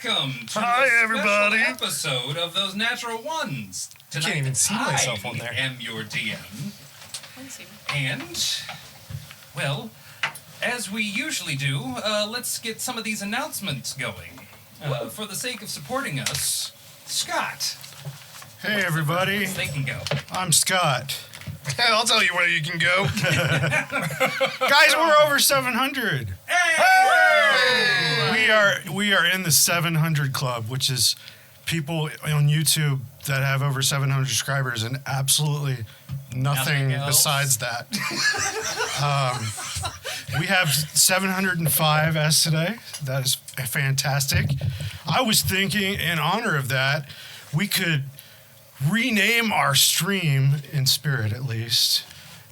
welcome to Hi, a everybody. special episode of Those Natural Ones. Tonight, can't even see myself on there. I am your DM. And, well, as we usually do, let's get some of these announcements going. For the sake of supporting us, Scott. Hey, everybody. They can go. I'm Scott. I'll tell you where you can go. Guys, we're over 700. Hey! We are in the 700 club, which is people on YouTube that have over 700 subscribers and absolutely nothing besides that. We have 705 as today. That is fantastic. I was thinking, in honor of that, we could rename our stream, in spirit at least,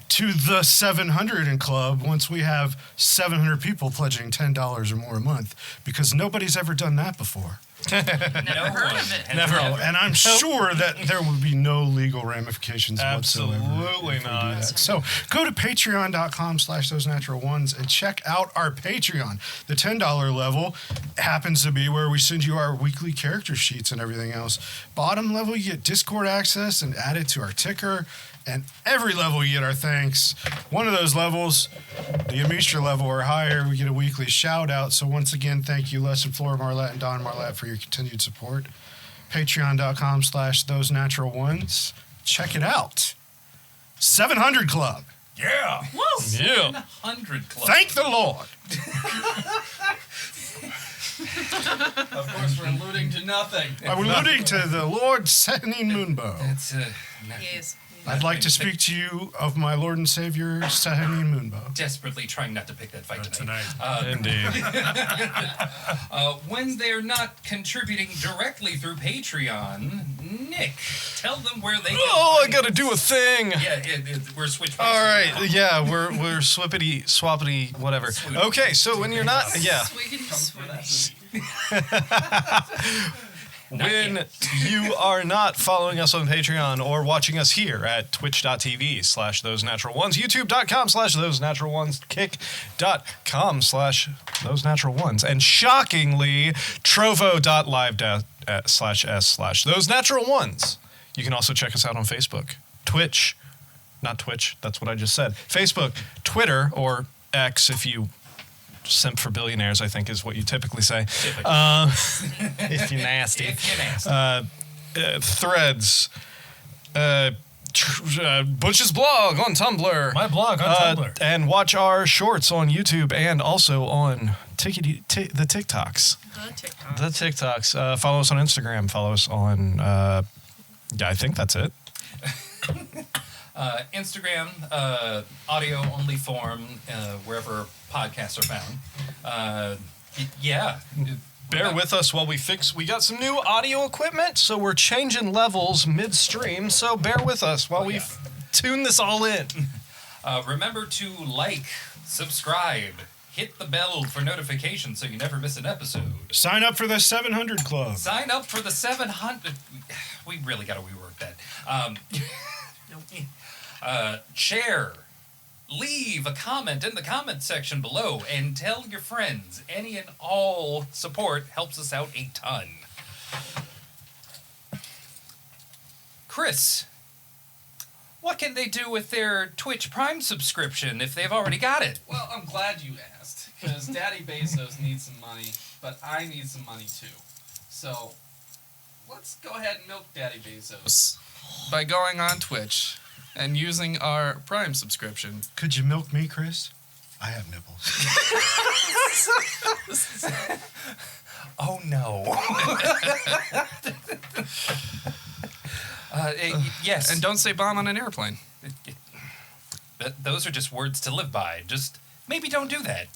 to the 700 Club once we have 700 people pledging $10 or more a month, because nobody's ever done that before. Never heard of it. Never. And I'm sure that there would be no legal ramifications whatsoever. Absolutely if we do not. that. So go to patreon.com/thosenaturalones and check out our Patreon. The $10 level happens to be where we send you our weekly character sheets and everything else. Bottom level, you get Discord access and add it to our ticker. And every level you get our thanks. One of those levels, the Amistra level or higher, we get a weekly shout out. So once again, thank you, Les and Flora Marlette and Don Marlette, for your continued support. Patreon.com/thosenaturalones. Check it out. 700 Club. Yeah. Yeah. 700 Club. Thank the Lord. Of course, we're alluding to nothing. I'm alluding to the Lord Setting Moonbow. That's Yes. I'd like to speak to you of my Lord and Savior, Setting Moonbow. desperately trying not to pick that fight tonight. Indeed. When they're not contributing directly through Patreon, Nick, tell them where they can Oh, I find gotta us. do a thing. Yeah, we're switched. All right, yeah, we're swippity swappity whatever. Swoop. Okay, so when you're not, yeah, when you are not following us on Patreon or watching us here at twitch.tv/thosenaturalones, youtube.com/thosenaturalones, kick.com/thosenaturalones, and shockingly, trovo.live/s/thosenaturalones. You can also check us out on Facebook, Twitch, not Twitch, that's what I just said, Facebook, Twitter, or X if you simp for billionaires, I think is what you typically say. If you're nasty. If you're nasty. Threads. Butch's blog on Tumblr. My blog on Tumblr. And watch our shorts on YouTube and also on the TikToks. The TikToks. Follow us on Instagram. Follow us on, yeah, I think that's it. Instagram, audio only form, wherever podcasts are found. Yeah. Bear with us while we got some new audio equipment, so we're changing levels midstream, so bear with us while we tune this all in. Remember to like, subscribe, hit the bell for notifications so you never miss an episode. Sign up for the 700 Club. Sign up for the 700. We really got to rework that. Share. Leave a comment in the comment section below and tell your friends. Any and all support helps us out a ton. Chris, what can they do with their Twitch Prime subscription if they've already got it? Well, I'm glad you asked, because Daddy Bezos needs some money, but I need some money too. So, let's go ahead and milk Daddy Bezos by going on Twitch and using our Prime subscription. Could you milk me, Chris? I have nipples. Oh, no. Yes. And don't say bomb on an airplane. Those are just words to live by. Just maybe don't do that.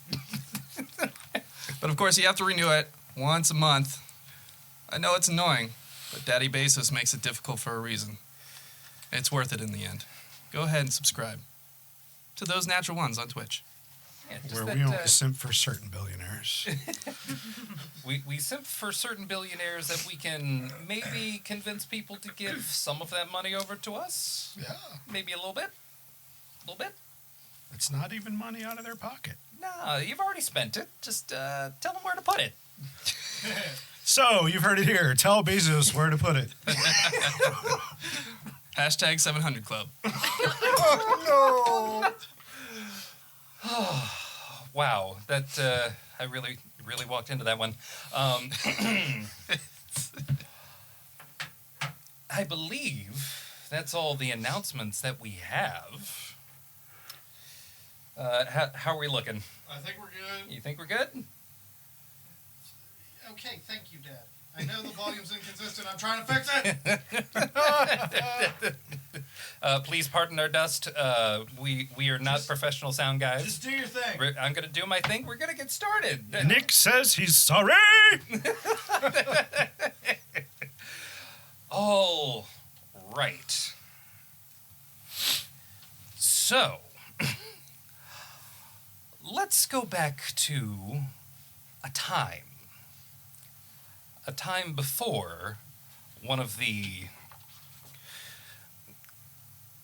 But of course, you have to renew it once a month. I know it's annoying, but Daddy Bezos makes it difficult for a reason. It's worth it in the end. Go ahead and subscribe to Those Natural Ones on Twitch. Yeah, Where we only simp for certain billionaires. We simp for certain billionaires that we can maybe convince people to give some of that money over to us. Yeah. Maybe a little bit. A little bit. It's not even money out of their pocket. No, you've already spent it. Just tell them where to put it. So, you've heard it here. Tell Bezos where to put it. Hashtag 700 Club. Oh, Wow, that I really walked into that one. I believe that's all the announcements that we have. How are we looking? I think we're good. You think we're good? Okay, thank you, Dad. I know the volume's inconsistent. I'm trying to fix it. Please pardon our dust. We are not professional sound guys. Just do your thing. I'm gonna do my thing. We're gonna get started. Nick says he's sorry. All right. So, let's go back to a time before one of the,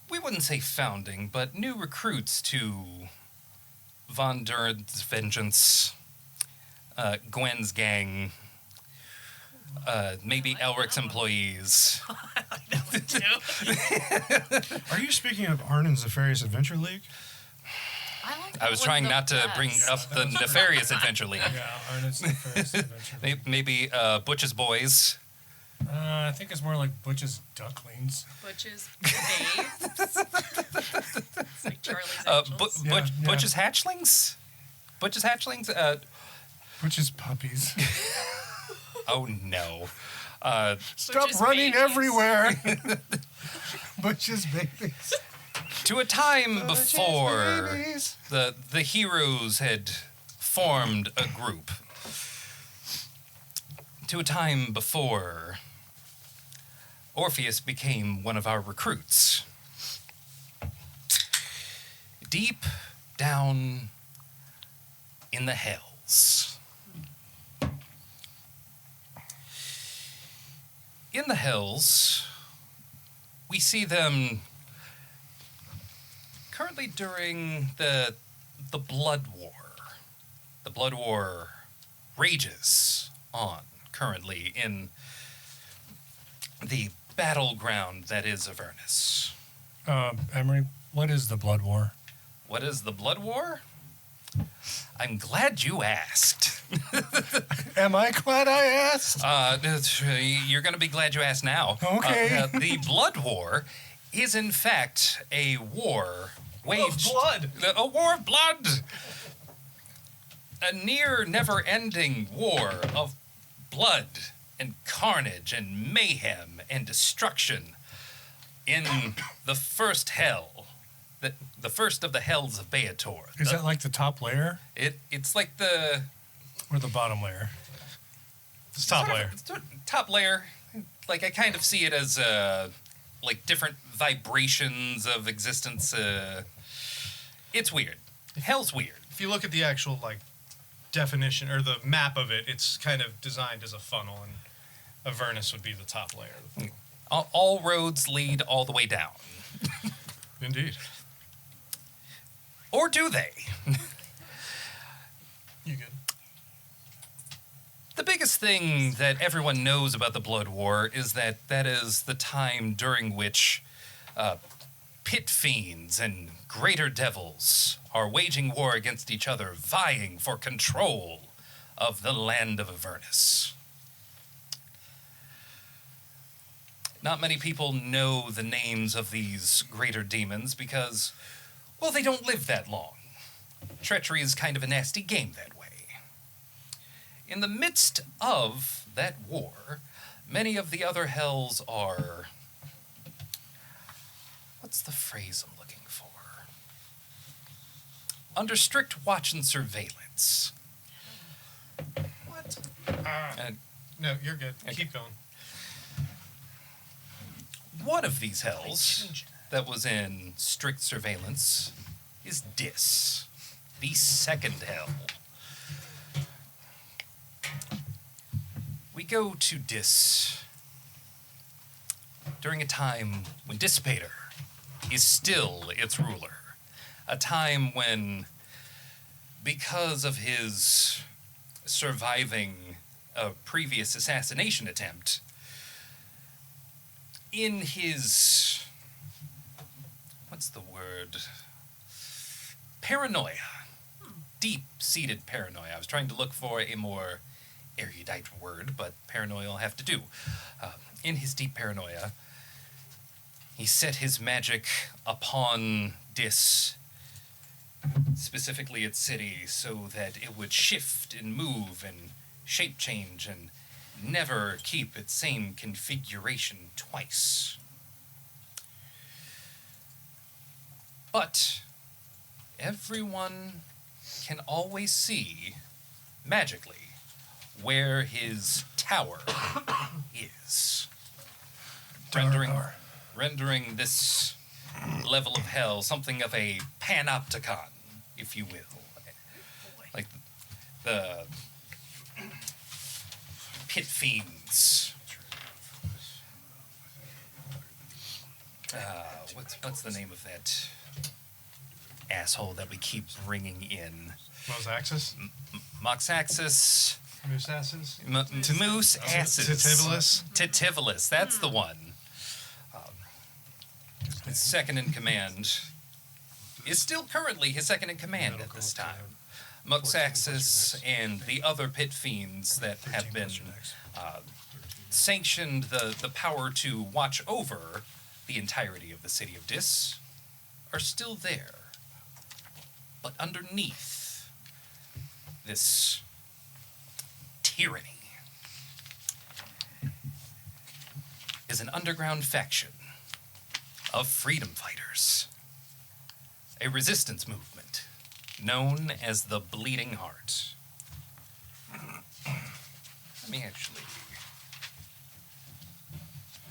we wouldn't say founding, but new recruits to Von Duren's Vengeance, Gwen's gang, maybe Elric's employees. Are you speaking of Arnon's Nefarious Adventure League? I was trying not to bring up the Nefarious Adventure League. Yeah, Arnold's Nefarious Adventure. Maybe Butch's Boys. I think it's more like Butch's Ducklings. Butch's babes. It's like Charlie's Angels. Yeah. Butch's Hatchlings? Butch's Hatchlings? Butch's Puppies. Oh, no. Stop Butch's running babies. everywhere. Butch's babies. To a time before babies. the heroes had formed a group. To a time before Orpheus became one of our recruits. Deep down in the hells. In the hells, we see them currently during the Blood War. The Blood War rages on currently in the battleground that is Avernus. Emery, what is the Blood War? What is the Blood War? I'm glad you asked. Am I glad I asked? You're going to be glad you asked now. Okay. The Blood War is, in fact, a war waged... blood. A war of blood! A near never-ending war of blood and carnage and mayhem and destruction in the first hell. The first of the hells of Beator. Is that like the top layer It's like the... or the bottom layer? It's top layer. Top layer. Like, I kind of see it as, like, different vibrations of existence. It's weird. Hell's weird. If you look at the actual like definition or the map of it, it's kind of designed as a funnel, and Avernus would be the top layer of the funnel. All roads lead all the way down. Indeed. Or do they? You good? The biggest thing that everyone knows about the Blood War is that is the time during which pit fiends and greater devils are waging war against each other, vying for control of the land of Avernus. Not many people know the names of these greater demons because, well, they don't live that long. Treachery is kind of a nasty game that way. In the midst of that war, many of the other hells are... What's the phrase I'm looking for? Under strict watch and surveillance. What? And No, you're good. Okay. Keep going. one of these hells that was in strict surveillance is Dis, the second hell. We go to Dis during a time when Dissipator is still its ruler. A time when, because of his surviving a previous assassination attempt. In his, what's the word? Paranoia. Deep-seated paranoia. I was trying to look for a more erudite word, but paranoia will have to do. In his deep paranoia, he set his magic upon Dis, specifically its city, so that it would shift and move and shape change and never keep its same configuration twice. But everyone can always see, magically, where his tower is. Rendering this level of hell something of a panopticon, if you will. Like the pit fiends. What's the name of that asshole that we keep bringing in? Mosaxis? Moxaxis. Moose asses? Moose asses. Titivolus, that's the one. His second in command is still currently his second in command at this time. Moxaxis and the other pit fiends that have been sanctioned the power to watch over the entirety of the city of Dis are still there. But underneath this tyranny is an underground faction of freedom fighters, a resistance movement known as the Bleeding Heart. Let me actually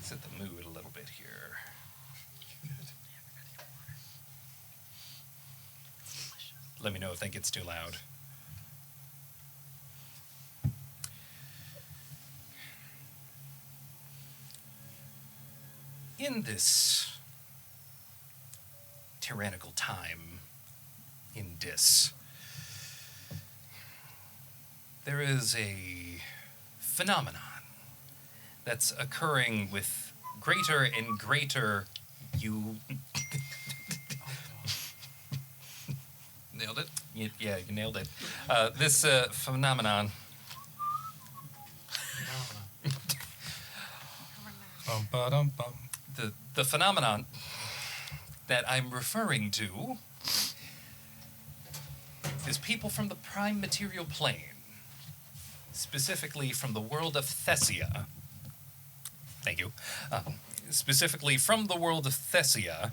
set the mood a little bit here. Let me know if that gets too loud. In this tyrannical time in Dis, there is a phenomenon that's occurring with greater and greater Nailed it. Yeah, you nailed it. This phenomenon. The phenomenon that I'm referring to is people from the prime material plane, specifically from the world of Thessia. Thank you. Specifically from the world of Thessia,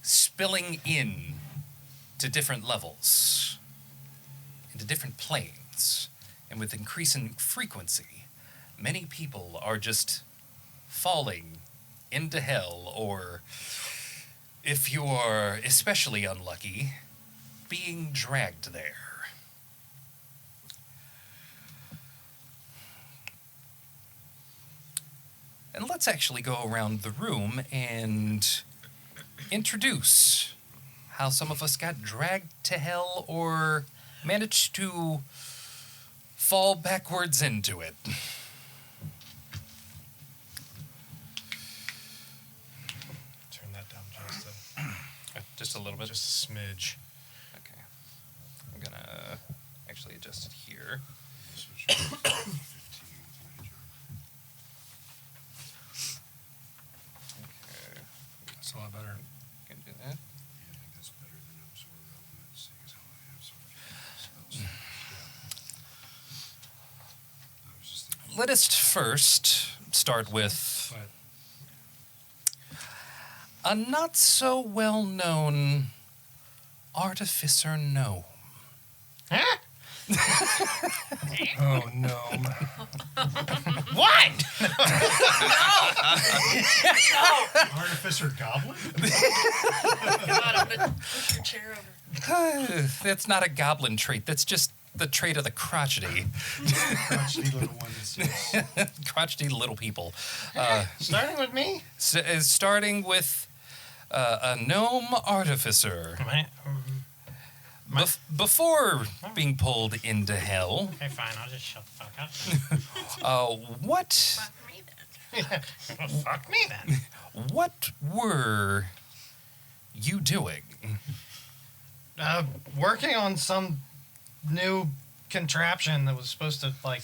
spilling in to different levels, into different planes, and with increasing frequency, many people are just falling into hell, or if you are especially unlucky, being dragged there. And let's actually go around the room and introduce how some of us got dragged to hell or managed to fall backwards into it. Turn that down Just a little bit? just a smidge. Okay. I'm gonna actually adjust it here. Okay. That's a lot better. Can do that. Let us first start with a not so well known artificer gnome. Oh, no. What? Artificer goblin? God, put your chair over. That's not a goblin trait. That's just the trait of the crotchety. Crotchety little ones. Yes. Crotchety little people. Starting with me? Starting with a gnome artificer Before being pulled into hell, Okay, fine. I'll just shut the fuck up. what Fuck me then. Well, fuck me then. what were you doing? Working on some new contraption that was supposed to, like,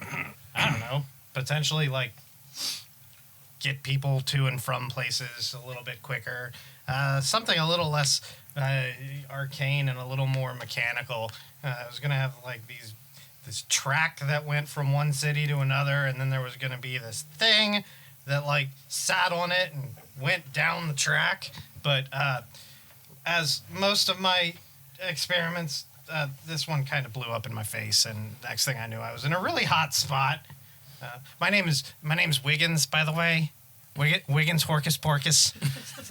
I don't know, potentially, like, get people to and from places a little bit quicker. Something a little less arcane and a little more mechanical. I was going to have, like, this track that went from one city to another, and then there was going to be this thing that, like, sat on it and went down the track. But as most of my experiments, this one kind of blew up in my face, and next thing I knew, I was in a really hot spot. My name's Wiggins, by the way. Wiggins Horcus Porcus.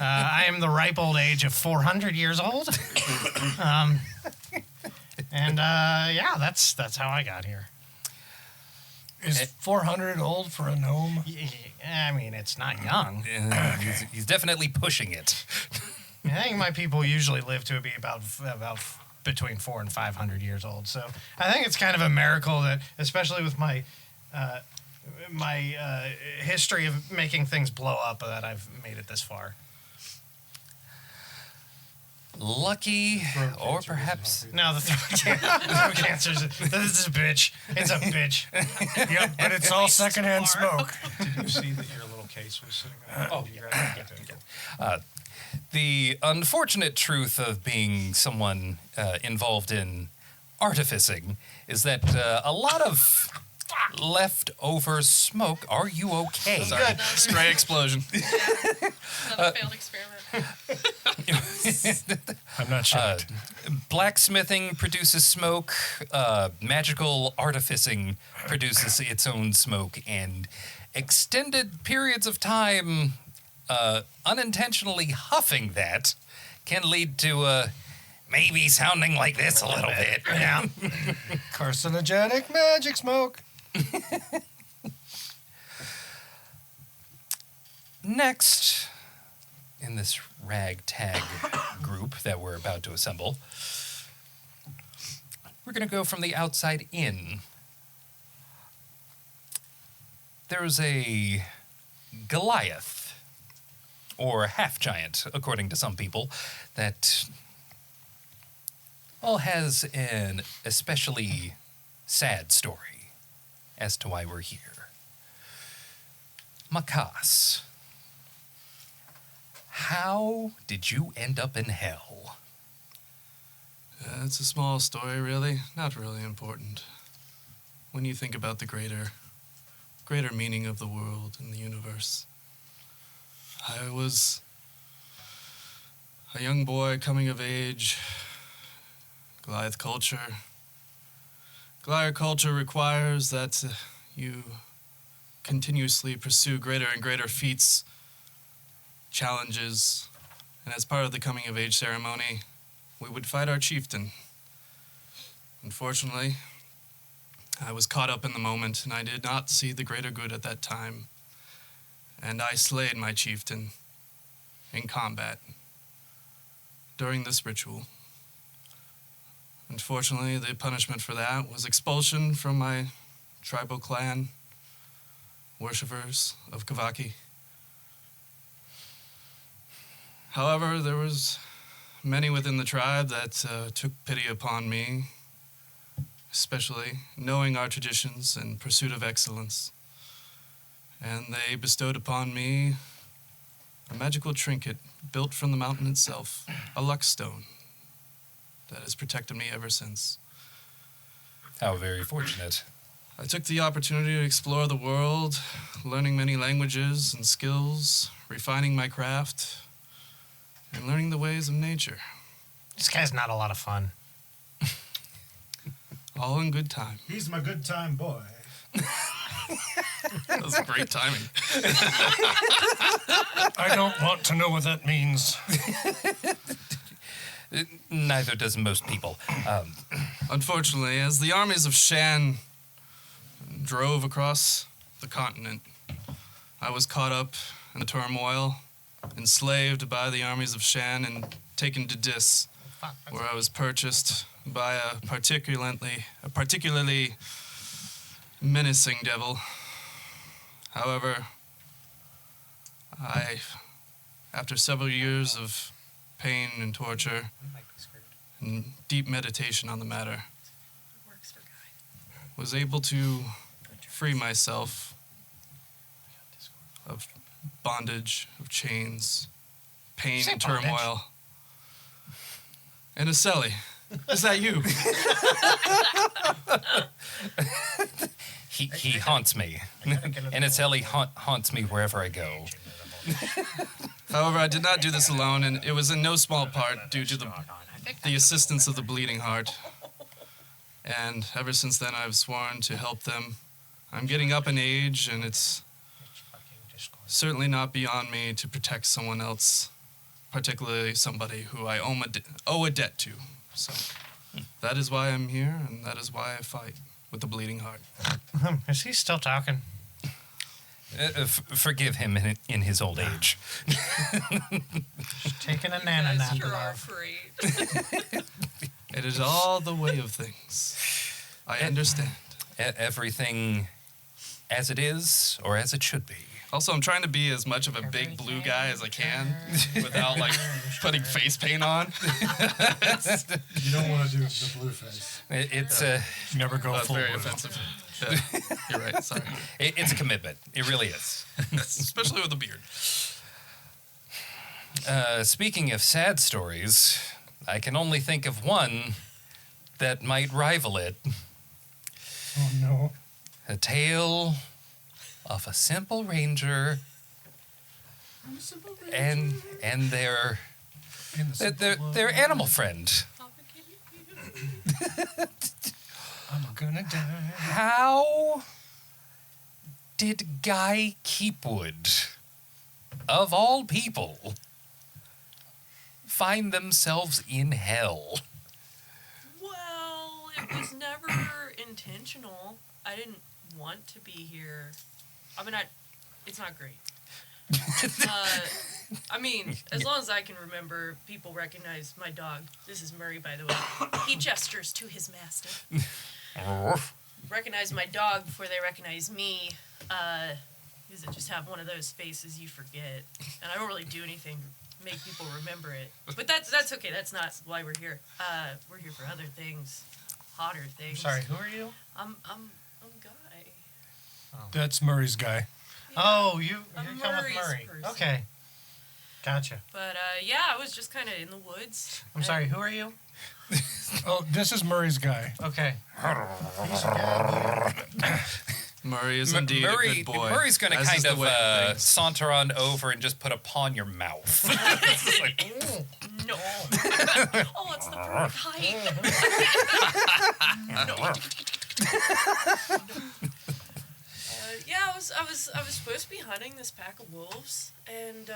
I am the ripe old age of 400 years old. Yeah, that's how I got here. Is 400 old for a gnome? I mean, it's not young. He's definitely pushing it. I think my people usually live to be about between 400 and 500 years old. So I think it's kind of a miracle that, especially with my history of making things blow up, that I've made it this far. Lucky, or perhaps No, the throat cancer. This is a bitch. It's a bitch. Yep, but it's all secondhand smoke. Did you see that your little case was sitting there? Oh, You grabbed it? the unfortunate truth of being someone involved in artificing is that a lot of leftover smoke. Are you okay? Sorry. Stray explosion. Another failed experiment. I'm not shocked. Blacksmithing produces smoke. Magical artificing produces its own smoke, and extended periods of time unintentionally huffing that can lead to maybe sounding like this a little bit. Yeah. Carcinogenic magic smoke. Next, in this ragtag group that we're about to assemble, we're going to go from the outside in. There's a Goliath, or half-giant, according to some people, that all has an especially sad story as to why we're here. Makas, how did you end up in hell? It's a small story, really. Not really important. When you think about the greater meaning of the world and the universe. I was a young boy coming of age. Goliath culture. Goliath culture requires that you continuously pursue greater and greater feats, challenges, and as part of the coming of age ceremony, we would fight our chieftain. Unfortunately, I was caught up in the moment, and I did not see the greater good at that time, and I slayed my chieftain in combat during this ritual. Unfortunately, the punishment for that was expulsion from my tribal clan, worshippers of Kavaki. However, there was many within the tribe that took pity upon me, especially knowing our traditions and pursuit of excellence. And they bestowed upon me a magical trinket built from the mountain itself, a luck stone, that has protected me ever since. How very fortunate. I took the opportunity to explore the world, learning many languages and skills, refining my craft, and learning the ways of nature. This guy's not a lot of fun. All in good time. He's my good time boy. That was great timing. I don't want to know what that means. Neither does most people. Unfortunately, as the armies of Shan drove across the continent, I was caught up in the turmoil, enslaved by the armies of Shan, and taken to Dis, fuck. where I was purchased by a particularly menacing devil. However, after several years of pain and torture and deep meditation on the matter, Works for Guy. was able to free myself of bondage, of chains, pain, Say and bondage. turmoil. And Aselli, is that you? He haunts me, and it's Ellie haunts me wherever I go. However, I did not do this alone, and it was in no small part due to the assistance of the Bleeding Heart. And ever since then, I've sworn to help them. I'm getting up in age, and it's certainly not beyond me to protect someone else, particularly somebody who I owe a debt to. So that is why I'm here, and that is why I fight with the Bleeding Heart. Is he still talking? Forgive him in his old age. Taking a You nana guys nap. sure are love. great. It is all the way of things. I understand. Everything as it is or as it should be. Also, I'm trying to be as much of a big blue guy as I can without, like, putting face paint on. You don't want to do the blue face. It's Never go That's full very blue. offensive. Yeah, you're right, sorry. it's a commitment. It really is. Especially with a beard. Speaking of sad stories, I can only think of one that might rival it. Oh no. A tale of a simple ranger and their In the their animal friend. I'm gonna die. How did Guy Keepwood, of all people, find themselves in hell? Well, it was never intentional. I didn't want to be here. I mean, it's not great. I mean, as long as I can remember, people recognize my dog. This is Murray, by the way. He gestures to his mastiff. Recognize my dog before they recognize me. Because I just have one of those faces you forget. And I don't really do anything to make people remember it. But that's okay. That's not why we're here. We're here for other things. Hotter things. Sorry, who are you? I'm Guy. That's Murray's guy. Oh, you're I'm coming with Murray's Murray. person. Okay. Gotcha. But yeah, I was just kind of in the woods. I'm sorry, who are you? Oh, this is Murray's guy. Okay. Murray is indeed a good boy. Murray's going to as is kind the of way of things. saunter on over and just put a paw in your mouth. It's like, No. Oh, it's the perfect height. No. Yeah, I was supposed to be hunting this pack of wolves, and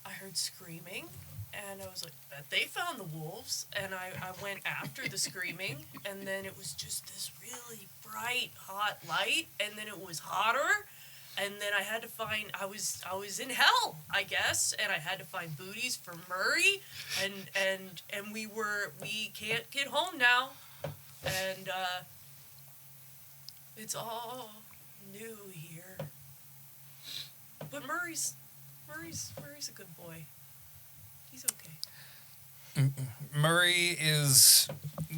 I heard screaming, and I was like, bet they found the wolves, and I went after the screaming, and then it was just this really bright, hot light, and then it was hotter, and then I had to find, I was in hell, I guess, and I had to find booties for Murray, and we can't get home now, and it's all new here. But Murray's a good boy. He's okay. Murray is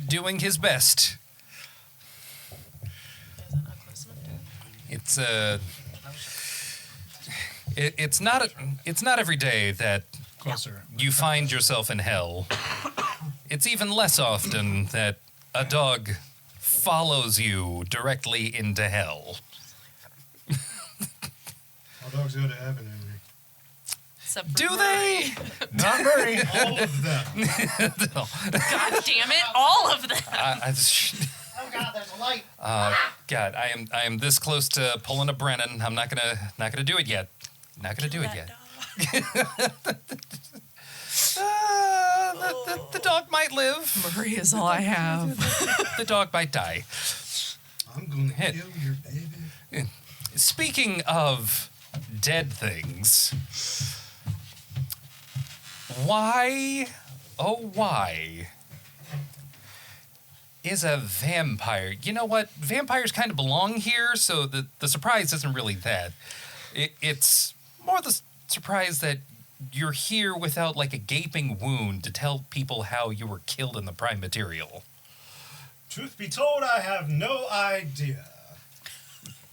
doing his best. Is that not close enough to him? It's not every day that Closer. you find yourself in hell. It's even less often that a dog follows you directly into hell. All dogs go to heaven, Henry. Except for Do Murray. they? Not Murray. All of them. God damn it! All of them. Oh God, there's a light. God, I am this close to pulling a Brennan. I'm not gonna do it yet. Not gonna do it yet. The dog might live. Murray is all I have. The dog might die. I'm gonna Hit. kill your baby. Speaking of dead things, why, oh why, is a vampire. You know what? Vampires kind of belong here, so the surprise isn't really that. It's more the surprise that you're here without like a gaping wound to tell people how you were killed in the prime material. Truth be told, I have no idea.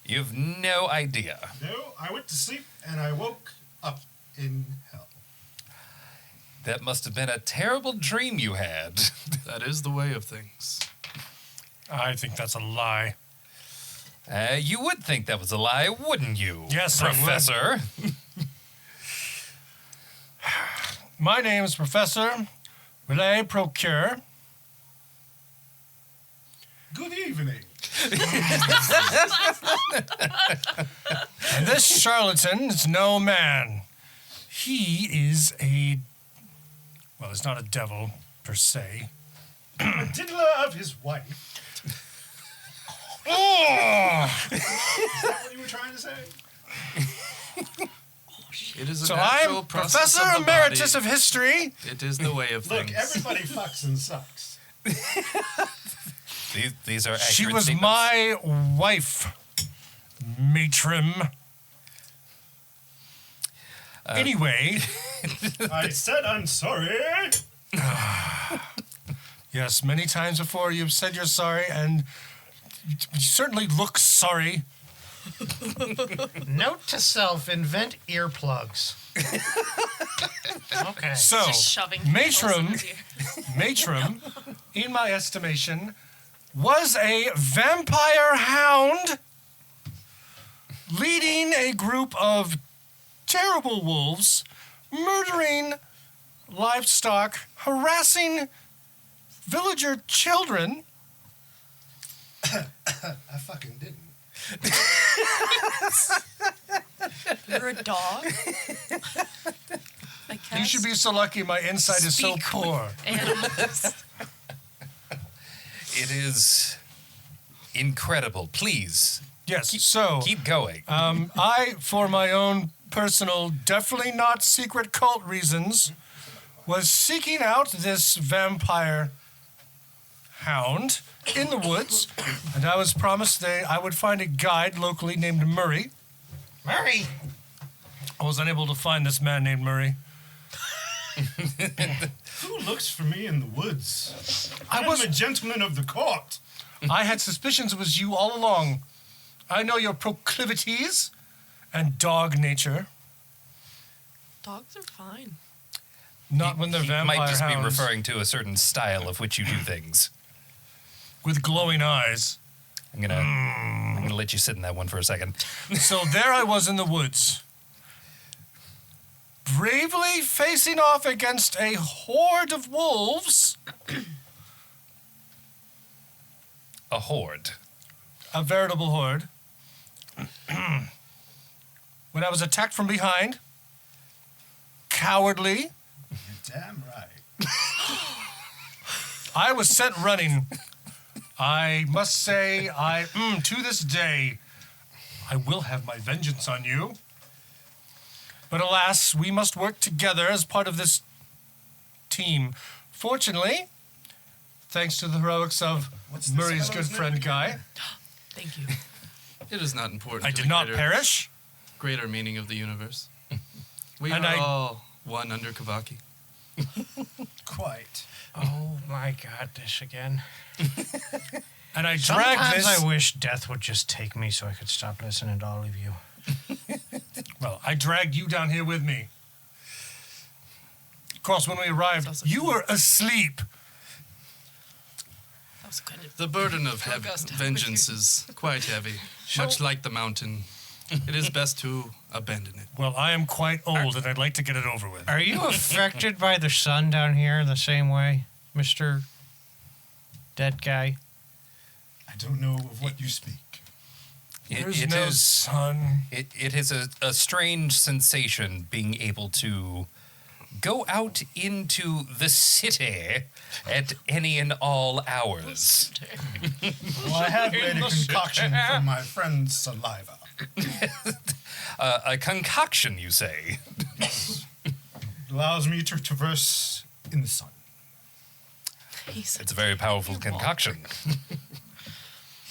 You have no idea. No, I went to sleep and I woke up in hell. That must have been a terrible dream you had. That is the way of things. I think that's a lie. You would think that was a lie, wouldn't you? Yes, I would. Professor. My name is Professor Relay Procure. Good evening. And this charlatan is no man. He is a... Well, he's not a devil, per se. A diddler of his wife. Oh! Is that what you were trying to say? It is a So natural I'm process Professor of the Emeritus body. of History. It is the way of Look, things. everybody fucks and sucks. These are accurate She was statements. my wife, matron. Anyway, I said I'm sorry. yes, many times before you've said you're sorry, and you certainly look sorry. Note to self: invent earplugs. Okay. So, Just shoving candles in matron, his ear. matron, in my estimation, was a vampire hound leading a group of terrible wolves, murdering livestock, harassing villager children. I fucking didn't. You're a dog? I You should be so lucky my insight is so Speak. poor. Animals. It is incredible. Please, Yes, so keep going. I, for my own personal, definitely not secret cult reasons, was seeking out this vampire hound in the woods, and I was promised I would find a guide locally named Murray. Murray. I was unable to find this man named Murray. Who looks for me in the woods? I I'm was- a gentleman of the court. I had suspicions it was you all along. I know your proclivities and dog nature. Dogs are fine. Not when they're He vampire might just hounds be referring to a certain style of which you do things. with glowing eyes. I'm gonna let you sit in that one for a second. So there I was in the woods, bravely facing off against a horde of wolves, A horde. a veritable horde. When I was attacked from behind, cowardly, Damn right. I was sent running. I must say, to this day, I will have my vengeance on you. But alas, we must work together as part of this team. Fortunately, thanks to the heroics of What's this Murray's fellow's good name friend again? Guy, Thank you. It is not important. I to did the not greater, perish. greater meaning of the universe. We And are I- all one under Kavaki. Quite. Oh my God, this again. And I dragged Sometimes this. I wish death would just take me so I could stop listening to all of you. Well, I dragged you down here with me. Of course, when we arrived, Sounds like you were asleep. That was kind of The burden of Drug us down vengeance is quite heavy, much like the mountain. It is best to abandon it. Well, I am quite old, and I'd like to get it over with. Are you affected by the sun down here the same way, Mr. Dead Guy? I don't know of what you speak. There's It no is- sun. It is a strange sensation being able to go out into the city at any and all hours. Well, I have made a concoction from my friend's saliva. A concoction, you say? It allows me to traverse in the sun. It's a very powerful concoction.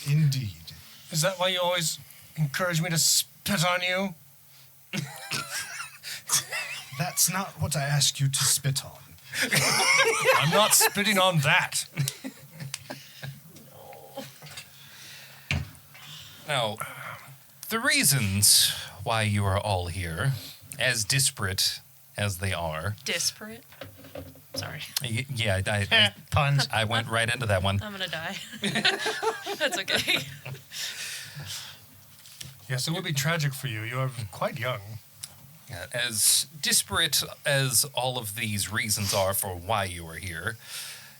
Indeed. Is that why you always encourage me to spit on you? That's not what I asked you to spit on. I'm not spitting on that. Now, the reasons why you are all here, as disparate as they are. Disparate? Sorry. Yeah, Puns. I went right into that one. I'm gonna die. That's okay. Yes, it would be tragic for you. You are quite young. As disparate as all of these reasons are for why you are here,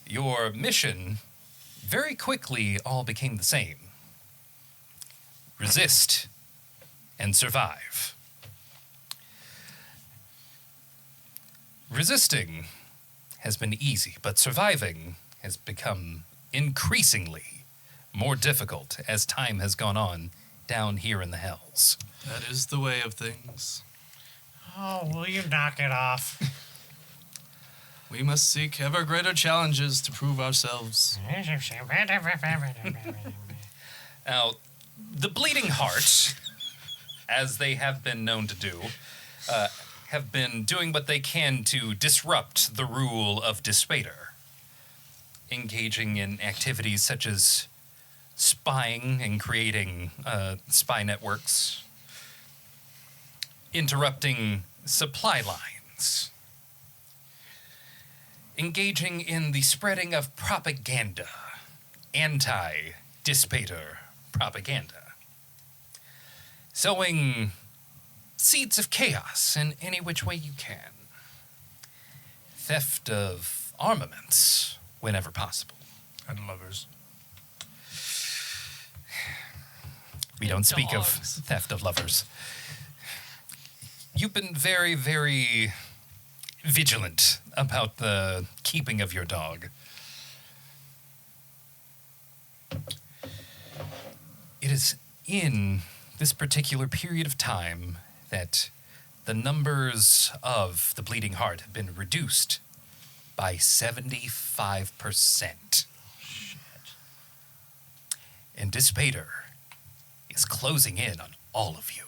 your mission very quickly all became the same. Resist and survive. Resisting has been easy, but surviving has become increasingly more difficult as time has gone on down here in the Hells. That is the way of things. Oh, will you knock it off? We must seek ever greater challenges to prove ourselves. Now, the Bleeding Heart, as they have been known to do, have been doing what they can to disrupt the rule of Despater, engaging in activities such as spying and creating spy networks, interrupting supply lines, engaging in the spreading of propaganda, anti-Despater propaganda, sowing seeds of chaos in any which way you can, theft of armaments whenever possible. And lovers. We don't speak of Dogs. theft of lovers. You've been very, very vigilant about the keeping of your dog. It is in this particular period of time that the numbers of the Bleeding Heart have been reduced by 75%. And Despater is closing in on all of you.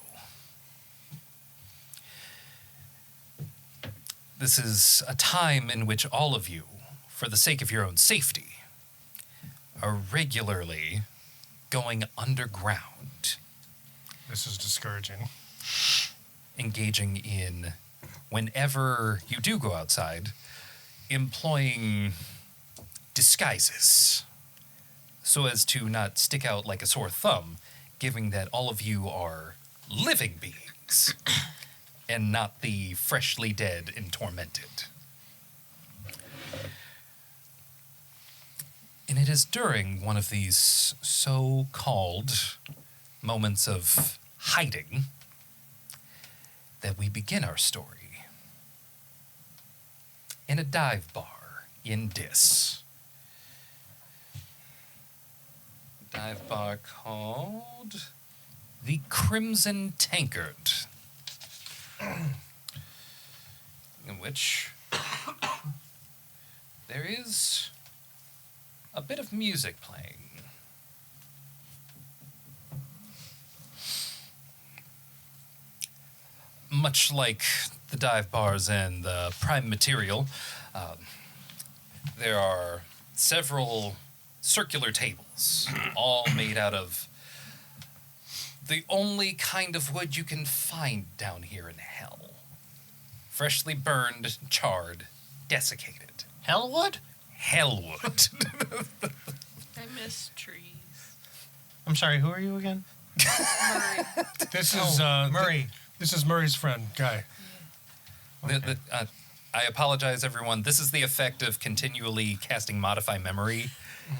This is a time in which all of you, for the sake of your own safety, are regularly going underground, This is discouraging. engaging in, whenever you do go outside, employing disguises so as to not stick out like a sore thumb, given that all of you are living beings and not the freshly dead and tormented. And it is during one of these so-called moments of hiding that we begin our story in a dive bar in Dis. Dive bar called the Crimson Tankard, in which there is a bit of music playing. Much like the dive bars and the Prime Material, there are several circular tables, all made out of the only kind of wood you can find down here in hell. Freshly burned, charred, desiccated. Hellwood? Hellwood. I miss trees. I'm sorry, who are you again? Murray. This is Murray. This is Murray's friend, Guy. I apologize, everyone. This is the effect of continually casting Modify Memory.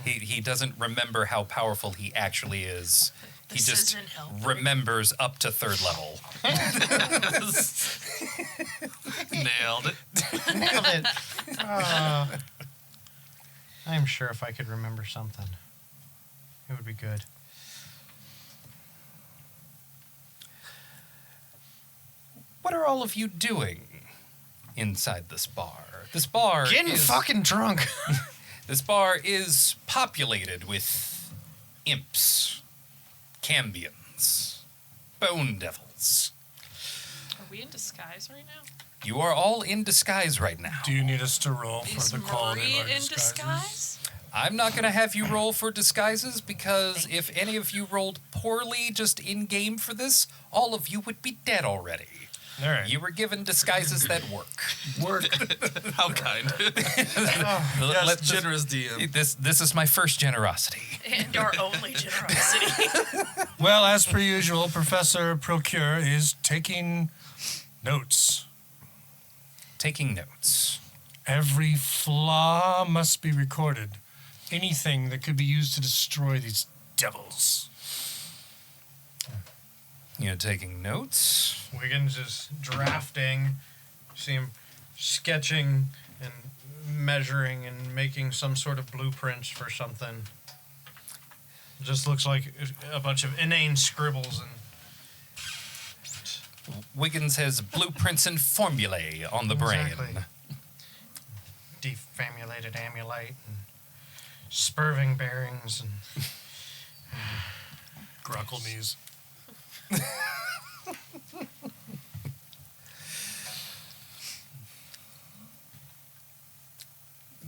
He doesn't remember how powerful he actually is. He This just isn't helping. remembers up to 3rd level. Nailed it. Nailed it. I'm sure if I could remember something, it would be good. What are all of you doing inside this bar? This bar Getting is... fucking drunk. This bar is populated with imps, cambions, bone devils. Are we in disguise right now? You are all in disguise right now. Do you need us to roll for Is the quality Marie of our in disguises? disguise? I'm not going to have you roll for disguises because if any of you rolled poorly just in game for this, all of you would be dead already. All right. You were given disguises that work. How kind. Let's Generous DM. This is my first generosity. And our only generosity. Well, as per usual, Professor Procure is taking notes. Taking notes. Every flaw must be recorded. Anything that could be used to destroy these devils. You're taking notes. Wiggins is drafting, see him sketching and measuring and making some sort of blueprints for something. Just looks like a bunch of inane scribbles and Wiggins has blueprints and formulae on the brain. Exactly. Defamulated amulite and spurving bearings and Gruckle knees.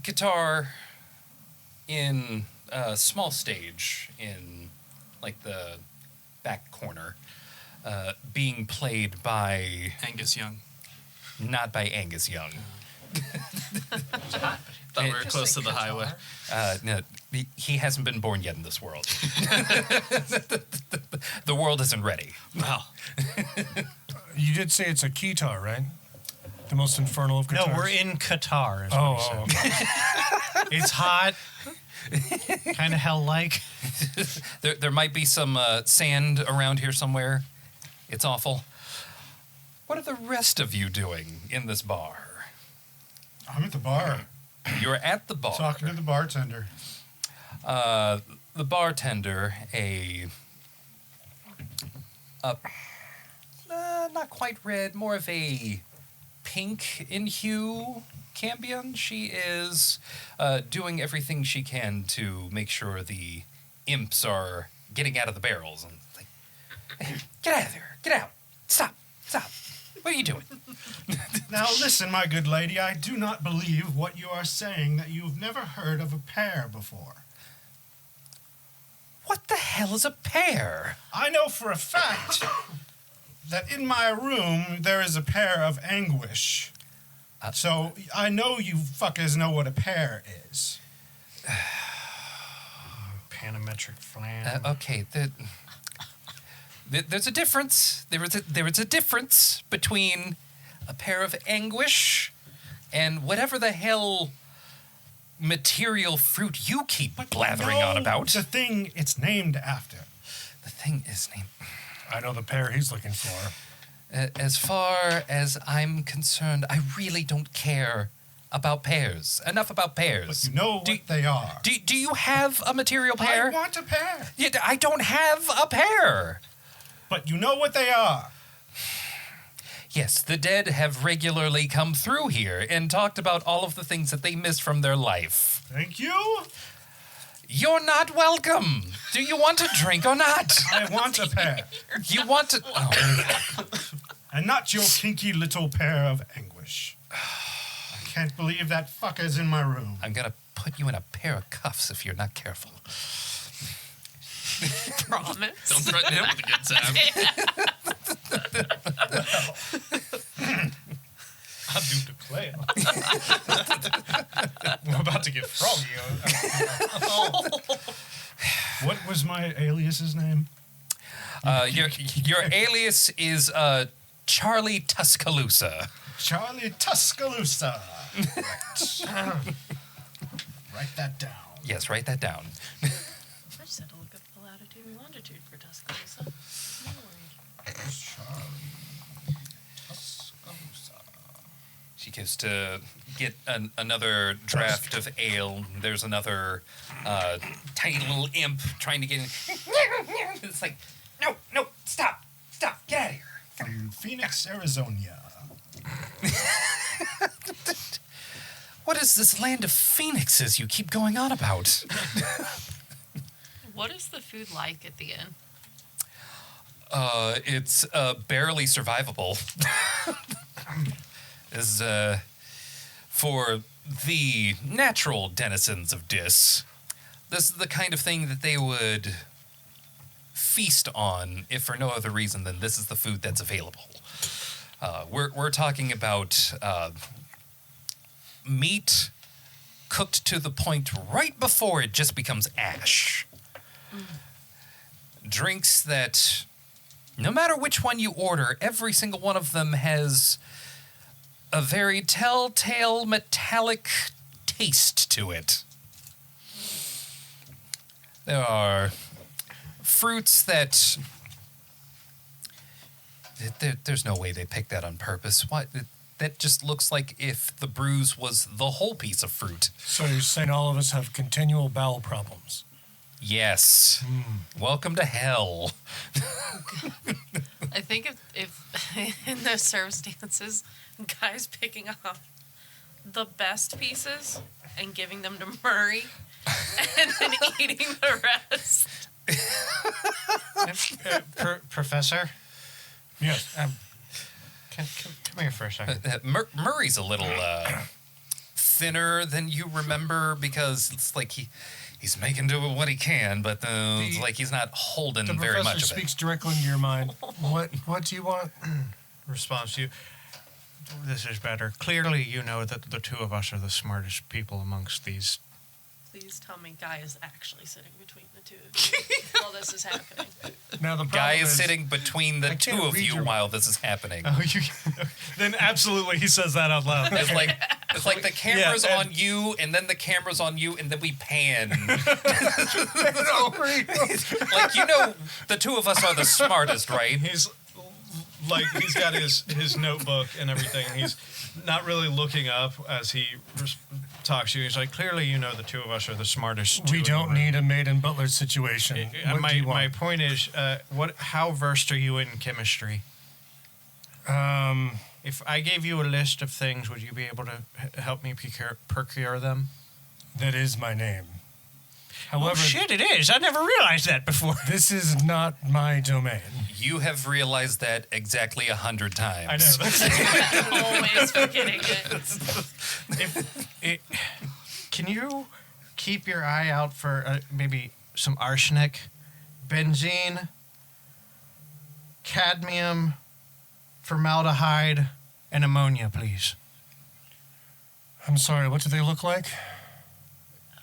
Guitar in a small stage in like the back corner, being played by Angus Young. not by Angus Young. Thought we were close to the highway. No, he hasn't been born yet in this world. The world isn't ready. Wow. You did say it's a keytar, right? The most infernal of guitars. no, we're in Qatar. Is what he Oh, said. It's hot, kind of hell-like. There might be some sand around here somewhere. It's awful. What are the rest of you doing in this bar? I'm at the bar You're at the bar. talking to the bartender. The bartender, not quite red, more of a pink in hue cambion. She is doing everything she can to make sure the imps are getting out of the barrels. And like, "Hey, get out of there! Get out! Stop! Stop! What are you doing?" Now listen, my good lady, I do not believe what you are saying that you've never heard of a pear before. What the hell is a pear? I know for a fact that in my room there is a pear of anguish. So I know you fuckers know what a pear is. Panometric flan. Okay, there's a difference. There is a difference between a pair of anguish and whatever the hell material fruit you keep blathering on No, about. the thing it's named after. The thing is named. I know the pair he's looking for. As far as I'm concerned, I really don't care about pears. Enough about pears. But you know Do- what they are. Do you have a material pear? I want a pear. Yeah, I don't have a pear. But you know what they are. Yes, the dead have regularly come through here and talked about all of the things that they missed from their life. Thank you. You're not welcome. Do you want a drink or not? I want a pear. You want to... Oh. And not your kinky little pear of anguish. I can't believe that fucker's in my room. I'm going to put you in a pair of cuffs if you're not careful. Promise. Don't threaten him with a good time. I do declare. We're about to get froggy. What was my alias's name? Your alias is Charlie Tuscaloosa. Charlie Tuscaloosa. Right. Write that down. Yes, write that down. I just had to look up the latitude and longitude for Tuscaloosa. No worries. Charlie Tuscaloosa. She goes to get another draft of ale. There's another tiny little imp trying to get in. It's like, no, stop, get out of here. From Phoenix, Arizona. What is this land of phoenixes you keep going on about? What is the food like at the inn? It's barely survivable. Is for the natural denizens of Dis, this is the kind of thing that they would feast on if for no other reason than this is the food that's available. We're talking about meat cooked to the point right before it just becomes ash. Drinks that, no matter which one you order, every single one of them has a very telltale metallic taste to it. There are fruits that there's no way they picked that on purpose. What? That just looks like if the bruise was the whole piece of fruit. So you're saying all of us have continual bowel problems? Yes. Welcome to hell. I think if in those circumstances, guys picking up the best pieces and giving them to Murray and then eating the rest. Professor, Yes. come here for a second. Murray's a little thinner than you remember because it's like he's making do with what he can, but it's like he's not holding The very professor much of it. speaks directly into your mind. What do you want? Response to you. This is better. Clearly, you know that the two of us are the smartest people amongst these. Please tell me Guy is actually sitting between the two of you while this is happening. Now the problem Guy is sitting between the I two can't of read you your- while this is happening. Oh, then absolutely he says that out loud. It's like the camera's Yeah, on you, and then the camera's on you, and then we pan. Like, you know, the two of us are the smartest, right? He's like, he's got his notebook and everything. He's not really looking up as he talks to you. He's like, clearly, you know, the two of us are the smartest. two We in the don't room." need a maid and butler situation. What do you My want? point is, how versed are you in chemistry? If I gave you a list of things, would you be able to help me procure them? That is my name. However, it is. I never realized that before. this is not my domain. You have realized that exactly 100 times. I know. Always forgetting it. Can you keep your eye out for maybe some arsenic, benzene, cadmium, formaldehyde, and ammonia, please? I'm sorry, what do they look like?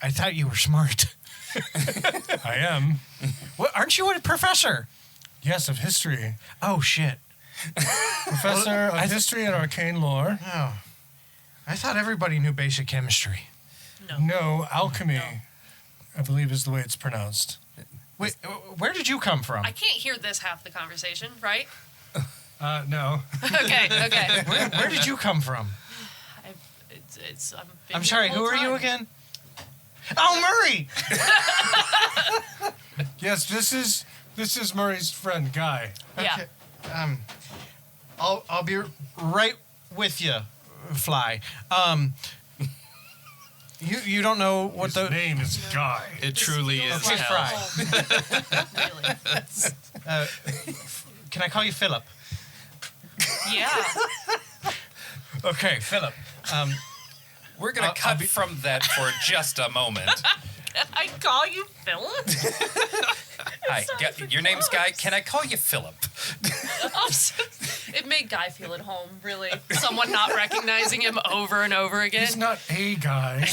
I thought you were smart. I am. What, aren't you a professor? Yes, of history. Oh, shit. Professor of history and arcane lore. Oh. I thought everybody knew basic chemistry. No, alchemy, I believe is the way it's pronounced. Wait, where did you come from? I can't hear this half the conversation, right? No. Okay. Where did you come from? I'm sorry, who are you again? Oh, Murray! Yes, this is Murray's friend, Guy. Yeah. Okay. I'll be right with you, Fly. You don't know what His name is Guy. It truly is Okay, hell. Fry. Really? Can I call you Philip? Yeah. Okay, Philip. We're going to cut from that for just a moment. I call you Philip? Hi, sounds your name's Guy. Can I call you Philip? It made Guy feel at home, really. Someone not recognizing him over and over again. He's not a guy.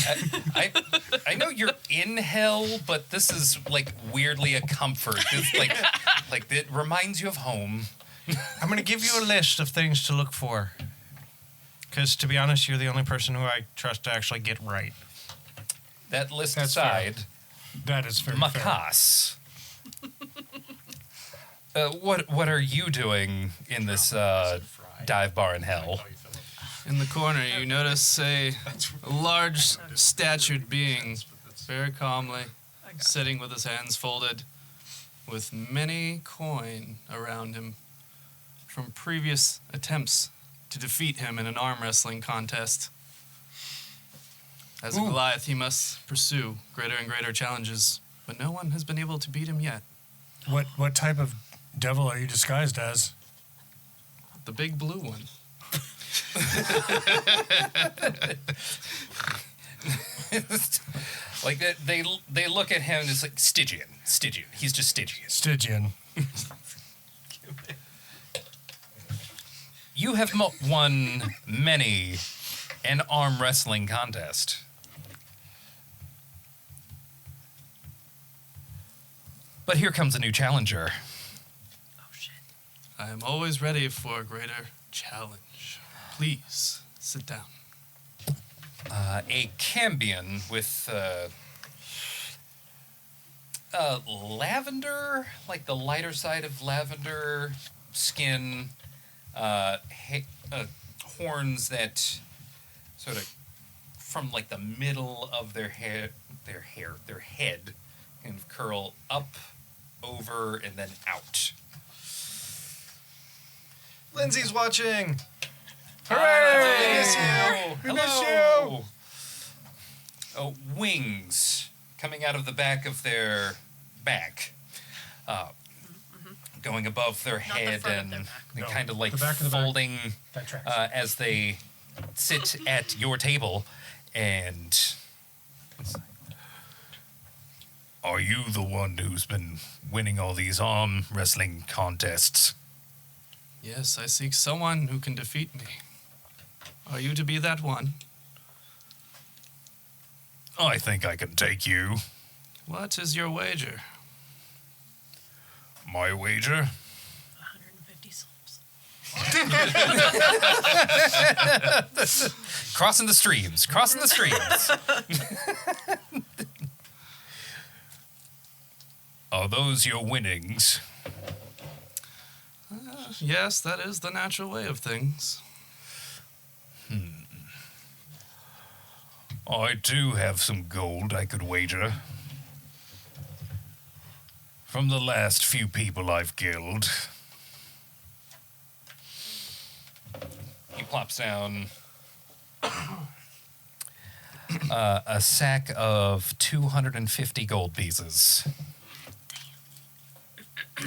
I know you're in hell, but this is like weirdly a comfort. It's like it reminds you of home. I'm going to give you a list of things to look for. Because, to be honest, you're the only person who I trust to actually get right. That list That's aside, That is very fair. Makas. What are you doing in this dive bar in hell? In the corner, you notice a large statued being, very calmly, sitting with his hands folded, with many coin around him from previous attempts to defeat him in an arm wrestling contest. As a Goliath, he must pursue greater and greater challenges, but no one has been able to beat him yet. What type of devil are you disguised as? The big blue one. Like they look at him and it's like Stygian. He's just Stygian. Stygian. You have won many an arm wrestling contest. But here comes a new challenger. Oh shit. I am always ready for a greater challenge. Please, sit down. A Cambion with lavender, like the lighter side of lavender skin, horns that sort of from like the middle of their head kind of curl up, over, and then out. Lindsay's watching. Hooray! We miss Hello! Oh, wings coming out of the back of their back, going above their Not the head front of and their back. No, kind of like the back of the back. folding That tracks. as they sit at your table. And are you the one who's been winning all these arm wrestling contests? Yes, I seek someone who can defeat me. Are you to be that one? I think I can take you. What is your wager? My wager? 150 souls. Crossing the streams. Are those your winnings? Yes, that is the natural way of things. I do have some gold I could wager. From the last few people I've killed. He plops down a sack of 250 gold pieces.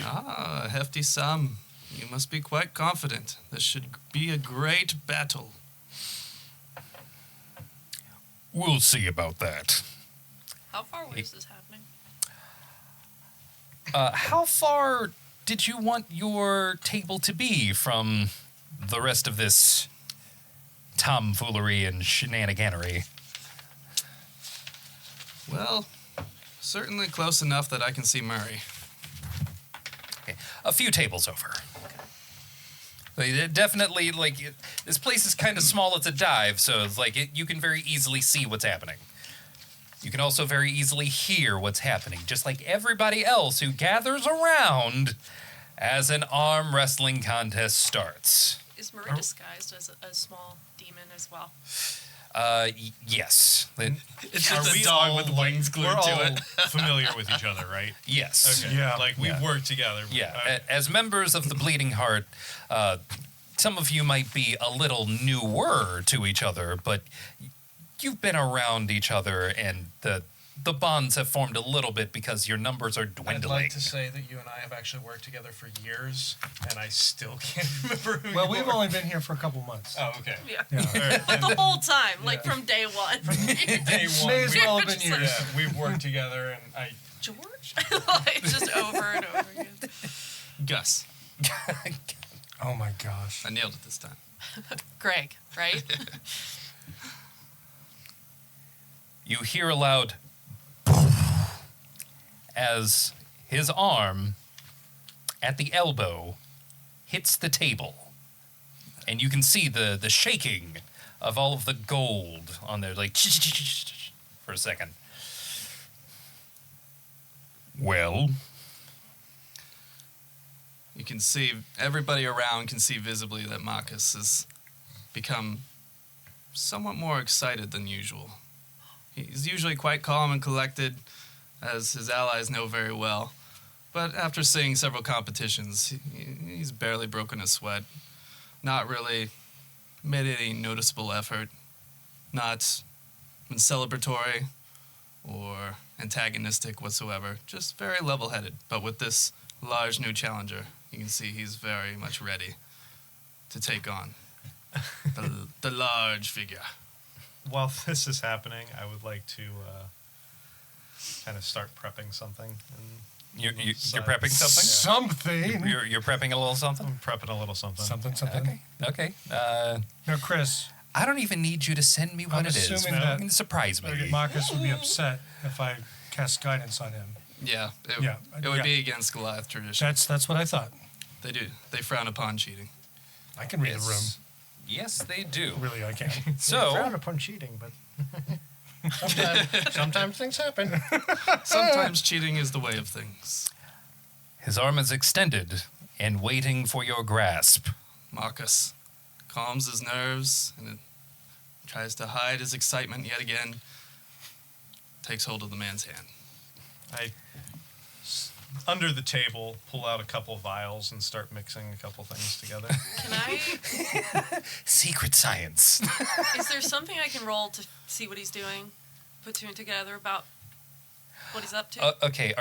Ah, a hefty sum. You must be quite confident. This should be a great battle. We'll see about that. How far away is this happening? How far did you want your table to be from the rest of this tomfoolery and shenaniganery? Well, certainly close enough that I can see Murray. Okay. A few tables over. Like, definitely, this place is kind of small. It's a dive, so it's you can very easily see what's happening. You can also very easily hear what's happening, just like everybody else who gathers around as an arm wrestling contest starts. Is Marie disguised as a small demon as well? Yes. It's Are just we a dog all, with wings glued we're to all it. familiar with each other, right? Yes. Okay. Yeah. Like we've Yeah. worked together. Yeah, as members of the Bleeding Heart, some of you might be a little newer to each other, but you've been around each other, and the bonds have formed a little bit because your numbers are I'd dwindling. like to say that you and I have actually worked together for years, and I still can't remember who Well, you we've are. only been here for a couple months. Oh, okay. Yeah. Yeah. The whole time, like from day one. Day one. May as well have been Just like- years. Yeah, we've worked together, and I. George? Like, just over and over again. Gus. Oh my gosh. I nailed it this time. Greg, right? You hear a loud as his arm at the elbow hits the table. And you can see the shaking of all of the gold on there, like for a second. Well, You can see, everybody around can see visibly that Marcus has become somewhat more excited than usual. He's usually quite calm and collected, as his allies know very well. But after seeing several competitions, he's barely broken a sweat. Not really made any noticeable effort. Not been celebratory or antagonistic whatsoever. Just very level-headed. But with this large new challenger, you can see he's very much ready to take on the large figure. While this is happening, I would like to kind of start prepping something. You're prepping something? Something. You're prepping a little something? I'm prepping a little something. Something. Okay. Now, Chris, I don't even need you to send me what I'm it is. assuming that- You can surprise me. Marcus would be upset if I cast guidance on him. Yeah, it would yeah. be against Goliath tradition. That's what I thought. They do. They frown upon cheating. I can read the room. Yes, they do. Really, I can. Frown So, upon cheating, but sometimes things happen. Sometimes cheating is the way of things. his arm is extended and waiting for your grasp. Marcus calms his nerves and tries to hide his excitement yet again. Takes hold of the man's hand. Under the table, pull out a couple of vials and start mixing a couple things together. Can I? Secret science. Is there something I can roll to see what he's doing? Put two and together about what he's up to? Okay,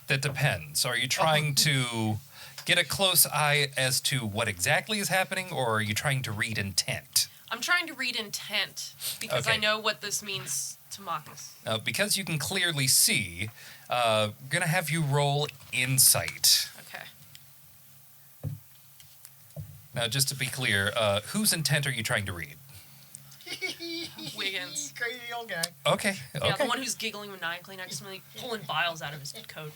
that depends. Are you trying to get a close eye as to what exactly is happening, or are you trying to read intent? I'm trying to read intent because Okay. I know what this means to Marcus. Because you can clearly see, gonna have you roll insight. Okay. Now, just to be clear, whose intent are you trying to read? Crazy Wiggins. old guy. Okay. Yeah, Okay. the one who's giggling maniacally next to me, pulling vials out of his coat.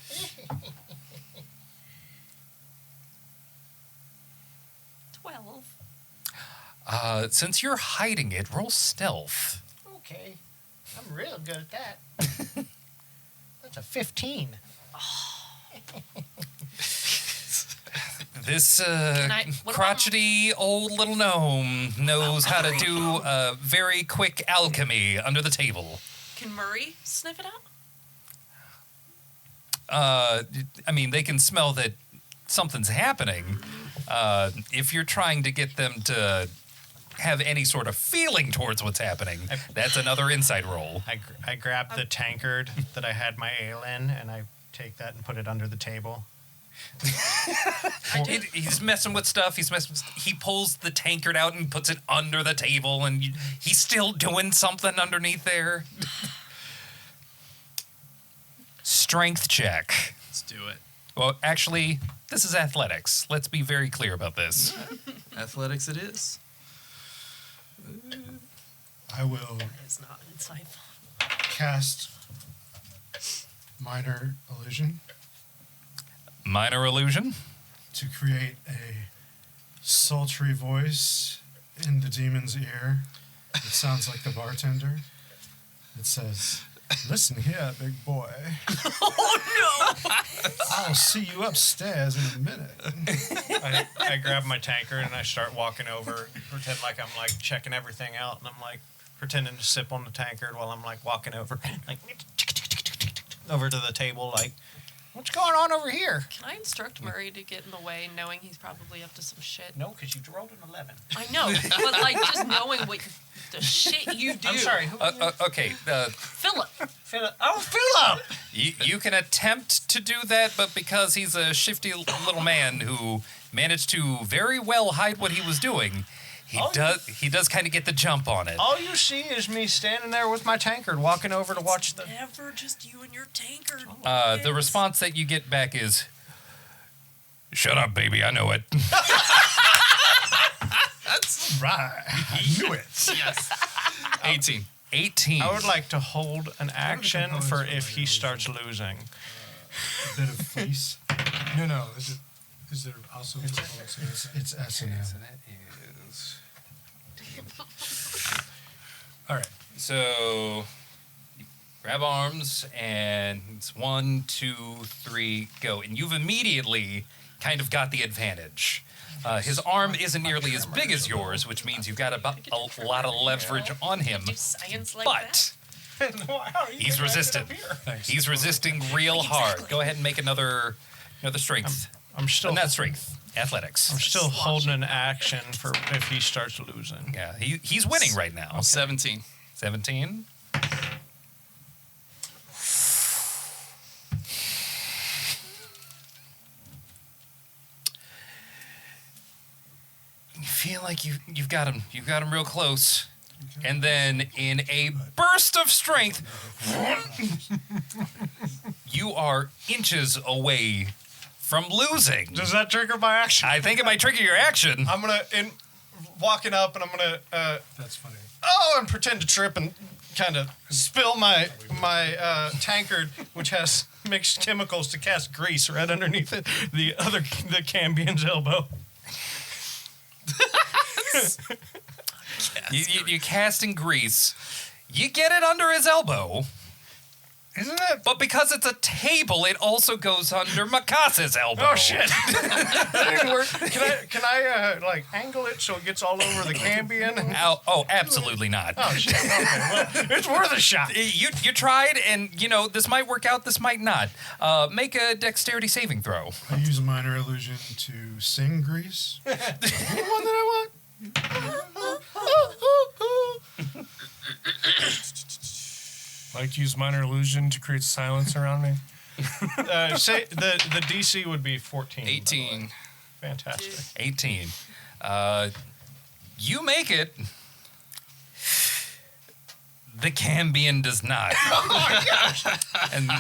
12. Since you're hiding it, roll stealth. Okay. I'm real good at that. That's a 15. This what crotchety old little gnome knows how to do very quick alchemy under the table. Can Murray sniff it out? I mean, they can smell that something's happening. If you're trying to get them to have any sort of feeling towards what's happening, that's another insight roll. I grab the tankard that I had my ale in, and I take that and put it under the table. He's messing with stuff. He pulls the tankard out and puts it under the table, and he's still doing something underneath there. Strength check. Let's do it. Well, actually, this is athletics. Let's be very clear about this. Athletics it is. I will It's not insightful. cast Minor Illusion Minor illusion. to create a sultry voice in the demon's ear. It sounds like the bartender. It says, "Listen here, big boy. Oh no! I'll see you upstairs in a minute." I grab my tankard and I start walking over, pretend like I'm like checking everything out, and I'm like pretending to sip on the tankard while I'm like walking over, like over to the table, like, "What's going on over here?" Can I instruct Murray to get in the way, knowing he's probably up to some shit? No, because you rolled an 11. I know, but like just knowing what the shit you do. I'm sorry. Who? Okay. Philip. Philip. Oh, Philip. You can attempt to do that, but because he's a shifty little man who managed to very well hide what he was doing, he does kind of get the jump on it. All you see is me standing there with my tankard, walking over to watch the. Never just you and your tankard. The response that you get back is, "Shut up, baby. I know it." That's Right. I knew it. yes. 18. 18. I would like to hold an action for if he starts losing. A bit of fleece. No. Is there also? It's S&M. All right. So, you grab arms, and it's 1, 2, 3, go. And you've immediately kind of got the advantage. His arm isn't nearly as big as yours, which means you've got a lot of leverage on him. Do science like that? But he's resistant. Thanks. He's resisting real hard. Go ahead and make another strength. I'm still. Not strength. Athletics. I'm still holding an action for if he starts losing. Yeah, he's winning right now. 17. 17. feel like you've got him. You've got him real close. And then, in a burst of strength, you are inches away from losing. Does that trigger my action? I think it might trigger your action. I'm gonna walking up, and I'm gonna That's funny. and pretend to trip and kind of spill my tankard, which has mixed chemicals, to cast grease right underneath it, the Cambion's elbow. You casting grease. You get it under his elbow. Isn't it? But because it's a table, it also goes under Makas's elbow. Oh shit! Can I like angle it so it gets all over the Cambion? Oh, absolutely not. Oh shit! Okay, well, it's worth a shot. You tried, and this might work out. This might not. Make a dexterity saving throw. I use a minor illusion to sing grease. The one that I want. Like to use minor illusion to create silence around me. Say the DC would be 14. 18. Fantastic. 18. You make it. The Cambion does not. Oh my gosh! And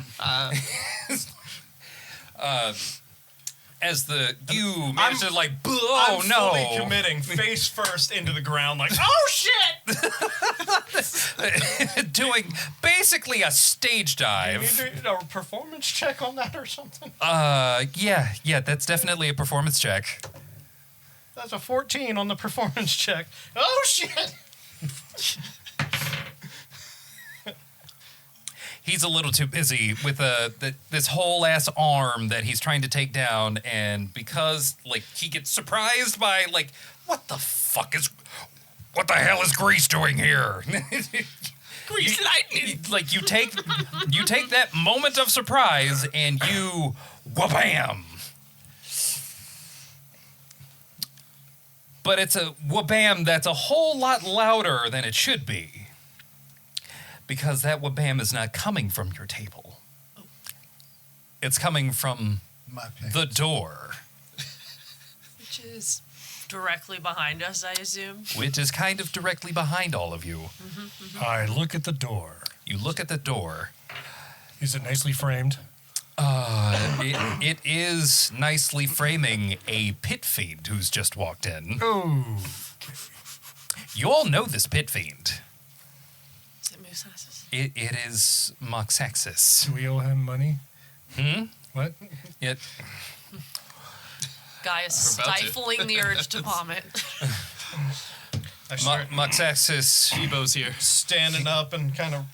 as you manage to I'm fully committing face first into the ground, like, oh shit! doing basically a stage You dive. need to do a performance check on that or something. Yeah, that's definitely a performance check. That's a 14 on the performance check. Oh shit! He's a little too busy with this whole ass arm that he's trying to take down, and because he gets surprised by what the hell is Grease doing here? Grease lightning. You take that moment of surprise and you wha-bam. But it's a wha-bam that's a whole lot louder than it should be. Because that wha-bam is not coming from your table. It's coming from My pants. the door, Which is directly behind us, I assume. which is kind of directly behind all of you. I look at the door. You look at the door. Is it nicely framed? It is nicely framing a pit fiend who's just walked in. Oh. You all know this pit fiend. Is it Moose Asses? It is Moxaxis. Do we owe him money? What? It, Guy is We're about to. stifling the urge to vomit. I start Moxaxis. Debo's here. standing up and kind of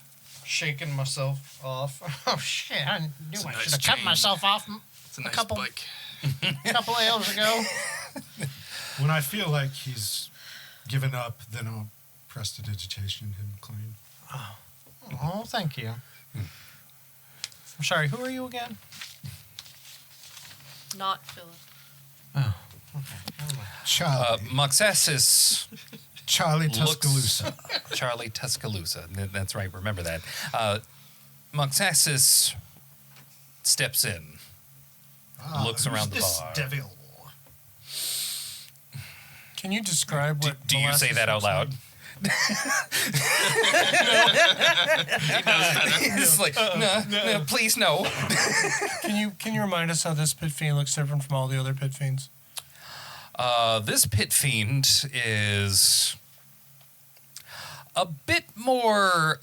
shaking myself off. Oh shit! I knew It's a I nice should have cut chain. myself off It's a nice couple- bike. a couple of hours ago. When I feel like he's given up, then I'll prestidigitation him clean. Oh, thank you. I'm sorry. Who are you again? Not Philip. Charlie. Moxaxis. Charlie looks- Tuscaloosa. Charlie Tuscaloosa. That's right. Remember that. Moxaxis steps in. Looks around the This bar. devil. Can you describe what? Do you say molasses that out looks loud? It's like, no, please no. like? Can you remind us how this pit fiend looks different from all the other pit fiends? This pit fiend is a bit more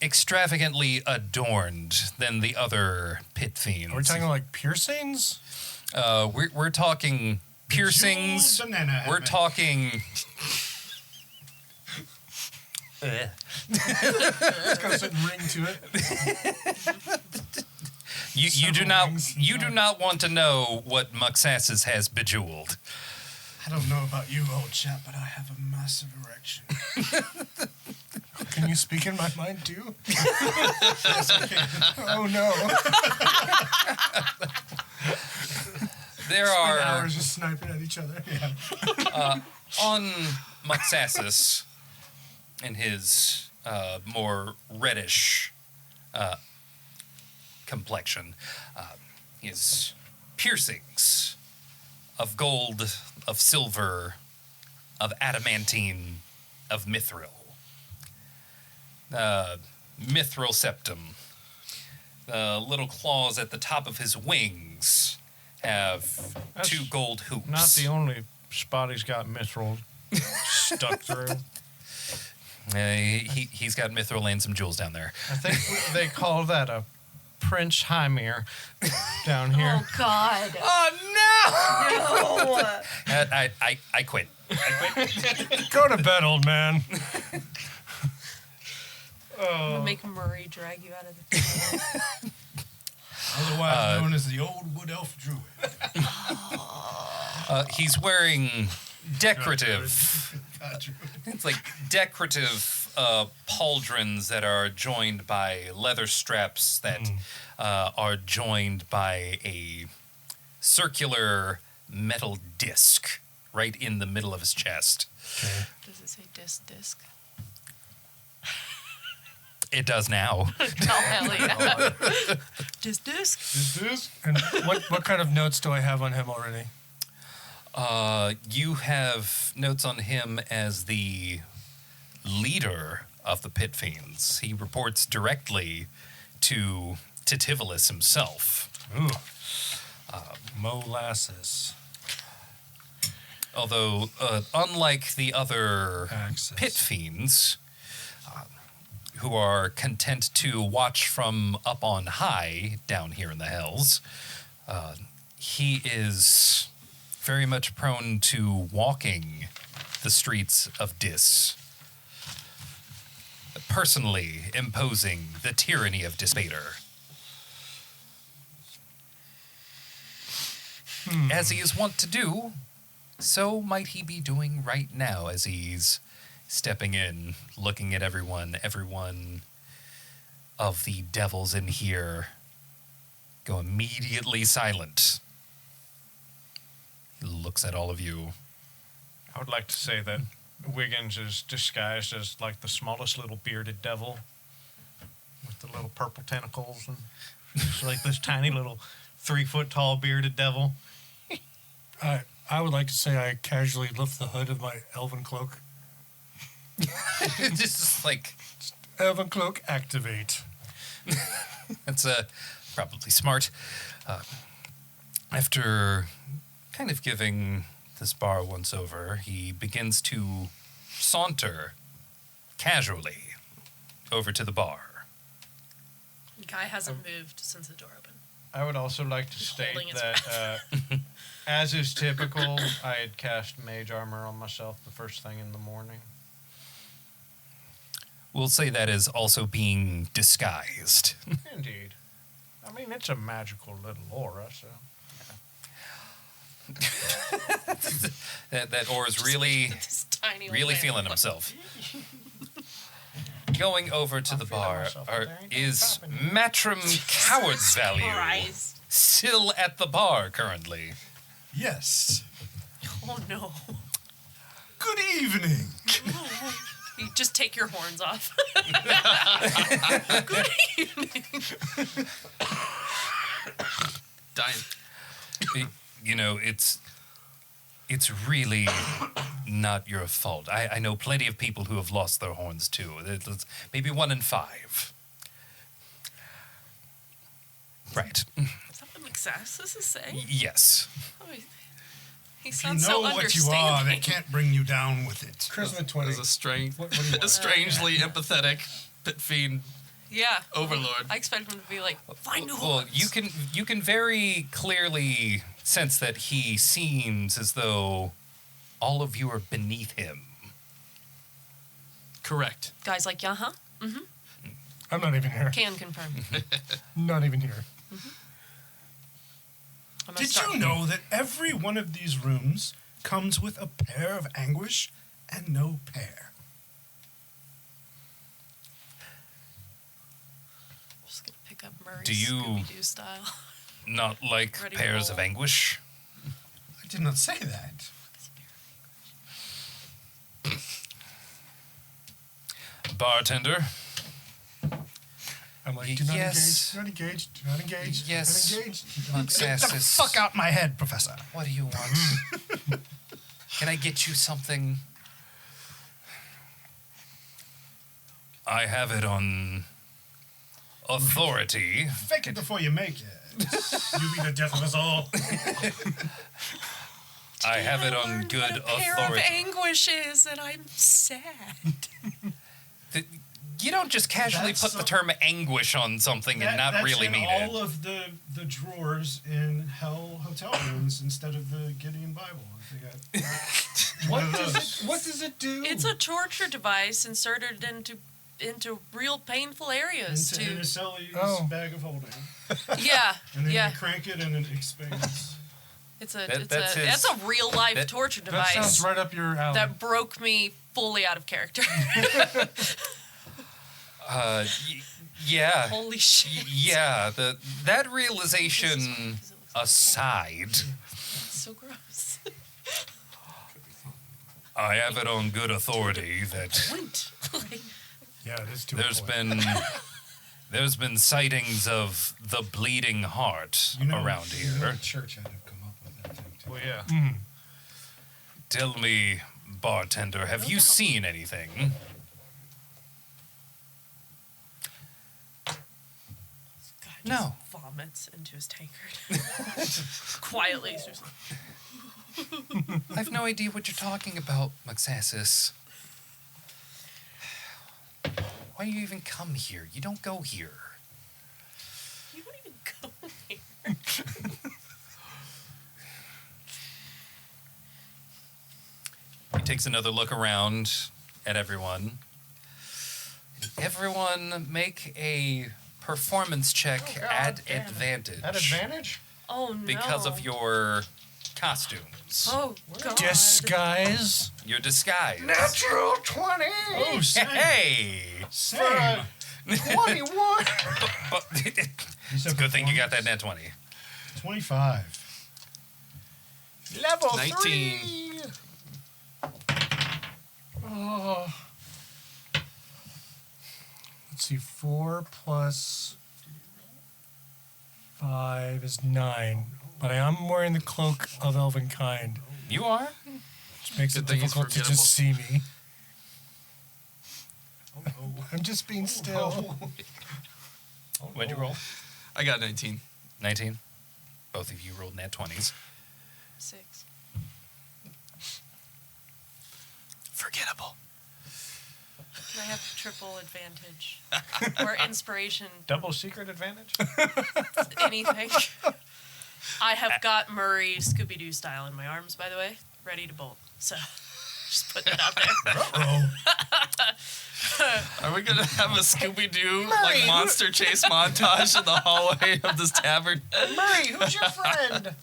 extravagantly adorned than the other pit fiends. Are we talking like piercings? We're talking piercings. Jeweled banana We're helmet. talking. It's got a certain ring to it. You do Several not rings. want to know what Moxaxis has bejeweled. I don't know about you, old chap, but I have a massive erection. Can you speak in my mind too? Oh no! There Spend are hours just sniping at each other. Yeah. on Moxaxis and his more reddish complexion, his piercings of gold, of silver, of adamantine of mithril. Mithril septum. The little claws at the top of his wings have That's 2 gold hoops. Not the only spot he's got mithril stuck through. He's got mithril and some jewels down there. I think they call that a Prince Hymir down here. Oh God. Oh no! No. I quit. Go to bed, old man. I'm gonna make Murray drag you out of the table. Otherwise known as the old wood elf druid. He's wearing decorative. It's like decorative pauldrons that are joined by leather straps that are joined by a circular metal disc right in the middle of his chest. Okay. Does it say disc? It does now. Oh hell yeah. Disc? Is this? And what kind of notes do I have on him already? You have notes on him as the leader of the Pit Fiends. He reports directly to Titivolus himself. Ooh. Molasses. Although, unlike the other Axis. Pit Fiends, who are content to watch from up on high down here in the hells, he is very much prone to walking the streets of Dis, personally imposing the tyranny of Dispater. As he is wont to do, so might he be doing right now as he's stepping in, looking at everyone of the devils in here go immediately silent. He looks at all of you. I would like to say that Wiggins is disguised as like the smallest little bearded devil with the little purple tentacles and just like this tiny little 3-foot tall bearded devil. I would like to say I casually lift the hood of my elven cloak. Just like, Elven cloak, activate. that's probably smart. After kind of giving this bar once over, he begins to saunter casually over to the bar. Guy hasn't moved since the door opened. I would also like to He's state holding his that, as is typical, I had cast mage armor on myself the first thing in the morning. We'll say that is also being disguised. Indeed. I mean, it's a magical little aura, so. that Or's really, This tiny old really man. feeling himself. Going over to the feeling bar myself, but there ain't is nothing happening. Matrim Coward's Value Christ. still at the bar currently. Yes. Oh no. Good evening. You just take your horns off. Good evening. Dying. You know, it's really not your fault. I know plenty of people who have lost their horns too. It's maybe 1 in 5. Right. Is that what Mixaxis is saying? Yes. Oh, he You sounds know so what you are, they understanding. can't bring you down with it. Charisma 20. There's a strange, What do you want? a strangely empathetic pit fiend Yeah. overlord. I expect him to be like, find new Well, horns. you can very clearly sense that he seems as though all of you are beneath him. Correct. Guy's like, uh-huh. I'm not even here. Can confirm. Not even here. I'm gonna Did start- you know that every one of these rooms comes with a pair of anguish and no pair? I'm just gonna pick up Murray's Do you- Scooby-Doo style. Not like Ready pairs roll. of anguish. I did not say that. Bartender. I'm like, do not Yes. engage, do not engage, do not engage, Yes. do not engage. Get the fuck out my head, Professor. What do you want? Can I get you something? I have it on authority. Fake it before you make it. You be the death of us all. I have it on learned good what a pair of authority. anguish is, and I'm sad. You don't just casually That's put the term anguish on something and not that's really in mean all it. of the drawers in Hell hotel rooms instead of the Gideon Bible. They got one of those. What does it do? It's a torture device inserted into real painful areas. In a Sully's Oh. bag of holding. Yeah, And then yeah. you crank it and it expands. It's that's a real life torture that device sounds right up your alley. that broke me fully out of character. Yeah. Holy shit! Yeah, that realization aside, It's so gross. I have it on good authority that Like, Yeah, it is too. there's been sightings of the bleeding heart around here. The church had to come up with that thing too. Well, yeah. Tell me, bartender, have you seen anything? God just No. vomits into his tankard. Quietly. He's just like, I have no idea what you're talking about, Maxasis. Why do you even come here? You don't go here. you don't even go here. He takes another look around at everyone. Everyone make a performance check at advantage. At advantage? Oh no. Because of your costumes. Oh god. Disguise. Your disguise. Natural 20! Oh, same. Hey! Same. 21! It's a good thing you got that net 20. 25. Level 19. 3! Oh. Let's see. 4 plus 5 is 9. But I am wearing the cloak of Elvenkind, You are? which makes Good it thing he's difficult to forgettable. just see me. I'm just being still. What'd you roll? I got 19. 19. Both of you rolled net 20s. 6. Forgettable. Can I have triple advantage or inspiration? Double secret advantage? Anything. I have got Murray Scooby Doo style in my arms, by the way, ready to bolt. So, just put that out there. Are we gonna have a Scooby-Doo like monster chase montage in the hallway of this tavern? Murray, who's your friend?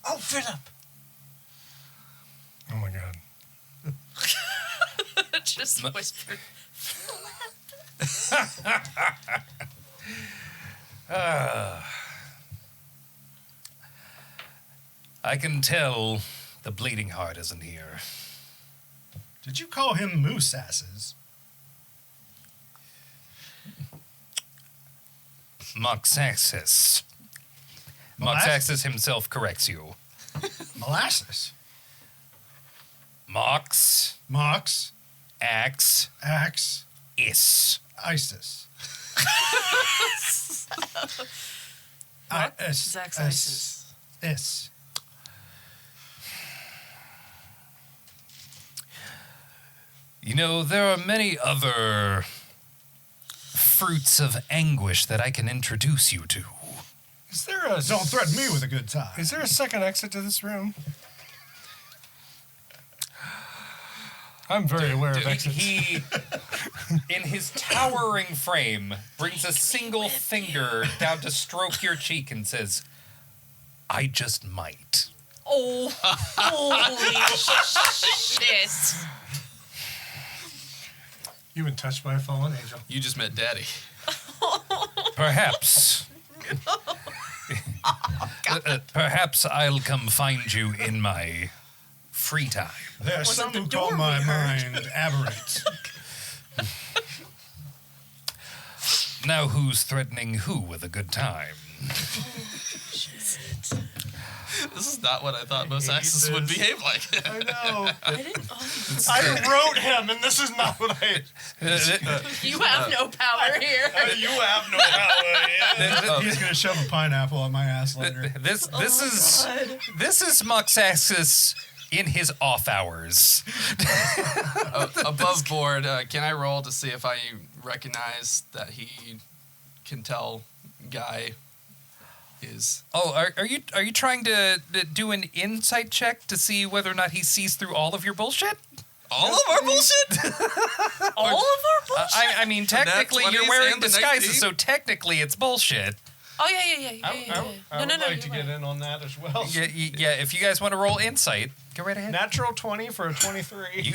Oh, Philip. Oh my god. Just whispered. I can tell the bleeding heart isn't here. Did you call him moose asses? Moxaxis. Moxaxis himself corrects you. Molasses. Mox. Mox. Ax. Axe. Is. Isis. What? Zach's Isis. Is. You know, there are many other fruits of anguish that I can introduce you to. Is there a Don't threaten me with a good time. Is there a second exit to this room? I'm very aware of exits. He, in his towering frame, brings a single finger down to stroke your cheek and says, I just might. Oh, holy shit. You've been touched by a fallen angel. You just met Daddy. Perhaps. Perhaps I'll come find you in my free time. There are Was it some the who call door my we heard? mind aberrant. Now who's threatening who with a good time? This this is not what I thought most axes would behave like. I know. I didn't. Oh, I wrote him, and this is not what I. you have no power here. You have no power. Yeah. He's gonna shove a pineapple on my ass later. This Oh is Muxaxis in his off hours. Above board, can I roll to see if I recognize that he can tell Guy is... Oh, are you trying to do an insight check to see whether or not he sees through all of your bullshit? All of our bullshit? All of our bullshit. I mean, technically you're 20s wearing and the disguises, 19? so technically it's bullshit. Oh yeah. I would like to get in on that as well. Yeah. If you guys want to roll insight, go right ahead. Natural 20 for a 23. You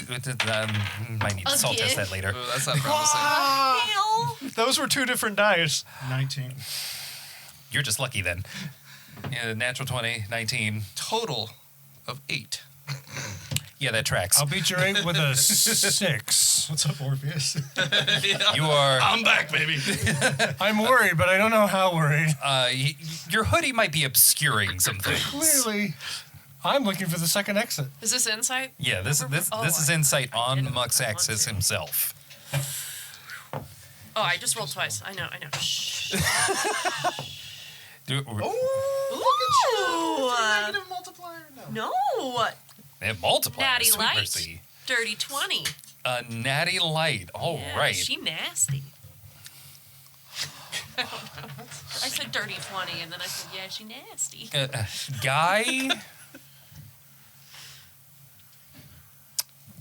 might need to soul test that later. Ooh, that's not promising. Hell. Those were two different dice. 19. You're just lucky then. Yeah, natural 20, 19. Total of 8. Yeah, that tracks. I'll beat your 8 with a 6. What's up, Orpheus? You are. I'm back, baby. I'm worried, but I don't know how worried. Your hoodie might be obscuring some things. Clearly, I'm looking for the second exit. Is this insight? Yeah, this is insight on Muxaxis himself. Oh, I just rolled twice. I know. Shh. Ooh, Ooh. Negative multiplier? No. No. multiplier. Natty Sweet light. mercy. Dirty 20. A natty light. All Yeah, right. She nasty. I said dirty 20, and then I said, yeah, she nasty. Guy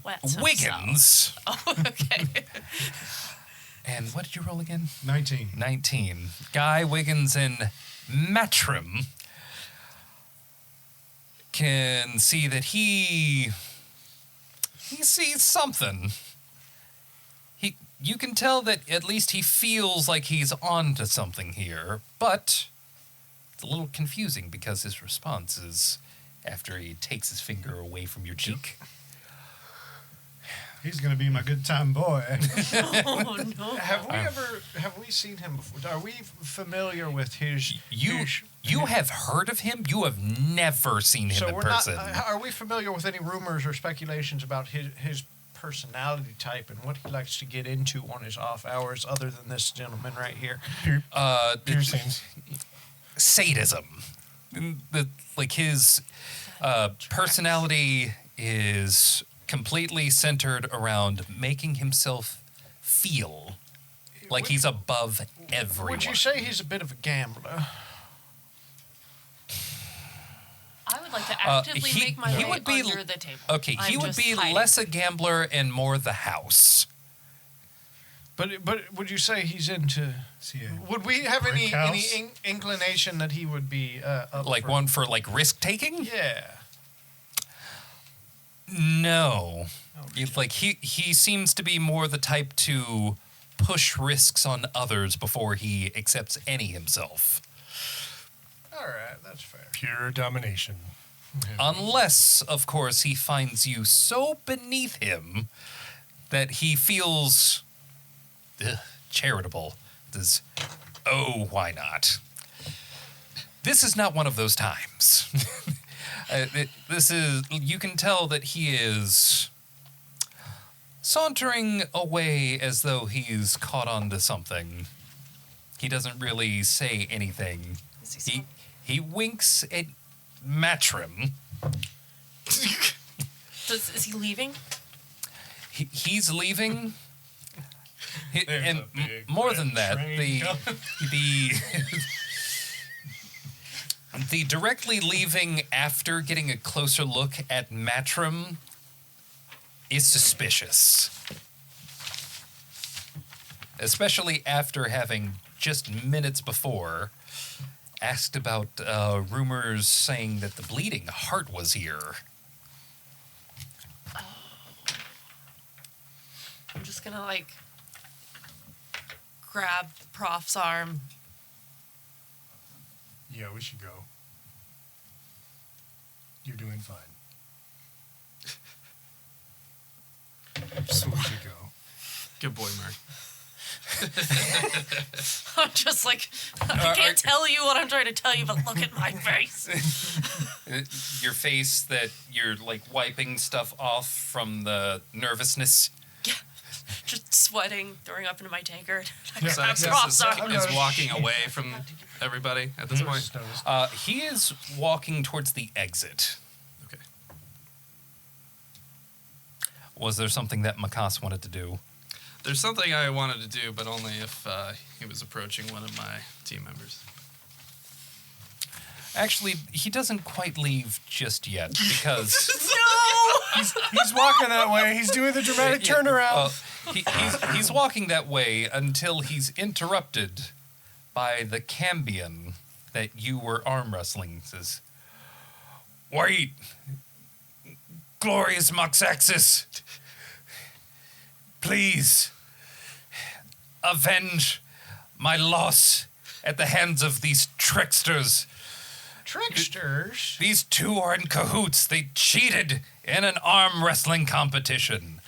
Wet himself. Wiggins. Oh, okay. And what did you roll again? 19. 19. Guy Wiggins and Matrim can see that he sees something. You can tell that at least he feels like he's onto something here, but it's a little confusing because his response is after he takes his finger away from your cheek. He's gonna be my good time boy. Oh, no. Have we seen him before? Are we familiar with his? You have heard of him? You have never seen him So in we're person. not. Are we familiar with any rumors or speculations about his personality type and what he likes to get into on his off hours, other than this gentleman right here? Piercings. Sadism. Like his personality is completely centered around making himself feel like he's above everyone. Would you say he's a bit of a gambler? I would like to actively make my way under the table. Okay, he would be less a gambler and more the house. But would you say he's into? Would we have any inclination that he would be up like for, one for like risk taking? Yeah. No. Like he seems to be more the type to push risks on others before he accepts any himself. All right, that's fair. Pure domination. Unless, of course, he finds you so beneath him that he feels charitable. Why not? This is not one of those times. You can tell that he is sauntering away as though he's caught on to something. He doesn't really say anything. He winks at Matrim. Is he leaving? He's leaving. And more than that, the directly leaving after getting a closer look at Matrim is suspicious. Especially after having just minutes before asked about rumors saying that the bleeding heart was here. I'm just gonna grab Prof's arm. Yeah, we should go. You're doing fine. So we should go. Good boy, Mark. I'm just like, I can't tell you what I'm trying to tell you, but look at my face. Your face that you're like wiping stuff off from the nervousness. Yeah, just sweating, throwing up into my tankard. Xaxis is walking away from everybody at this point. He is walking towards the exit. Okay. Was there something that Makas wanted to do? There's something I wanted to do, but only if he was approaching one of my team members. Actually, he doesn't quite leave just yet because He's walking that way. He's doing the dramatic turnaround. he's walking that way until he's interrupted by the Cambion that you were arm wrestling. Says, "Wait, glorious Moxaxis, please avenge my loss at the hands of these tricksters. Tricksters? These two are in cahoots. They cheated in an arm wrestling competition."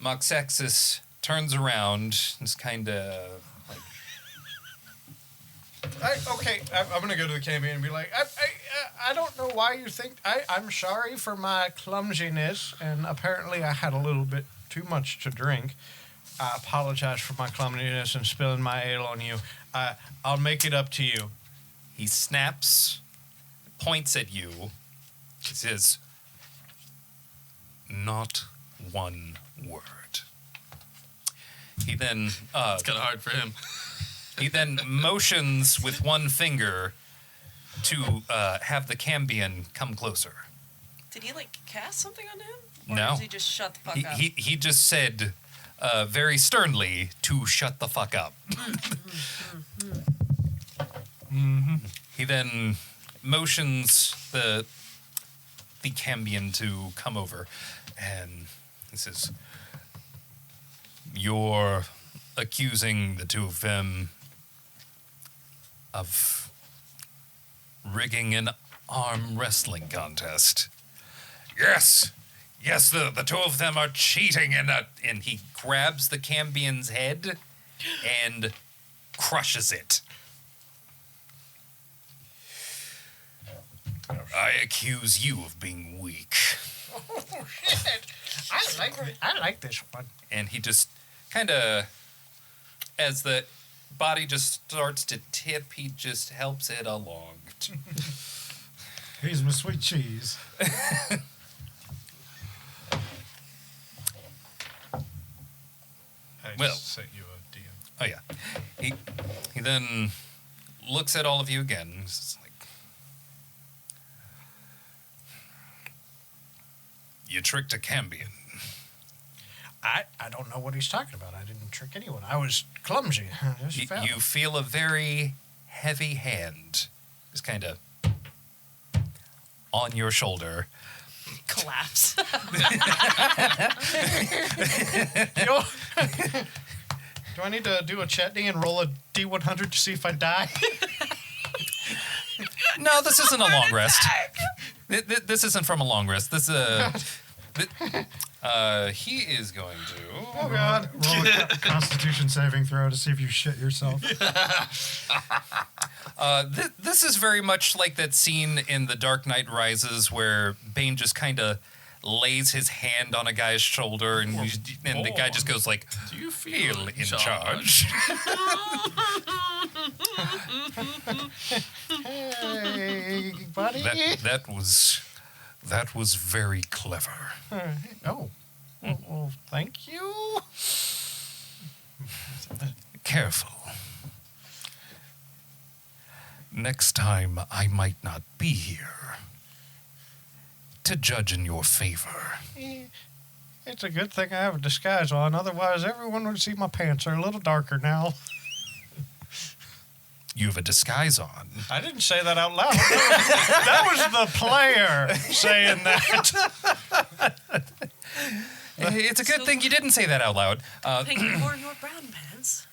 Moxaxis turns around and is kind of like, I'm going to go to the cameo and be like, I don't know why you think... I'm sorry for my clumsiness, and apparently I had a little bit too much to drink. I apologize for my clumsiness and spilling my ale on you. I'll make it up to you. he snaps, points at you, he says, "Not one word." He then It's kind of hard for him. he then motions with one finger to have the Cambion come closer. Did he like cast something on him? Or No. Did he just shut the fuck up? He just said very sternly to shut the fuck up. He then motions the Cambion to come over, and he says, "You're accusing the two of them of rigging an arm wrestling contest." "Yes. Yes, the two of them are cheating in that." And he grabs the Cambion's head and crushes it. "I accuse you of being weak." Oh, shit. I like this one. And he just kind of, as the body just starts to tip, he just helps it along. Here's my sweet cheese. I Well. just sent you a DM. Oh, yeah. He then looks at all of you again. And he's like, "You tricked a Cambion." I don't know what he's talking about. I didn't trick anyone. I was clumsy. I just fell. You feel a very heavy hand just kind of on your shoulder. Collapse. Yo, do I need to do a chutney and roll a D100 to see if I die? No, this isn't a long rest. This isn't from a long rest. This he is going to. Oh, God. Roll a Constitution saving throw to see if you shit yourself. This is very much like that scene in The Dark Knight Rises where Bane just kind of lays his hand on a guy's shoulder and the guy just goes like, Do you "Feel in charge." Hey, buddy. That was very clever. Oh. Well, thank you. Careful. Next time, I might not be here to judge in your favor. It's a good thing I have a disguise on. Otherwise, everyone would see my pants are a little darker now. You have a disguise on. I didn't say that out loud. That was the player saying that. It's a good thing you didn't say that out loud. Thank you for your brown pants.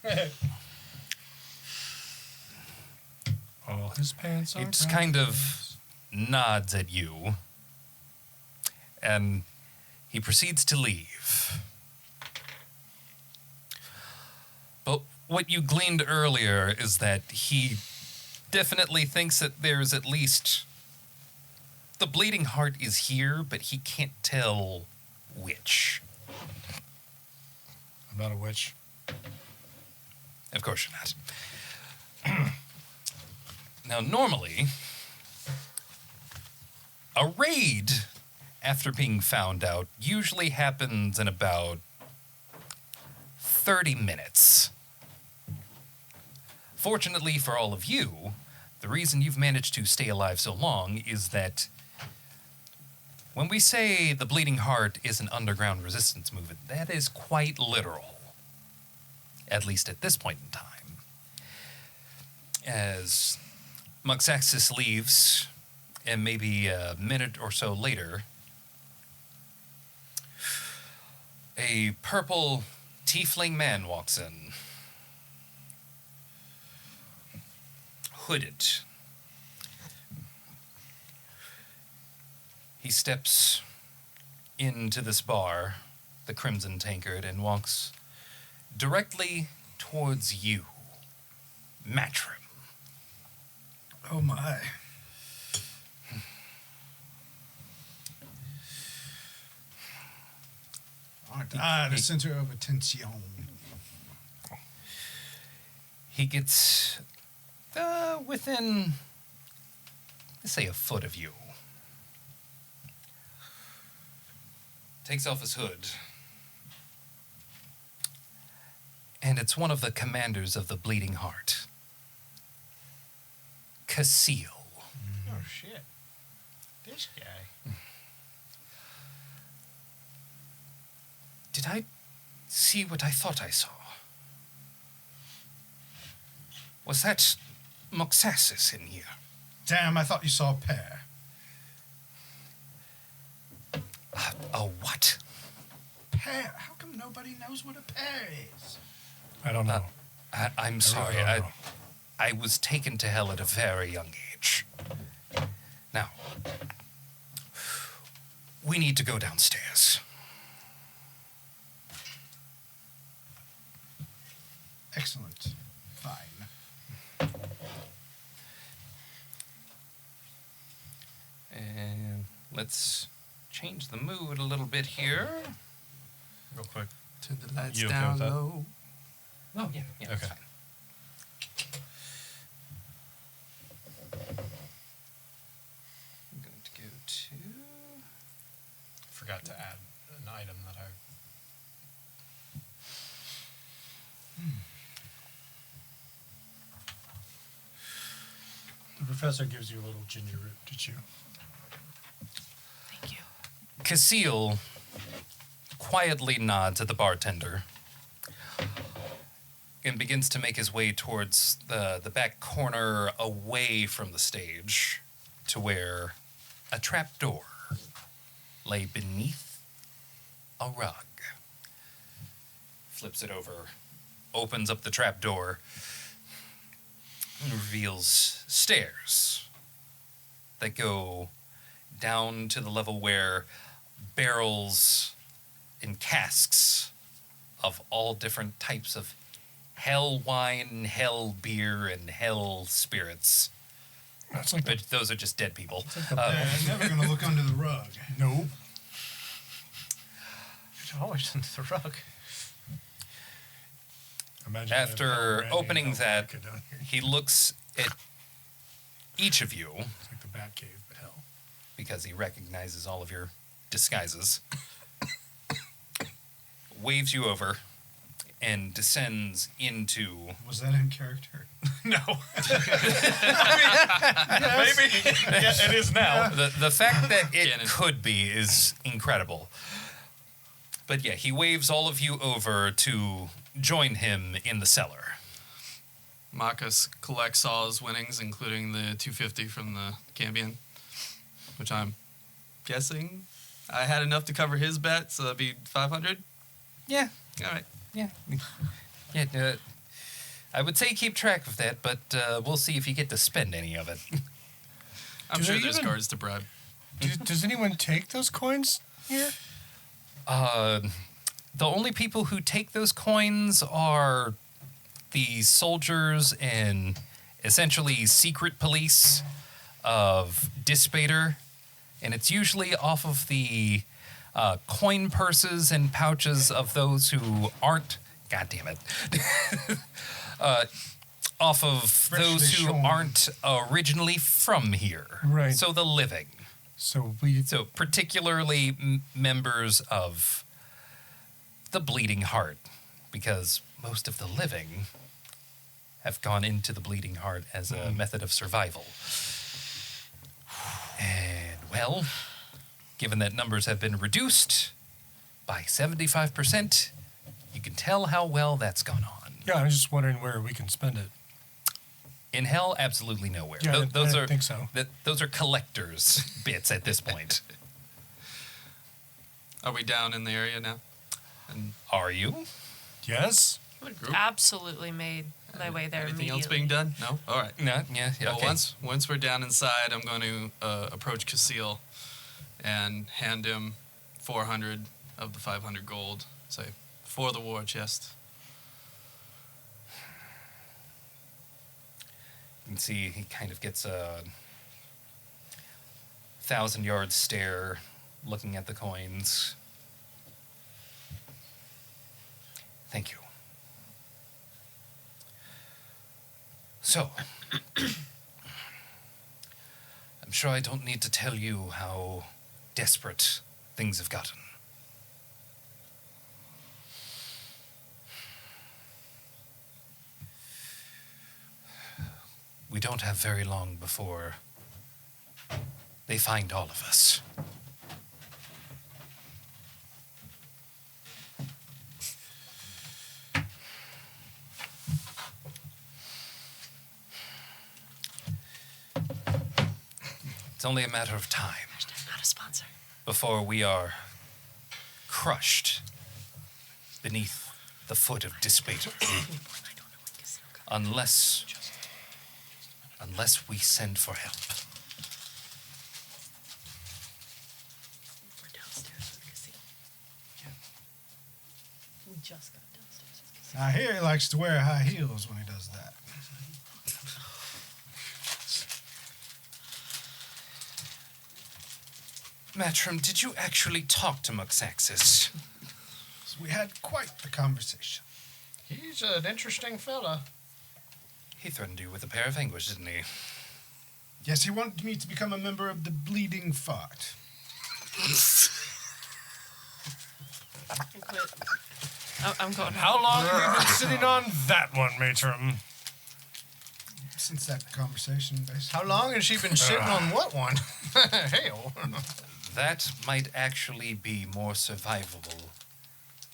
All his pants are He just brown. kind of nods at you, and he proceeds to leave. But what you gleaned earlier is that he definitely thinks that there's at least the bleeding heart is here, but he can't tell which. I'm not a witch. Of course you're not. Now, normally, a raid, after being found out, usually happens in about 30 minutes. Fortunately for all of you, the reason you've managed to stay alive so long is that when we say the Bleeding Heart is an underground resistance movement, that is quite literal. At least at this point in time. As Muxaxis leaves, and maybe a minute or so later, a purple tiefling man walks in. Hooded. He steps into this bar, the Crimson Tankard, and walks directly towards you, Matrim. Oh my. The center of attention. He gets within, let's say, a foot of you. Takes off his hood. And it's one of the commanders of the Bleeding Heart. Casil. Oh, shit. This guy. Did I see what I thought I saw? Was that Muxaxis in here? Damn, I thought you saw a pair. A what? Pair? How come nobody knows what a pair is? I don't know. I'm sorry. don't know. I was taken to hell at a very young age. Now, we need to go downstairs. Excellent. Fine. And let's change the mood a little bit here. Real quick. Turn the lights You okay down with that? low. Oh, yeah, that's Okay. fine. I'm going to go to... Forgot to add an item that I. The professor gives you a little ginger root to chew. Thank you. Casil quietly nods at the bartender and begins to make his way towards the back corner away from the stage to where a trapdoor lay beneath a rug. Flips it over, opens up the trapdoor, and reveals stairs that go down to the level where barrels and casks of all different types of hell wine, hell beer, and hell spirits. That's like But those are just dead people. I'm never gonna look under the rug. no. It's always under the rug. Imagine After Randy opening and that, Vodka down here. he looks at each of you It's like the Bat Cave, but hell. because he recognizes all of your disguises, waves you over, and descends into... Was that in character? No. Maybe. Yeah, it is now. The fact that it Canon. could be is incredible. But yeah, he waves all of you over to join him in the cellar. Marcus collects all his winnings, including the 250 from the Cambion, which I'm guessing I had enough to cover his bet, so that'd be 500. Yeah, All right. yeah. Yeah, I would say keep track of that, but we'll see if you get to spend any of it. I'm Do sure they there's even- guards to bribe. Does anyone take those coins here? The only people who take those coins are the soldiers and essentially secret police of Dispater, and it's usually off of the coin purses and pouches of those who aren't. God damn it. Off of Freshly those who shorn. aren't originally from here. Right. So the living. So So particularly members of the Bleeding Heart, because most of the living have gone into the Bleeding Heart as a method of survival. And, well, given that numbers have been reduced by 75%, you can tell how well that's gone on. yeah, I'm just wondering where we can spend it. In hell, absolutely nowhere. Yeah, I those didn't are think so. those are collectors' bits at this point. Are we down in the area now? And Are you? Yes. group? Absolutely made my way there Anything immediately. else being done? No? All right. No. Yeah. Well, Okay. once we're down inside, I'm going to approach Casil and hand him 400 of the 500 gold. Say, for the war chest. You can see he kind of gets a 1,000-yard stare, looking at the coins. Thank you. So, I'm sure I don't need to tell you how desperate things have gotten. We don't have very long before they find all of us. It's only a matter of time Not a sponsor. before we are crushed beneath the foot of Dispater. Unless we send for help. We're downstairs with the casino. We just got downstairs with the casino. I hear he likes to wear high heels when he does that. Matrim, did you actually talk to Muxaxis? So we had quite the conversation. He's an interesting fella. He threatened you with a pair of fingers, didn't he? Yes, he wanted me to become a member of the Bleeding Fart. I'm going. How long have you been sitting on that one, Matron? Since that conversation, basically. How long has she been sitting on what one? Hell. That might actually be more survivable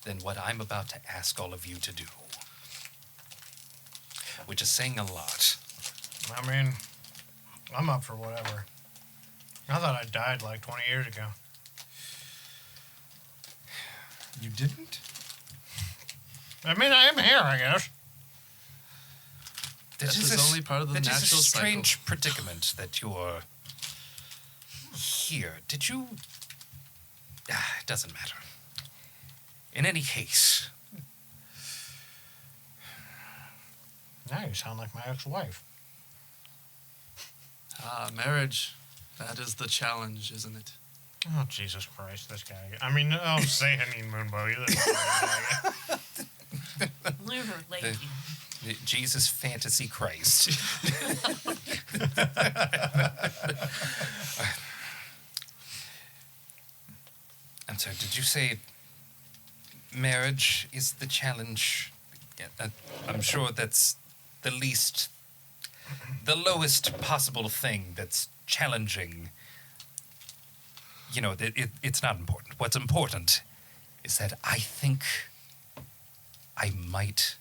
than what I'm about to ask all of you to do. Which is saying a lot. I mean, I'm up for whatever. I thought I died like 20 years ago. You didn't? I mean, I am here, I guess. That Death is only part of the that natural is a cycle. strange predicament that you're here. Did you... it doesn't matter. In any case, Now you sound like my ex-wife. Marriage. That is the challenge, isn't it? Oh, Jesus Christ, this guy. I mean, oh, say honeymoon, you. Lunar lady. the Jesus fantasy Christ. I'm sorry, did you say marriage is the challenge? I'm sure that's the lowest possible thing that's challenging. You know, it's not important. What's important is that I think I might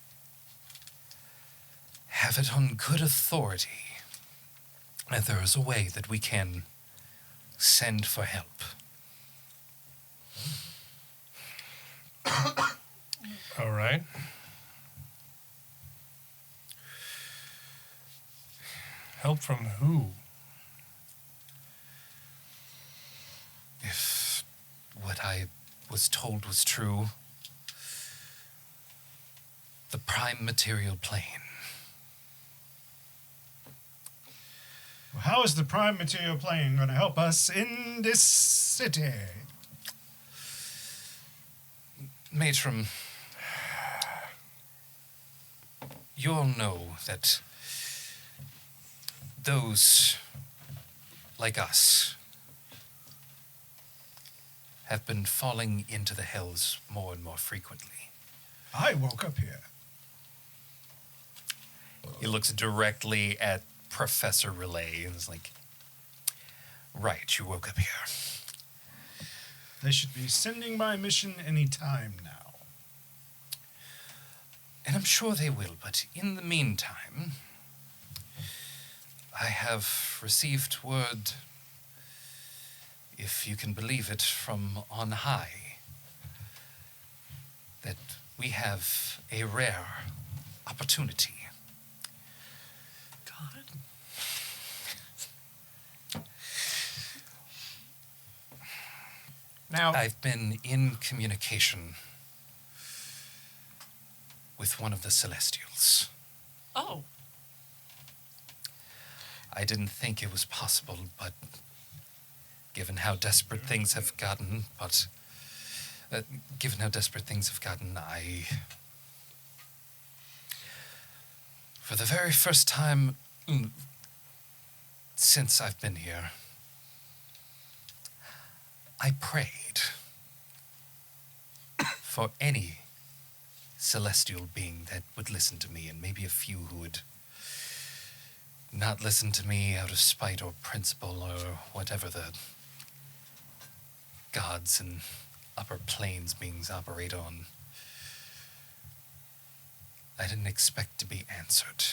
have it on good authority that there is a way that we can send for help. All right. Help from who? If what I was told was true, the prime material plane. How is the prime material plane going to help us in this city? Matron, you'll know that those like us have been falling into the hells more and more frequently. I woke up here. He looks directly at Professor Relay and is like, right, you woke up here. They should be sending my mission any time now. And I'm sure they will, but in the meantime, I have received word, if you can believe it, from on high, that we have a rare opportunity. God. Now, I've been in communication with one of the Celestials. Oh. I didn't think it was possible, but given how desperate things have gotten, I, for the very first time since I've been here, I prayed for any celestial being that would listen to me, and maybe a few who would not listen to me out of spite or principle or whatever the gods and upper planes beings operate on. I didn't expect to be answered.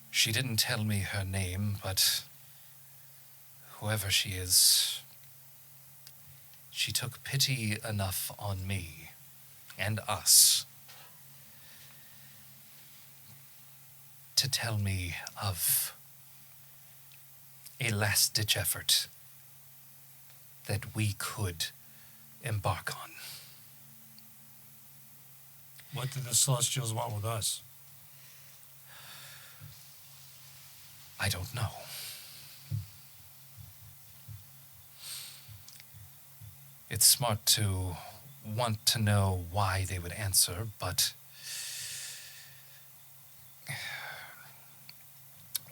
She didn't tell me her name, but whoever she is, she took pity enough on me and us to tell me of a last-ditch effort that we could embark on. What did the Celestials want with us? I don't know. It's smart to want to know why they would answer, but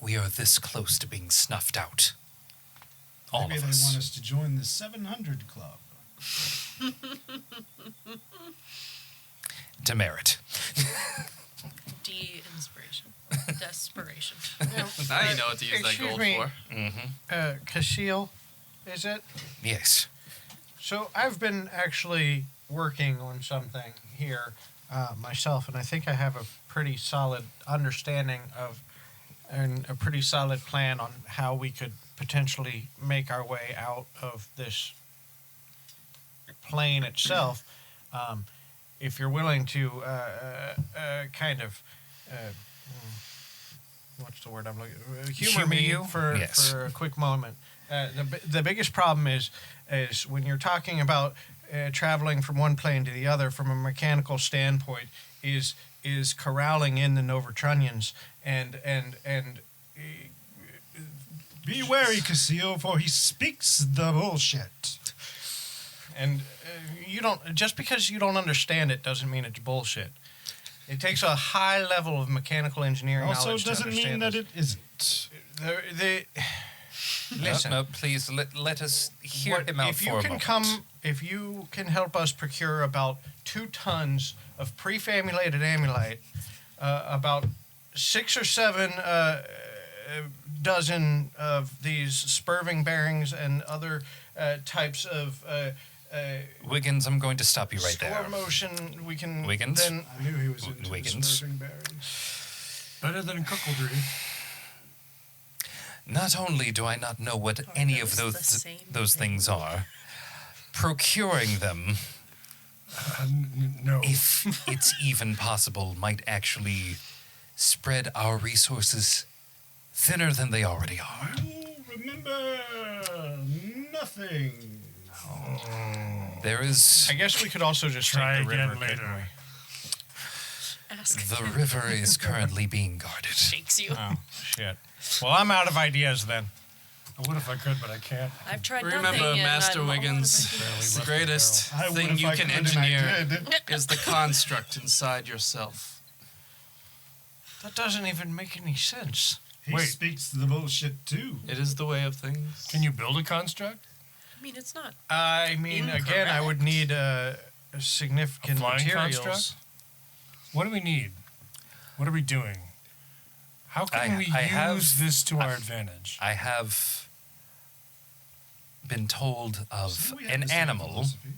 we are this close to being snuffed out. All Maybe of they us. want us to join the 700 Club. Demerit. De-inspiration. Desperation. Now you know what to use that excuse gold me. for. Cashile, is it? Yes. So I've been actually working on something here myself, and I think I have a pretty solid understanding of and a pretty solid plan on how we could potentially make our way out of this plane itself. If you're willing to kind of what's the word I'm looking humor me you? for Yes. for a quick moment. The biggest problem is when you're talking about traveling from one plane to the other from a mechanical standpoint is corralling in the Novatronians and Be wary, Casil, for he speaks the bullshit. and you don't just because you don't understand it doesn't mean it's bullshit. It takes a high level of mechanical engineering Also, knowledge doesn't to mean understand that this. it isn't. Listen. No, please let us hear What- him out if for you a can moment. if you can help us procure about 2 tons of prefamulated amulite, about 6 or 7 dozen of these spurving bearings and other types of Wiggins, I'm going to stop you right score there. motion, we can Wiggins? then I knew he was into Wiggins. smoking berries. Better than cuckoldry. Not only do I not know what Are any of those those the same those thing? things are, procuring them, No. if it's even possible, might actually spread our resources thinner than they already are. You remember nothing. There is I guess we could also just Try take the again river later. couldn't we? Ask. the river is currently being guarded. Shakes you. Oh, shit. Well, I'm out of ideas then. I would if I could, but I can't. I've tried Remember, nothing, and Master I'm all out of Wiggins, ideas. the greatest I would thing if you I can could, and I engineer did. is the construct inside yourself. That doesn't even make any sense. He Wait. speaks the bullshit too. It is the way of things. Can you build a construct? I mean, it's not. I mean, again, I would need significant A flying materials. construct? What do we need? What are we doing? How can we I use have- this to our advantage? I have been told of See, we have an the same animal. philosophy.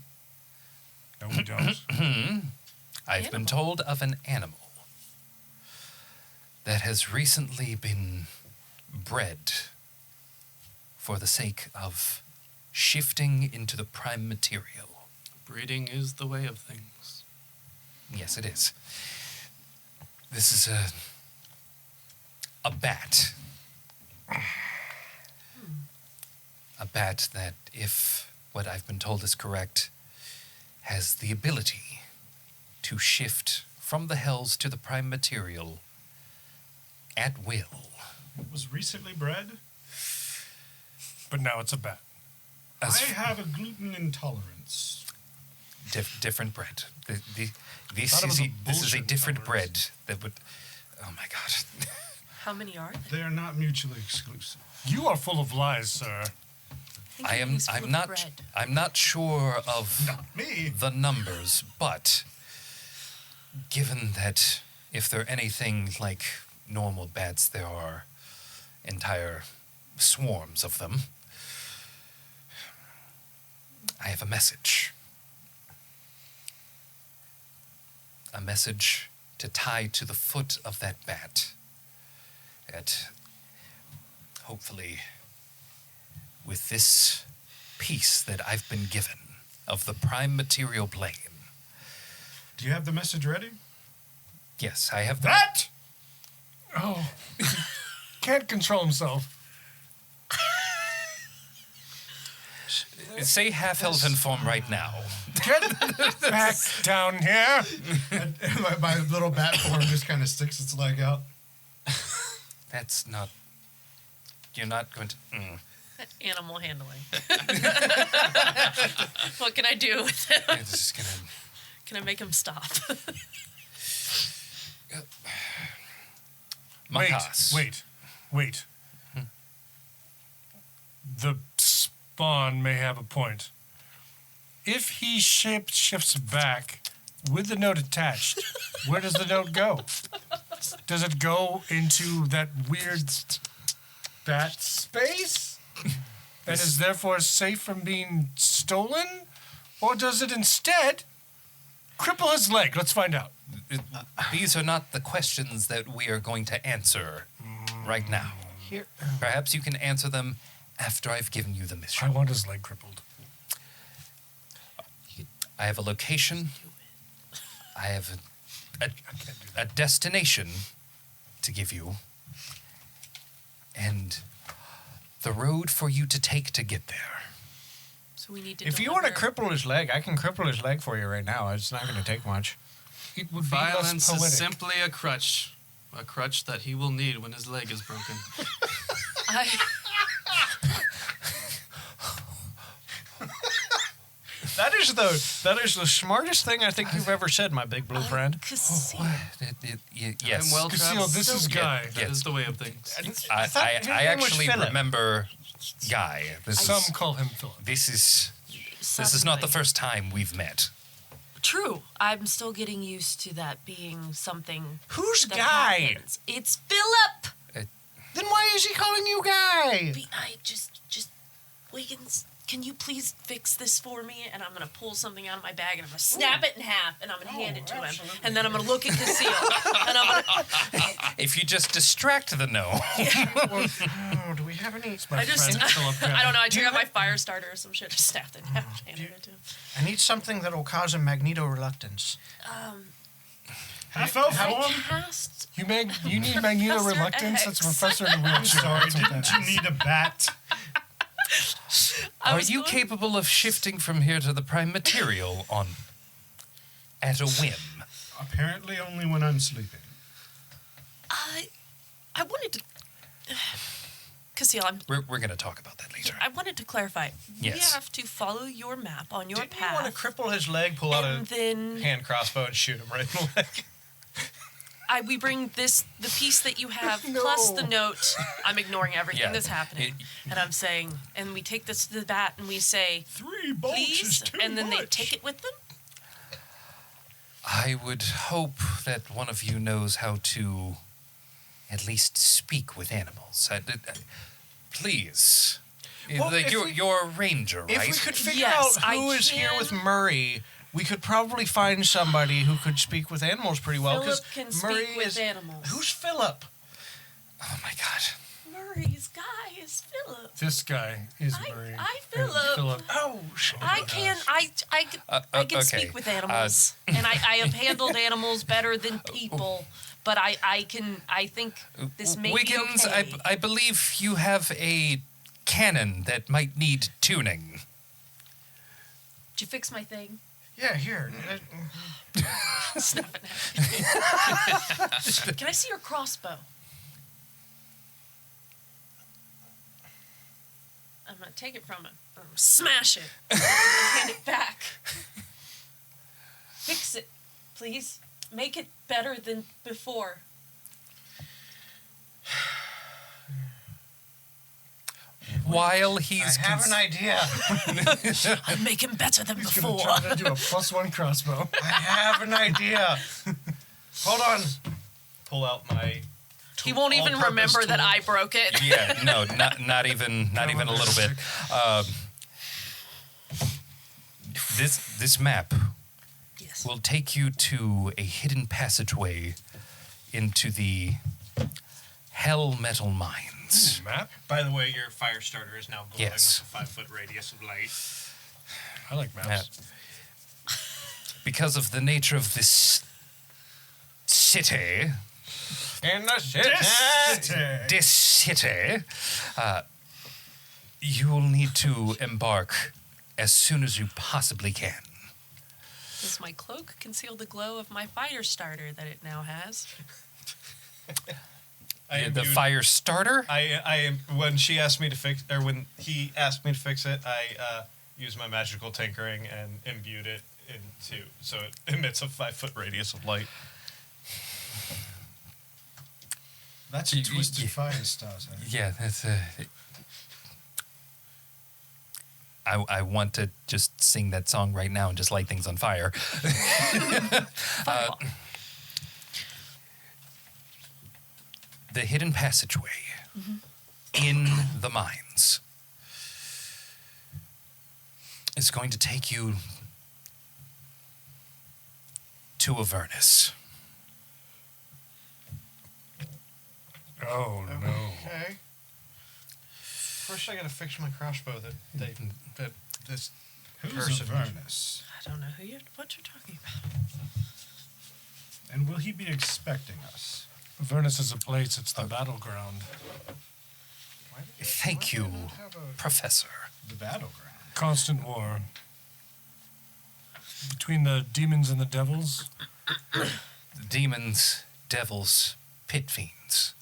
No, we don't. I've been told of an animal that has recently been bred for the sake of shifting into the prime material. Breeding is the way of things. Yes, it is. This is a bat. A bat that, if what I've been told is correct, has the ability to shift from the hells to the prime material at will. It was recently bred. But now it's a bat. As I have a gluten intolerance. different bread. This Thought it is was a this is a bullshit different intolerance. bread that would. Oh my god. How many are there? They are not mutually exclusive. You are full of lies, sir. think I am. he's full I'm of not. bread. I'm not sure of Me. the numbers, but given that if they're anything like normal bats, there are entire swarms of them. I have a message. A message to tie to the foot of that bat. That hopefully, with this piece that I've been given of the prime material plane. Do you have the message ready? Yes, I have the. That Oh. Can't control himself. Say half elven form right now. Get back down here. my little bat form just kind of sticks its leg out. That's not. You're not going to. Animal handling. What can I do with him? I'm just gonna. Can I make him stop? Makas. Wait. The spawn may have a point. If he shifts back with the note attached, where does the note go? Does it go into that weird bat space and is therefore safe from being stolen? Or does it instead cripple his leg? Let's find out. These are not the questions that we are going to answer right now. Here. Perhaps you can answer them after I've given you the I mission. want his leg crippled. I have a location. I have a destination to give you. And the road for you to take to get there. So we need to. If you want to deliver- cripple his leg, I can cripple his leg for you right now. It's not going to take much. It would be Violence less poetic. is simply a crutch that he will need when his leg is broken. That is the smartest thing I think you've ever said, my big blue friend. Casino. Yes. I'm well Casino, traveled. this is Guy. That is the way of things. I thought his I name was actually Philip. remember Guy. Some call him Philip. This is not the first time we've met. True. I'm still getting used to that being something. Who's that Guy? happens. It's Philip. Then why is he calling you Guy? I just Wiggins. Can you please fix this for me? And I'm gonna pull something out of my bag and I'm gonna snap it in half and I'm gonna hand it to him. And then I'm gonna look at Casile and I'm gonna. If you just distract the no. Oh, do we have any? My I just. friend Philip Guy. I don't know. I took out my fire starter or some shit. Just snapped it in half. Handed it to him. I need something that will cause a magneto reluctance. Half elf I form. cast. You need Magneto Professor reluctance. X. That's a professor in a wheelchair. Sorry, That's what didn't that you is. need a bat? Are was you going- capable of shifting from here to the prime material at a whim? Apparently only when I'm sleeping. I wanted to. Casil, We're going to talk about that later. I wanted to clarify. We Yes. have to follow your map on your Didn't you path. want to cripple his leg, pull out and a then hand crossbow, and shoot him right in the leg? we bring the piece that you have plus the note. I'm ignoring everything Yeah. that's happening, and I'm saying, and we take this to the bat and we say, 3 bolts is please, too and then they much. take it with them. I would hope that one of you knows how to at least speak with animals. Please. Well, if you're, we- you're a ranger, right? If we could figure Yes, out who I is here with can. Murray, we could probably find somebody who could speak with animals pretty well. Philip 'cause can Murray speak with is, animals. Who's Philip? Oh my god. Murray's guy is Philip. This guy is Murray. I And Philip. Oh, I can I can okay. speak with animals, and I have handled animals better than people. But I think this may Wiggins, be okay. I believe you have a cannon that might need tuning. Did you fix my thing? yeah, here. Snap it. Can I see your crossbow? I'm gonna take it from him. I'm gonna smash it. And hand it back. Fix it, please. Make it better than before. While I he's have an idea. I'll make him better than He's before. gonna try to do a +1 crossbow. I have an idea. Hold on. Pull out my. He won't even all-purpose remember that tool. I broke it. Yeah, no, not even a little bit. This map Yes. will take you to a hidden passageway into the Hell Metal Mines. Map? By the way, your fire starter is now glowing Yes. with a 5-foot radius of light. I like maps. Map. Because of the nature of this city, In the city. you will need to embark as soon as you possibly can. Does my cloak conceal the glow of my fire starter that it now has? The fire starter? I when she asked me to fix, or when he asked me to fix it, I used my magical tinkering and imbued it into, so it emits a 5-foot radius of light. That's a twisted fire stars. Yeah, that's I want to just sing that song right now and just light things on fire. Fireball. The hidden passageway in the mines is going to take you to Avernus. Oh, no. Okay. First, I gotta fix my crossbow. That this Who's person. Avernus? I don't know what you're talking about. And will he be expecting us? Avernus is a place, it's the battleground. Thank you, Professor. The battleground. Constant war. Between the demons and the devils. Demons, devils, pit fiends.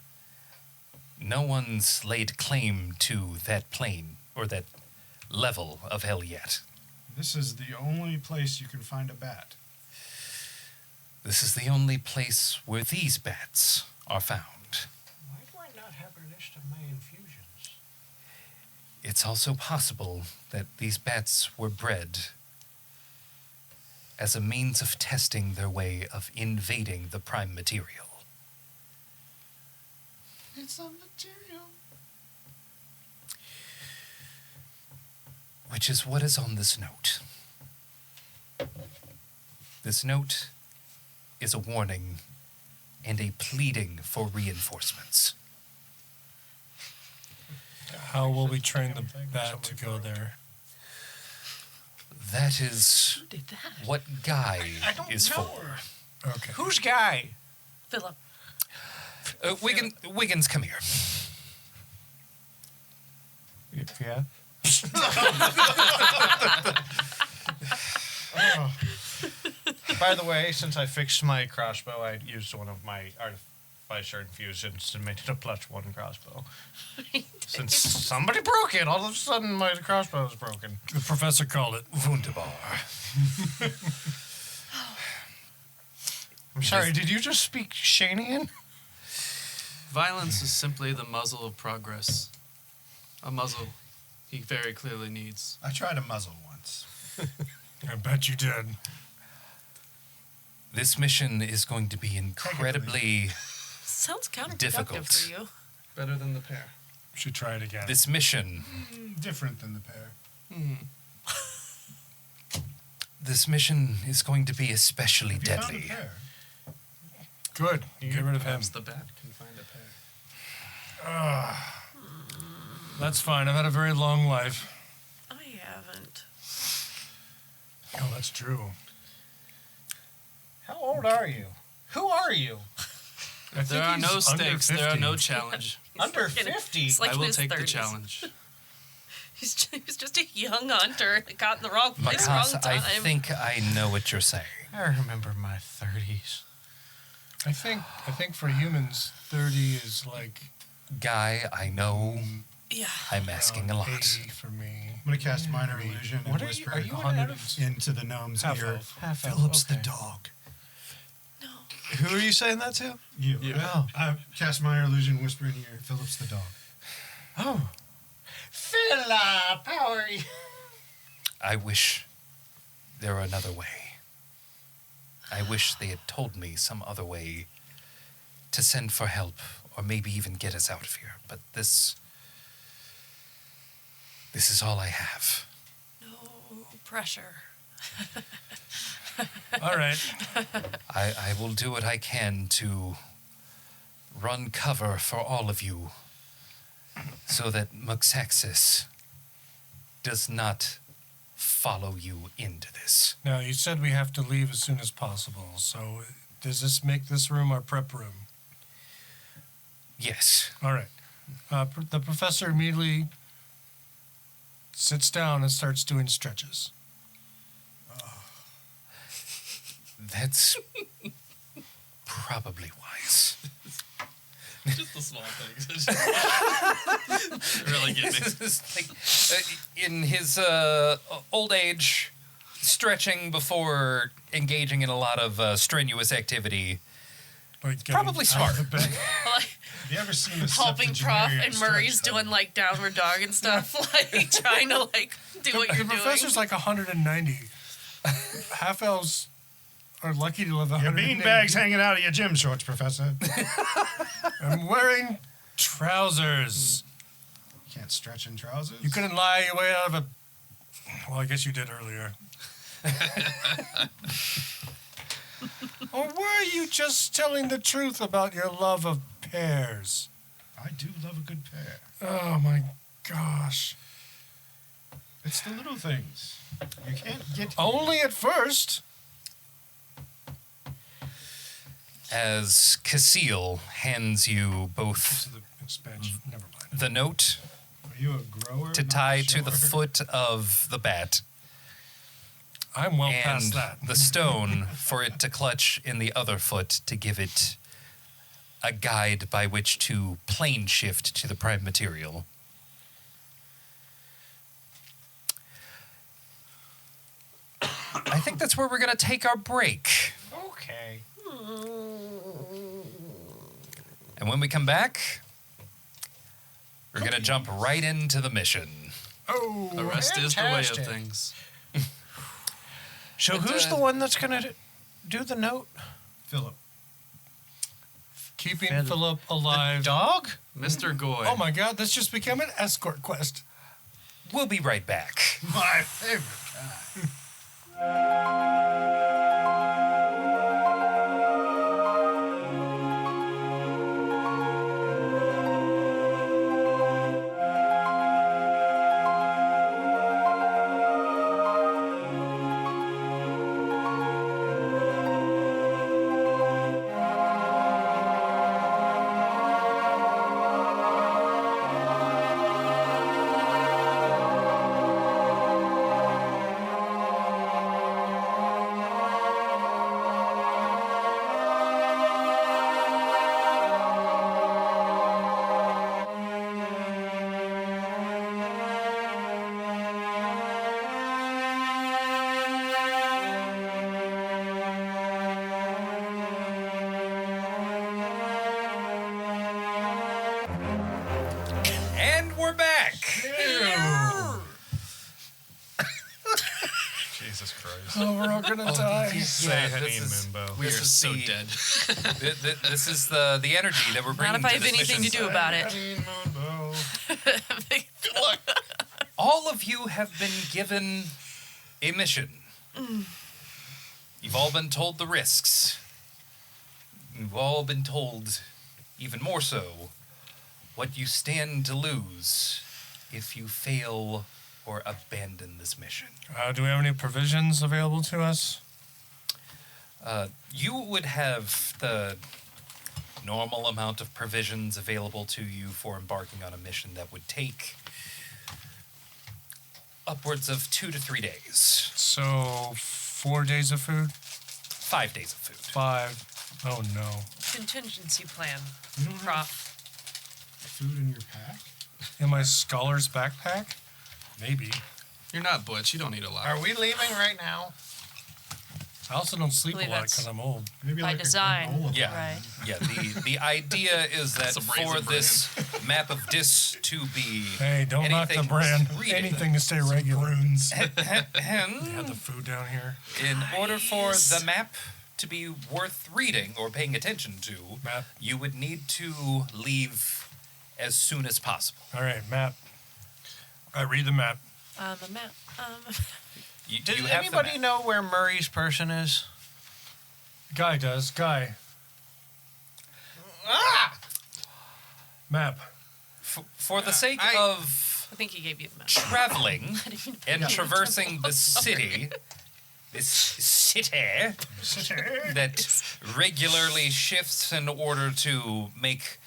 No one's laid claim to that plane or that level of hell yet. This is the only place you can find a bat. This is the only place where these bats are found. Why do I not have a list of my infusions? It's also possible that these bats were bred as a means of testing their way of invading the prime material. It's a material. Which is what is on this note. This note is a warning and a pleading for reinforcements. How will we train the bat to go there? That is Who did that? what Guy I don't is know. for. Okay. Who's Guy? Philip. Wiggins, come here. Yeah. By the way, since I fixed my crossbow, I used one of my artificer infusions to make it a +1 crossbow. Since somebody broke it, all of a sudden my crossbow was broken. The professor called it Wunderbar. I'm sorry, did you just speak Shanian? Violence is simply the muzzle of progress. A muzzle he very clearly needs. I tried a muzzle once. I bet you did. This mission is going to be incredibly Sounds counterproductive difficult. for you. Better than the pair. Should try it again. This mission, Different than the pair. this mission is going to be especially You found a deadly. pair. Good. Get rid of him. Perhaps the bat can find a pair. That's fine. I've had a very long life. I haven't. Oh, that's true. How old are you? Who are you? I think There are no he's under stakes. There are 50. no challenge. Under fucking- 50? He's like I in will his take the 30s. challenge. He's just a young hunter that got in the wrong place, wrong Makasa, time. I think I know what you're saying. I remember my 30s. I think for humans, 30 is like Guy, I know Yeah. I'm asking a around lot. 80 for me. I'm gonna cast minor illusion and What are you- whisper are you an 100 elf? into the gnome's Half ear. elf. Half elf, Philip's okay. the dog. No. Who are you saying that to? You. Oh. I cast minor illusion, whisper in your ear. Philip's the dog. Oh. Philip, how are you? I wish there were another way. I wish they had told me some other way to send for help or maybe even get us out of here. But this is all I have. No pressure. All right. I will do what I can to run cover for all of you so that Muxaxis does not follow you into this. Now, you said we have to leave as soon as possible. So does this make this room our prep room? Yes. All right. The professor immediately sits down and starts doing stretches. That's probably wise. Just the small things. Really get me. In his old age, stretching before engaging in a lot of strenuous activity. Like getting Probably out smart. of the bed. Like Have you ever seen a helping Prof and Murray's stretch, doing like downward dog and stuff, like trying to like do what The you're professor's doing. like 190. Half elves are lucky to live Your 190. beanbags hanging out of your gym shorts, Professor. I'm wearing trousers. Can't stretch in trousers. You couldn't lie your way out of a. Well, I guess you did earlier. Or were you just telling the truth about your love of pears? I do love a good pear. Oh my gosh. It's the little things. You can't get. Only at first. As Casil hands you This both is the expansion. Never mind. the note Are you a grower? to not a tie to the shower? foot of the bat I'm well and past that. the stone for it to clutch in the other foot to give it a guide by which to plane shift to the prime material. I think that's where we're going to take our break. Okay. And when we come back, we're going to jump right into the mission. Oh, The rest is the way of fantastic. things. So But, who's the one that's gonna do the note? Philip. keeping Phil- Philip alive. Dog? Mr. Goy. Oh my god, this just became an escort quest. We'll be right back. My favorite kind. Oh, we're all gonna die. Say her this name, is- Mimbo. We are This is so the- dead. This is the energy that we're bringing Not if I to have this anything to mission. do about it. All of you have been given a mission. You've all been told the risks. You've all been told, even more so, what you stand to lose if you fail or abandon this mission. Do we have any provisions available to us? You would have the normal amount of provisions available to you for embarking on a mission that would take upwards of 2 to 3 days. So, 4 days of food? 5 days of food. 5. Oh no. Contingency plan. You don't have Prof. food in your pack? In my scholar's backpack? Maybe. You're not Butch. You don't need a lot. Are we leaving right now? I also don't sleep a Believe lot that's- because I'm old. Maybe By like design. A granola Yeah. bar. Right. Yeah, the idea is that Some for Raisin this map of Dis to be Hey, don't knock the anything brand. reading. Anything to stay regular. Prunes. Have the food down here. In order for the map to be worth reading or paying attention to, Map. you would need to leave as soon as possible. All right, map. I read the map. A map. Does You have the anybody map. know where Murray's person is? Guy does. Guy. Ah! Map. For the sake I- of I think he gave you the map. traveling I didn't even and put it on. traversing the city, this city that regularly shifts in order to make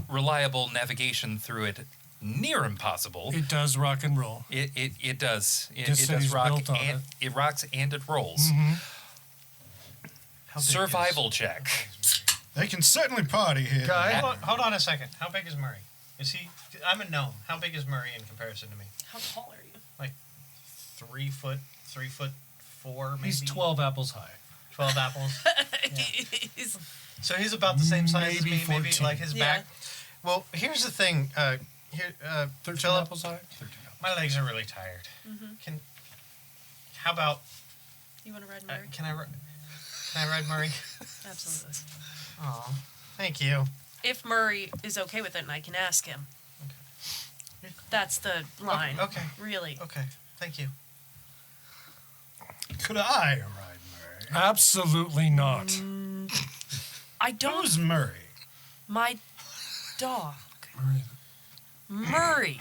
reliable navigation through it near impossible. It does rock and roll. It does. It This does city's rock built on and it. it rocks and it rolls. How big Survival check. They can certainly party here. Guy. Hold on a second. How big is Murray? Is he? I'm a gnome. How big is Murray in comparison to me? How tall are you? 3 foot, 3'4", maybe. He's 12 apples high. 12 apples. He's- So he's about the same size as Maybe me. Maybe 14. like his Yeah. back. Well, here's the thing. 13 Philip, apples high? 13 apples. my legs are really tired. How about? You want to ride Murray? Can I ride Murray? Absolutely. Oh, thank you. If Murray is okay with it, and I can ask him. Okay. That's the line. Okay. Really. Okay. Thank you. Could I ride Murray? Absolutely not. I don't. Who's Murray? My dog. Murray.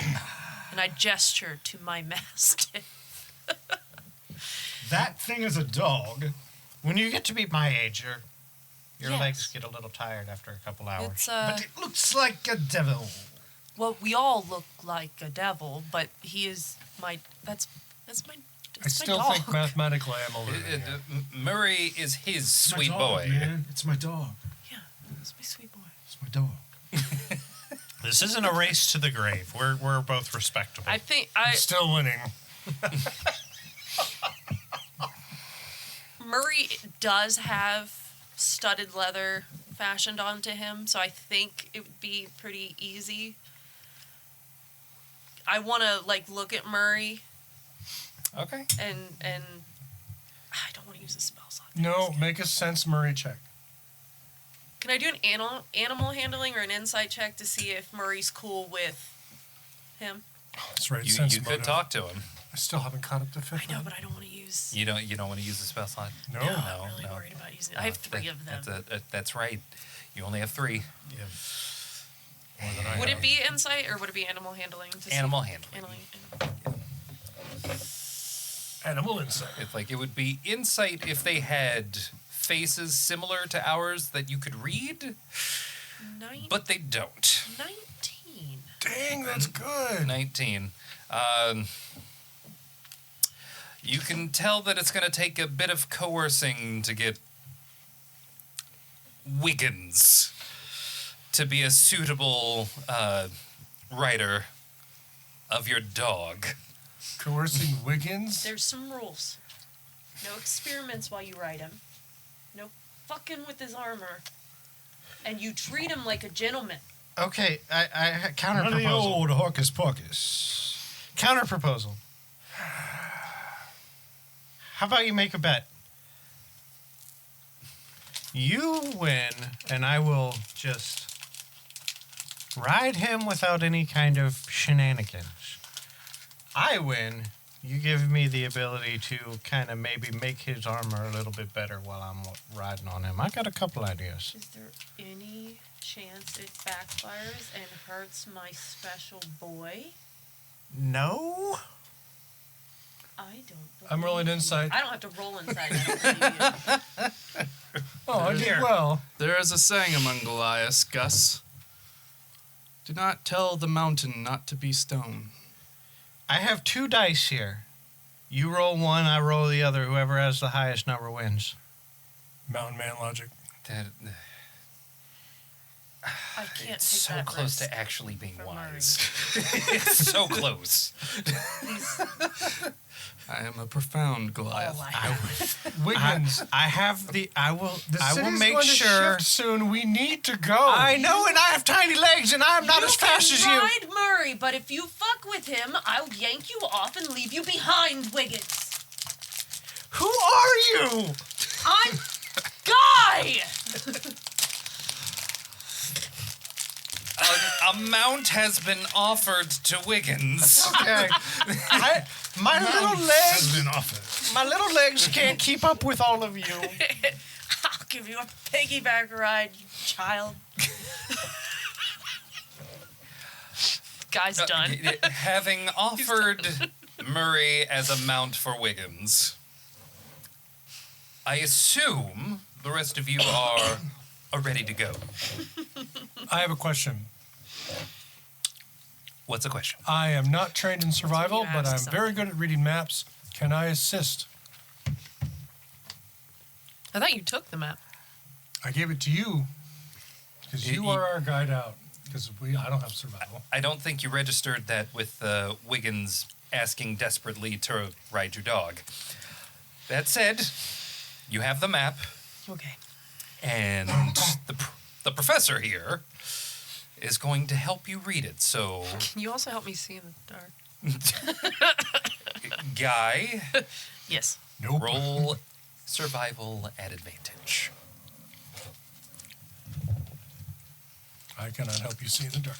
And I gesture to my mastiff. That thing is a dog. When you get to be my age, your Yes. legs get a little tired after a couple hours. It's But it looks like a devil. well, we all look like a devil, but he is my. That's my. I That's my still dog. think mathematically I'm older than you. Murray is his It's my sweet dog, boy. Man. It's my dog. Yeah, it's my sweet boy. It's my dog. This isn't a race to the grave. We're both respectable. I think I'm still winning. Murray does have studded leather fashioned onto him, so I think it would be pretty easy. I want to look at Murray Okay. and I don't want to use a spell slot. No, make a sense Murray check. Can I do an animal handling or an insight check to see if Murray's cool with him? That's right. You sense could motive. talk to him. I still haven't caught up to fifth. I know, yet. but I don't want to use. You don't want to use the spell slot. No. I'm no, really no. worried about using it. I have 3 of them. That's right. You only have 3. More than I Would have. it be insight or would it be animal handling? To Animal see? handling. Animal insight. It's like it would be insight if they had faces similar to ours that you could read, but they don't. 19. Dang, that's good. 19. You can tell that it's going to take a bit of coercing to get Wiggins to be a suitable rider of your dog. Coercing Wiggins? There's some rules. No experiments while you ride him. No fucking with his armor. And you treat him like a gentleman. Okay, I counter None of the proposal. old hocus pocus. Counter proposal. How about you make a bet? You win, and I will just ride him without any kind of shenanigans. I win. You give me the ability to kind of maybe make his armor a little bit better while I'm riding on him. I got a couple ideas. Is there any chance it backfires and hurts my special boy? No? I don't believe I'm rolling you. insight. I don't have to roll inside. I don't believe you. Oh, I Here. did well. There is a saying among Goliaths, Gus. Do not tell the mountain not to be stone. I have 2 dice here. You roll one, I roll the other. Whoever has the highest number wins. Mountain man logic. That, I can't it's take so that close risk to actually being for wise. It's so close. I am a profound Goliath. Wiggins. I have the. I will. The I will city's make going to sure. shift soon. We need to go. I know, and I have tiny legs, and I'm not as fast as you. You can ride Murray, but if you fuck with him, I'll yank you off and leave you behind, Wiggins. Who are you? I'm Guy! A mount has been offered to Wiggins. Okay. My little Has legs. been offered. My little legs can't keep up with all of you. I'll give you a piggyback ride, you child. Guy's done. Having offered Murray as a mount for Wiggins, I assume the rest of you are ready to go. I have a question. What's the question? I am not trained in survival, you but I'm asked very good at reading maps. Can I assist? I thought you took the map. I gave it to you because you are our guide out. Because I don't have survival. I don't think you registered that with Wiggins asking desperately to ride your dog. That said, you have the map, Okay. and the professor here is going to help you read it. So, Can you also help me see in the dark? Guy, Yes. Nope. roll survival at advantage. I cannot help you see in the dark.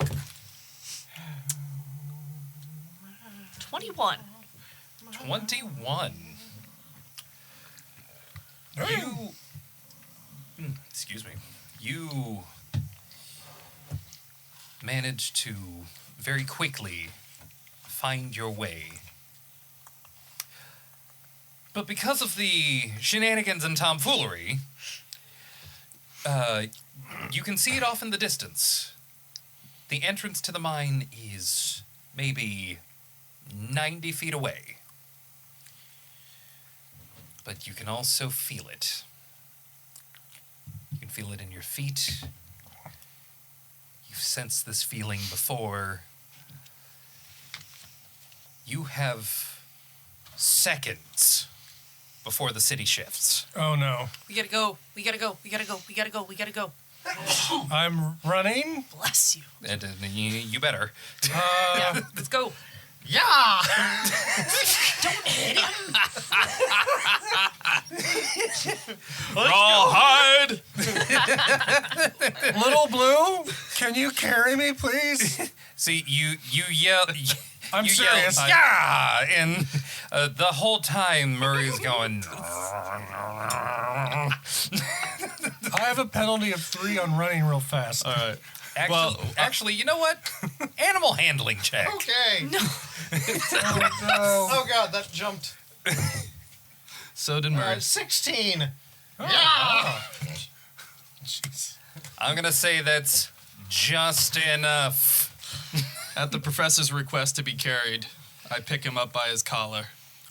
21. 21. Excuse me. You managed to very quickly find your way. But because of the shenanigans and tomfoolery, you can see it off in the distance. The entrance to the mine is maybe 90 feet away. But you can also feel it. You can feel it in your feet. You've sensed this feeling before. You have seconds before the city shifts. Oh no. We gotta go. We gotta go. We gotta go. We gotta go. We gotta go. I'm running. Bless you. And you better. Yeah, let's go. Yeah. Don't hit him. Rawhide! Little Blue, can you carry me, please? See, you yell. I'm you serious. Yell, yeah! And the whole time Murray's going. I have a penalty of 3 on running real fast. All right. Actually, you know what? Animal handling check. Okay. No. Oh God, that jumped. So did Murray. 16. Jeez. I'm gonna say that's just enough. At the professor's request to be carried, I pick him up by his collar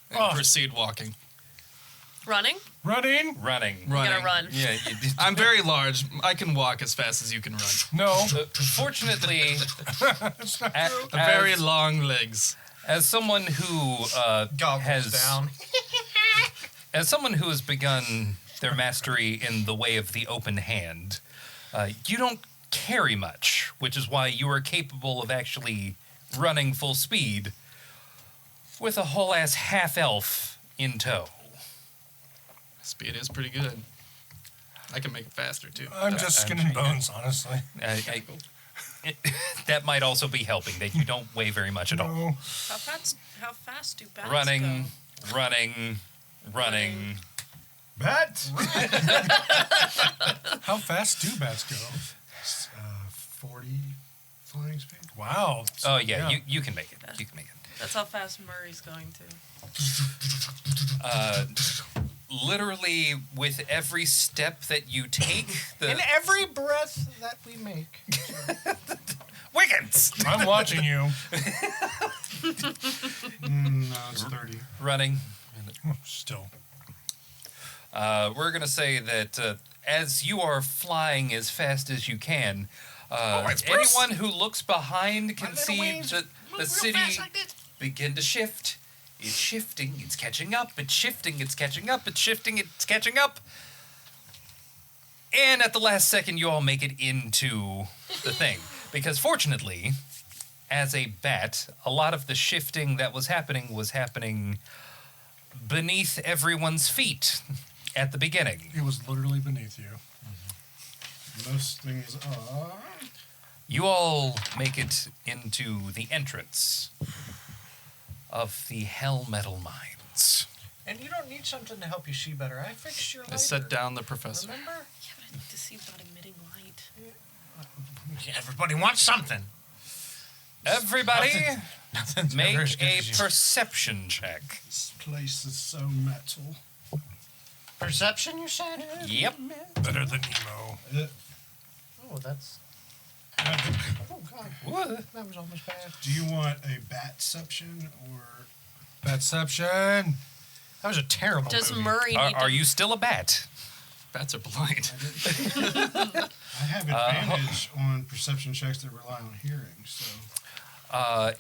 and Oh. proceed walking. Running? Running? Running. You gotta run. Yeah. I'm very large. I can walk as fast as you can run. No. Fortunately, That's not true. Very long legs. as someone who Goggles has down. as someone who has begun their mastery in the way of the open hand, you don't carry much, which is why you are capable of actually running full speed with a whole ass half elf in tow. Speed is pretty good. I can make it faster too. I'm just skin and bones, honestly. That might also be helping that you don't weigh very much at all. No. How fast do bats Running, go? running. Bat. How fast do bats go? 40 flying speed. Wow. Oh yeah, you can make it. You can make it. That's how fast Murray's going to. Literally, with every step that you take, In every breath that we make. Wiggins I'm watching you. No, it's 30. running. Still. We're gonna say that as you are flying as fast as you can, anyone who looks behind can see the city begin to shift. It's shifting. It's catching up. It's shifting. It's catching up. It's shifting. It's catching up. And at the last second, you all make it into the thing. Because fortunately, as a bat, a lot of the shifting that was happening beneath everyone's feet at the beginning. It was literally beneath you. Most things are. You all make it into the entrance of the Hell Metal Mines. And you don't need something to help you see better. I fixed your lighter. I set down the professor. Remember? Yeah, but I need to see without emitting light. Everybody wants something. Everybody, Nothing's make ever as good a as you. perception check. This place is so metal. Perception, you said? Yep. Better than emo. Oh, that's... Oh, God. What? That was almost bad. Do you want a batception or? Batception. That was a terrible Does movie. Murray need Are to... you still a bat? Bats are blind. I have advantage on perception checks that rely on hearing. So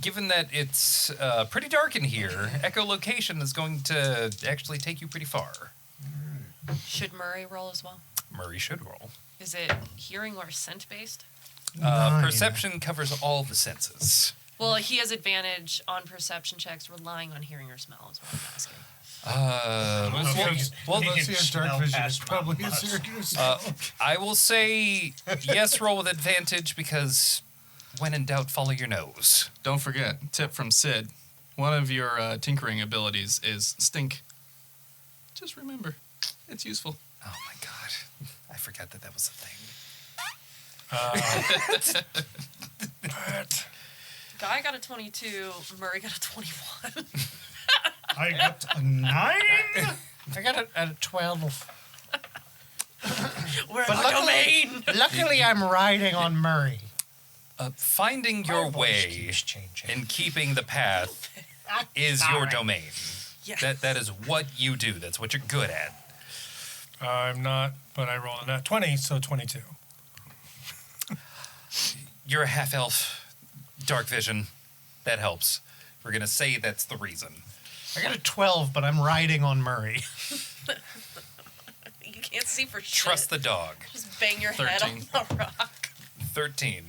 Given that it's pretty dark in here, echolocation is going to actually take you pretty far. Should Murray roll as well? Murray should roll. Is it hearing or scent based? Nine. Perception covers all the senses. Well, he has advantage on perception checks relying on hearing or smell, is what I'm asking. Unless he has dark vision, it's probably his ears. I will say yes, roll with advantage because when in doubt, follow your nose. Don't forget, tip from Sid. One of your tinkering abilities is stink. Just remember, it's useful. Oh my god, I forgot that was a thing. Guy got a 22, Murray got a 21. I got a 9. I got it at a 12. We're in But the luckily- domain! Luckily, I'm riding on Murray. Finding your My voice way keeps changing. and keeping the path is your Sorry. domain. Yes. That is what you do. That's what you're good at. I'm not, but I rolled a nat 20, so 22. You're a half elf, dark vision. That helps. We're gonna say that's the reason. I got a 12, but I'm riding on Murray. You can't see for shit. Trust the dog. Just bang your head 13. on the rock. 13.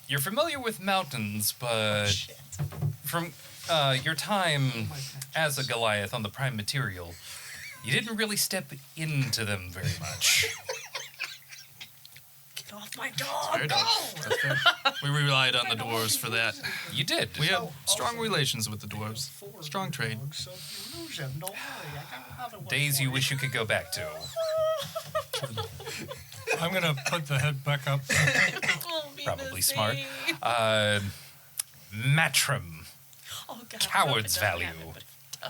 You're familiar with mountains, but from your time as a Goliath on the Prime Material, you didn't really step into them very much. Get off my dog! Fair enough. That's fair. We relied on the dwarves for that. You did. We have strong relations with the dwarves. Strong trade. Days you wish you could go back to. I'm going to put the head back up. We'll be Probably the smart. same. Matrim. Oh, God, Coward's I hope it doesn't value. happen, but it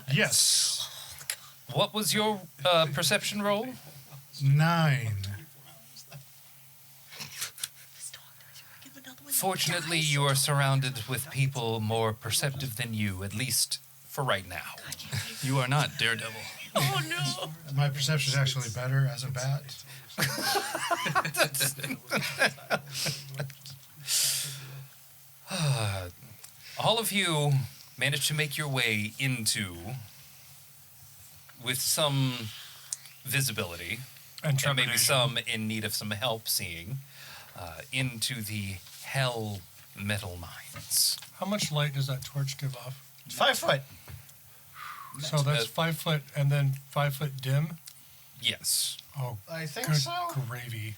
does. Yes. What was your perception roll? 9. This dog does. Give another one. Fortunately, you are surrounded with people more perceptive than you, at least for right now. You are not Daredevil. Oh, no. My perception is actually better as a bat. All of you managed to make your way into, with some visibility, And and maybe trepidation. some in need of some help seeing, into the Hell Metal Mines. How much light does that torch give off? 5 foot. So that's 5 foot and then 5 foot dim. Yes. Oh, I think good so. gravy.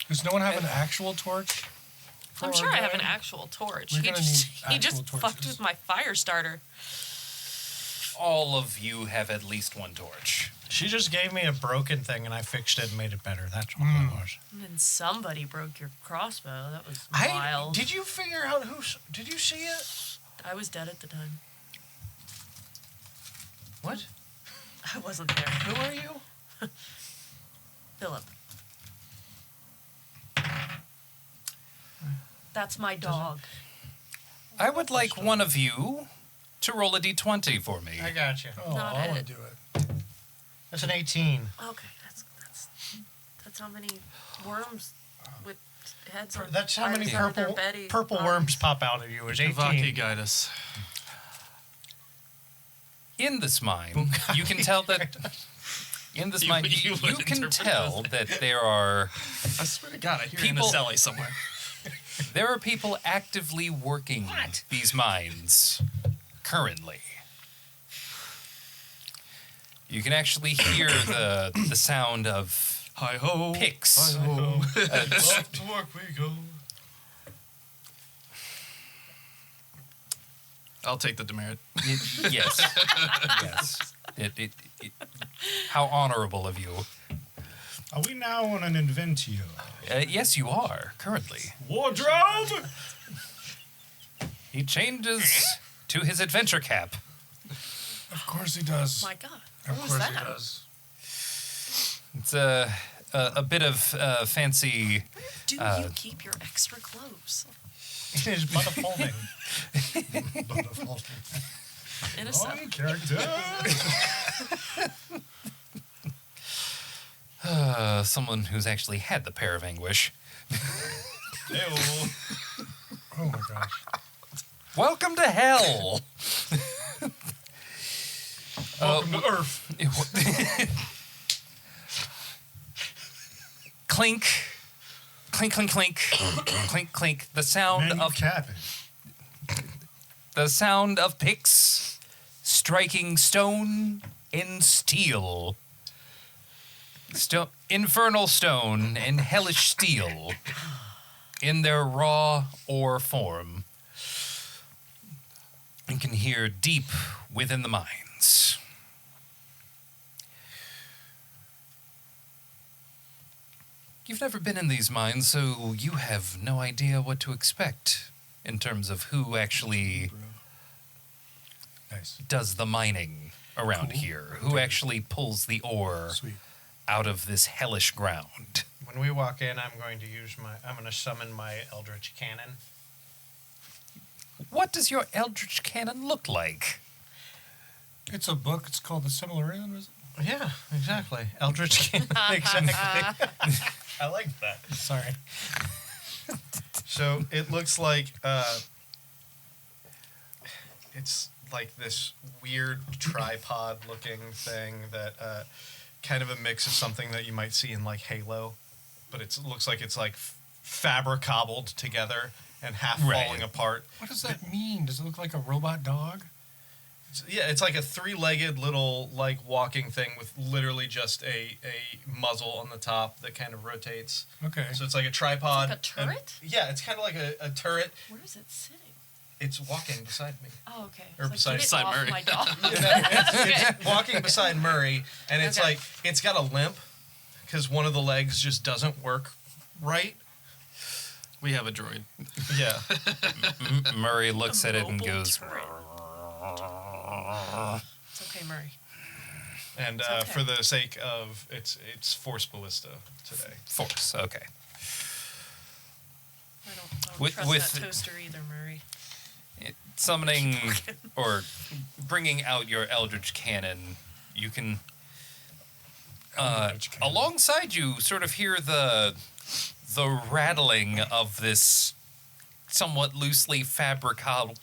Does no one have an actual torch? I'm sure I have an actual torch. We're He gonna just, need he just actual fucked torches. with my fire starter. All of you have at least one torch. She just gave me a broken thing and I fixed it and made it better. That's what Hmm. it was. And then somebody broke your crossbow. That was I wild. did you figure out did you see it? I was dead at the time. What? I wasn't there. Who are you? Philip. That's my dog. I would like one of you to roll a d20 for me. I got you. Oh, Not I want it. to do it. That's an 18. Okay, that's how many worms with heads on. That's how many either their purple worms pop out of you. Is 18. Vaki, guide us. In this mine, you can tell that. In this mine, you you would can interpret tell it that there are I swear to God, I hear People- Naselli somewhere. people actively working these mines currently. You can actually hear the sound of Hi ho. picks. Hi ho. Off to work we go. I'll take the demerit. Yes, yes. How honorable of you. Are we now on an Inventio? Yes, you are currently. Wardrobe! He changes to his adventure cap. Of course he does. My God, Of what was course that? he does. It's a bit of fancy. Do you keep your extra clothes It is but a folding. in a On set? character. Someone who's actually had the pair of anguish. Oh my gosh. Welcome to hell. Welcome to Earth. Clink, clink, clink, clink, clink, clink. The sound Man, you of capping. the sound of picks striking stone and steel. Infernal stone and hellish steel in their raw ore form. You can hear deep within the mines. You've never been in these mines, so you have no idea what to expect in terms of who actually Nice. does the mining around Cool. here, who actually pulls the ore Sweet. out of this hellish ground. When we walk in, I'm going to summon my Eldritch Cannon. What does your eldritch cannon look like? It's a book. It's called The Silmarillion, is it? Yeah, exactly. Eldritch Cannon. Exactly. I like that. Sorry. So it looks like it's like this weird tripod-looking thing that kind of a mix of something that you might see in like Halo, but it looks like it's like fabric cobbled together and half Right. falling apart. What does that mean? Does it look like a robot dog? Yeah, it's like a three-legged little like walking thing with literally just a muzzle on the top that kind of rotates. Okay. So it's like a tripod. It's like a turret? Yeah, it's kind of like a turret. Where is it sitting? It's walking beside me. Oh, okay. Or It's like, beside get it off Murray. my dog. It's walking beside Murray, and it's Okay. like it's got a limp because one of the legs just doesn't work right. We have a droid. Yeah. Murray looks at it and Mobile goes, turret. It's okay, Murray. And It's okay. for the sake of it's Force Ballista today. Force, okay. I don't With- trust with- that toaster either, Murray. Summoning or bringing out your eldritch cannon, you can Eldritch cannon. alongside you sort of hear the rattling of this somewhat loosely fabric-cobbled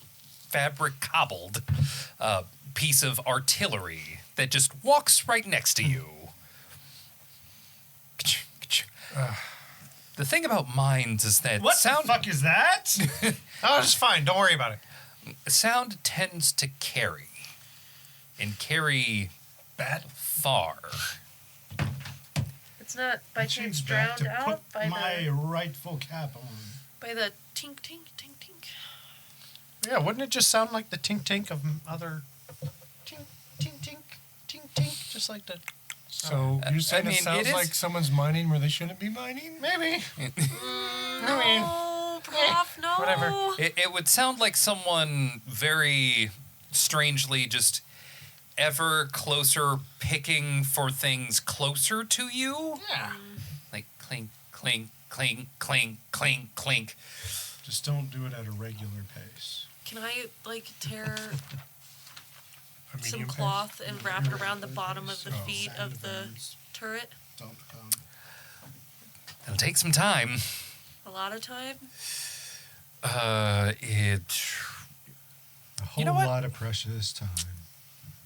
piece of artillery that just walks right next to you. The thing about mines is that What sound the fuck is that? Oh, it's fine. Don't worry about it. sound tends to carry. and carry far. It's not by chance She's back drowned to out put by my the rightful cap on. by the tink tink tink tink. Yeah, wouldn't it just sound like the tink tink of other tink tink tink tink tink, just like the. So you're saying mean, it sounds it is- like someone's mining where they shouldn't be mining? Maybe. No, Prof, no. whatever. It would sound like someone very strangely just ever closer picking for things closer to you. Yeah. Like clink, clink, clink, clink, clink, clink. Just don't do it at a regular pace. Can I like tear A some medium pace? cloth and wrap it around the bottom of the So, feet of the birds, turret? don't come. It'll take some time. A lot of time. It A whole know what? lot of precious time.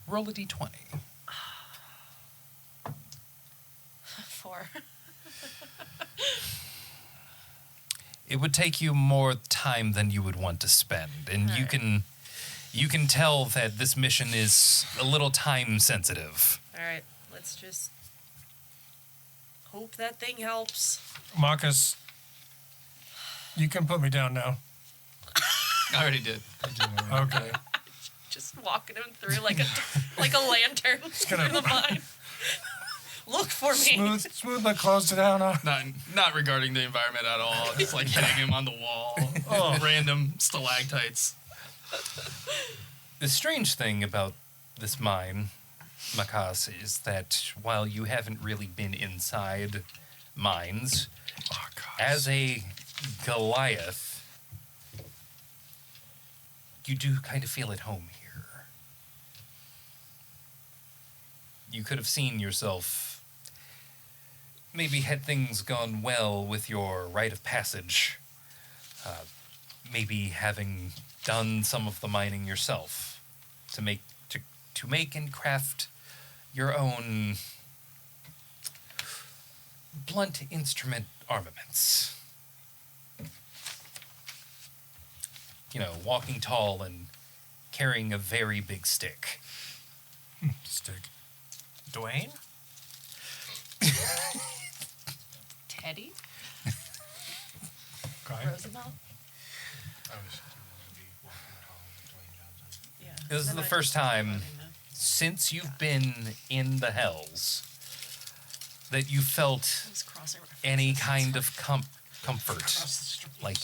roll a d20. 4. It would take you more time than you would want to spend, and you can tell that this mission is a little time sensitive. All right, let's just hope that thing helps. Marcus, you can put me down now. I already did. Okay. Just walking him through like a lantern gonna- through the mine. Look for me. Smooth my clothes down. Not regarding the environment at all. Just like hitting him on the wall. Random stalactites. The strange thing about this mine, Makas, is that while you haven't really been inside mines, as a Goliath, you do kind of feel at home here. You could have seen yourself, maybe had things gone well with your rite of passage, maybe having done some of the mining yourself to make and craft your own blunt instrument armaments. You know, walking tall and carrying a very big stick. Stick. Dwayne? Teddy? Okay. Roosevelt? Yeah. This is Then the I first just- time since you've been in the hells that you felt I was crossing references. any kind of comfort, Across the street. like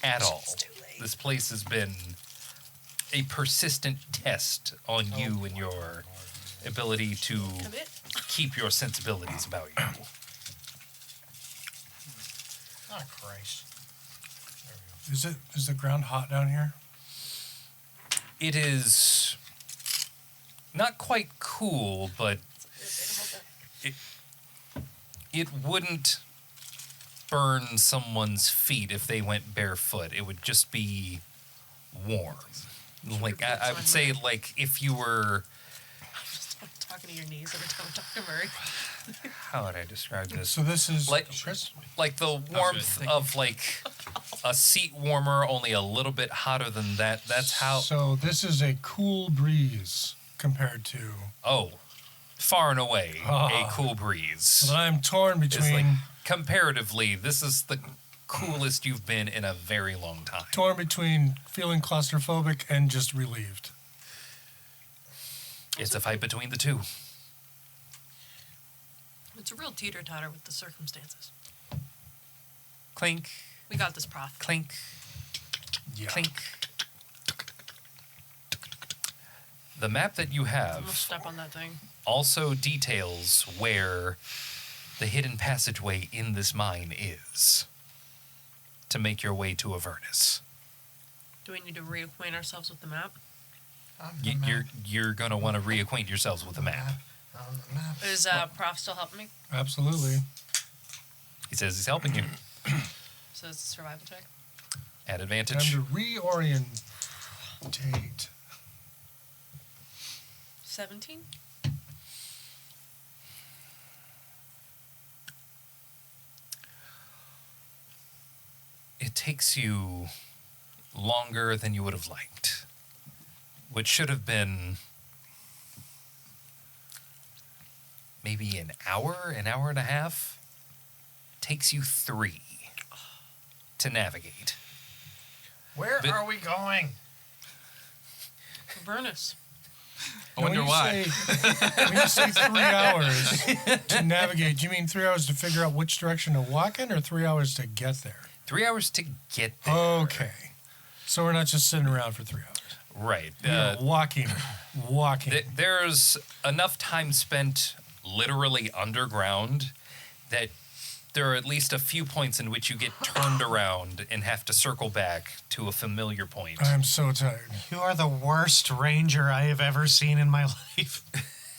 at all. It's too late. This place has been a persistent test on you and your ability to A bit. keep your sensibilities about you. Oh, Christ. Is the ground hot down here? It is not quite cool, but it wouldn't burn someone's feet if they went barefoot. It would just be warm. Like I would say, like if you were. I'm just talking to your knees every time I'm talking to Murray. How would I describe this? So this is Like the warmth thank of like a seat warmer, only a little bit hotter than that. That's how. So this is a cool breeze compared to. Oh, far and away a Ah. cool breeze. So I'm torn It's between like comparatively, this is the coolest you've been in a very long time. feeling claustrophobic and just relieved. It's a fight between the two. It's a real teeter-totter with the circumstances. Clink, We got this, Prof. clink, Yeah. clink. The map that you I'm gonna have step on that thing. also details where the hidden passageway in this mine is to make your way to Avernus. Do we need to reacquaint ourselves with the map? You're gonna want to reacquaint yourselves with the map. Is Prof still helping me? Absolutely. He says he's helping you So it's a survival check. at Time advantage. to reorientate. 17? It takes you longer than you would have liked, which should have been maybe an hour and a half. Takes you 3 to navigate. Where But- are we going? Avernus. I wonder why. When you say 3 hours to navigate, do you mean 3 hours to figure out which direction to walk in or 3 hours to get there? 3 hours to get there. Okay. So we're not just sitting around for 3 hours. Right. We are walking. There's enough time spent literally underground that there are at least a few points in which you get turned around and have to circle back to a familiar point. I'm so tired. You are the worst ranger I have ever seen in my life.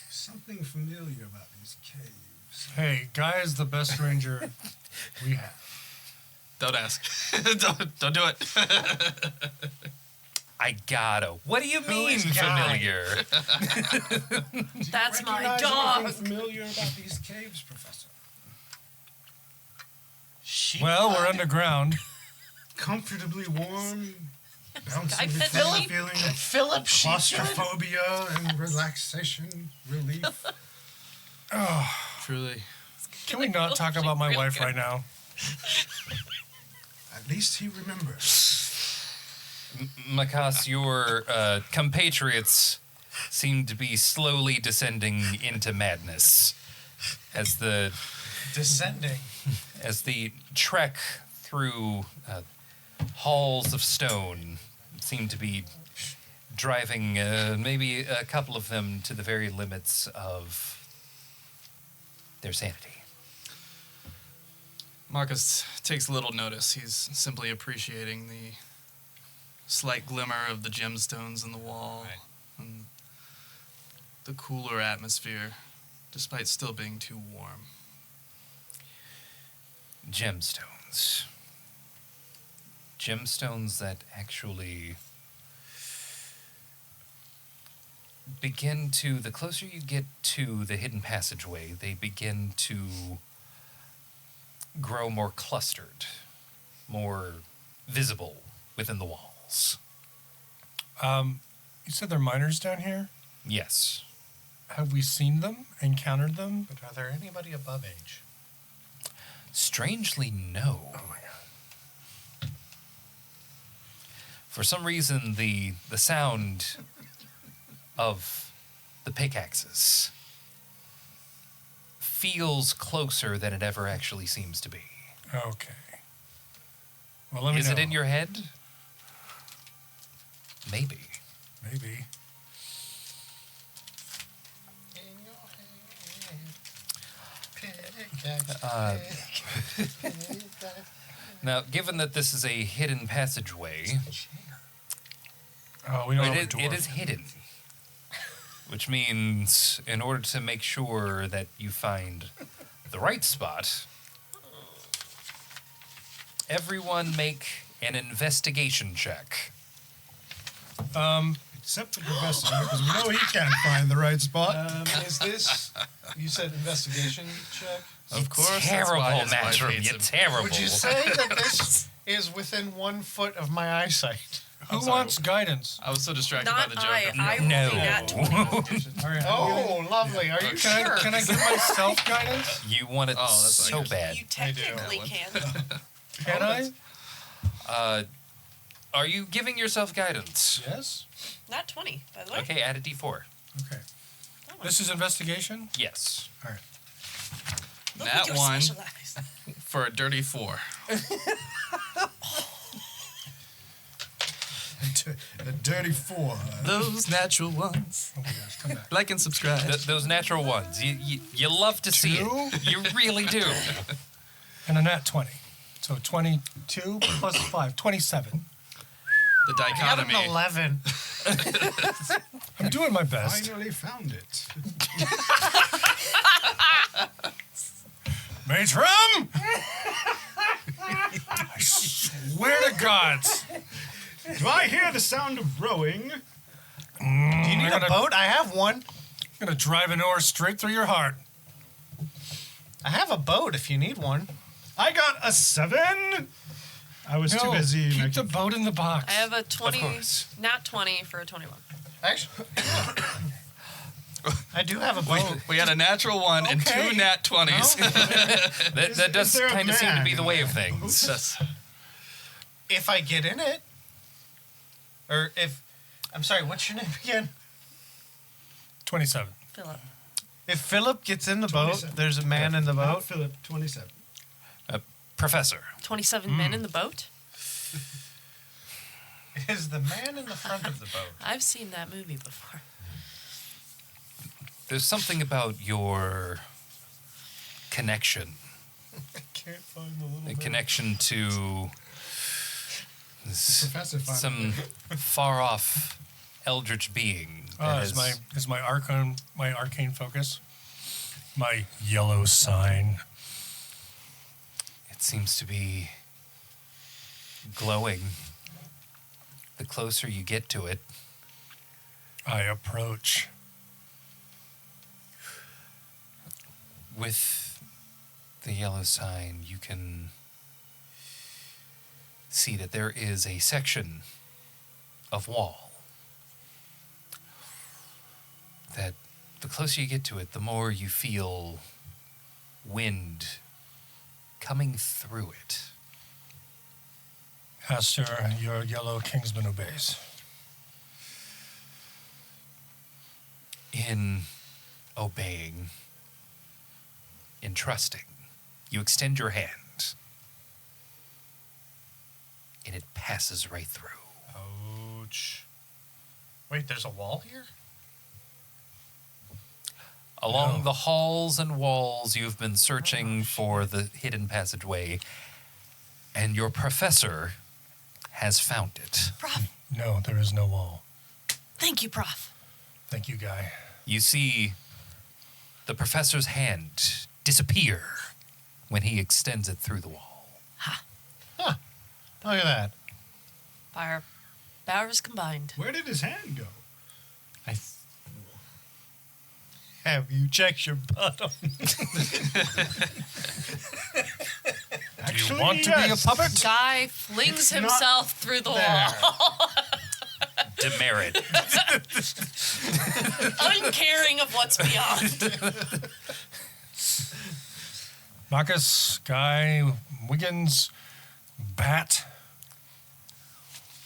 Something familiar about these caves. Hey, Guy is the best ranger we have. Don't ask. don't do it. I gotta. What do you mean is Guy? familiar? That's my Recognize dog. anything familiar about these caves, Professor? Well, we're underground. Comfortably warm, bouncing Guy between Fitz- the feeling of Philip claustrophobia and relaxation, relief. Truly. Can we not talk about my wife right now? At least he remembers. Makas, your compatriots seem to be slowly descending into madness as the Descending. trek through halls of stone seem to be driving maybe a couple of them to the very limits of their sanity. Marcus takes little notice. He's simply appreciating the slight glimmer of the gemstones in the wall and the cooler atmosphere, despite still being too warm. Gemstones. Gemstones that actually begin to, the closer you get to the hidden passageway, they begin to grow more clustered, more visible within the walls. You said they're miners down here? Yes. Have we seen them, encountered them? But are there anybody above age? Strangely, no. Oh my god. For some reason, the sound of the pickaxes feels closer than it ever actually seems to be. Okay. Well, let me Is know. it in your head? Maybe. Maybe. Now, given that this is a hidden passageway, Oh, we don't have a door. it is hidden. Which means, in order to make sure that you find the right spot, everyone make an investigation check. Except the professor, because we know he can't find the right spot. Is this, you said investigation check? Of course, that's Terrible, why his wife Matrim. hates You're him. terrible. Would you say that this is within 1 foot of my eyesight? Who wants guidance? I was so distracted Not by the joke. I. I'm I not- rolled No. a nat 20. All right. Oh, lovely. Are you Can sure? I give myself guidance? You want it Oh, that's so like- bad. You technically can. Can I? Are you giving yourself guidance? Yes. Not 20, by the way. Okay, add a d4. Okay. This is investigation? Yes. All right. Look Nat what you're one. specialized. For a dirty 4. A dirty 4. Those natural ones. Oh my gosh, come back. Like and subscribe. Those natural ones. You love to see it. You really do. And a nat 20. So 22 plus 5, 27. The I got dichotomy. an 11. I'm doing my best. Finally found it. Matron! I swear to God. Do I hear the sound of rowing? Do you need a boat? I have one. I'm going to drive an oar straight through your heart. I have a boat if you need one. I got a 7. I was too busy keep making... the boat in the box. I have a 20, course. not 20 for a 21. Actually, I do have a boat. We had a natural 1 and Okay. 2 nat 20s. That does there a kind of seem to man be the in way of things. If I get in it, or if I'm sorry, what's your name again? 27. Philip. If Philip gets in the boat, 27. there's a man in the Not boat. Philip, 27. Professor. 27 men in the boat? Is the man in the front of the boat? I've seen that movie before. There's something about your connection. I can't find the little A connection to Professor finally. some far off eldritch being. that Is my arcane focus? My yellow sign. It seems to be glowing. The closer you get to it, I approach. with the yellow sign, you can see that there is a section of wall that the closer you get to it, the more you feel wind coming through it. Aster, your yellow kingsman obeys. In obeying, in trusting, you extend your hand, and it passes right through. Ouch. Wait, there's a wall here? Along No. the halls and walls, you've been searching for the hidden passageway, and your professor has found it. Prof, No, there is no wall. thank you, Prof. Thank you, Guy. You see the professor's hand disappear when he extends it through the wall. Look at that. By our powers combined. Where did his hand go? Have you checked your bottom? Do you want to be a puppet? Guy flings himself through the there. wall, Demerit. uncaring of what's beyond. Marcus, Guy, Wiggins, Bat.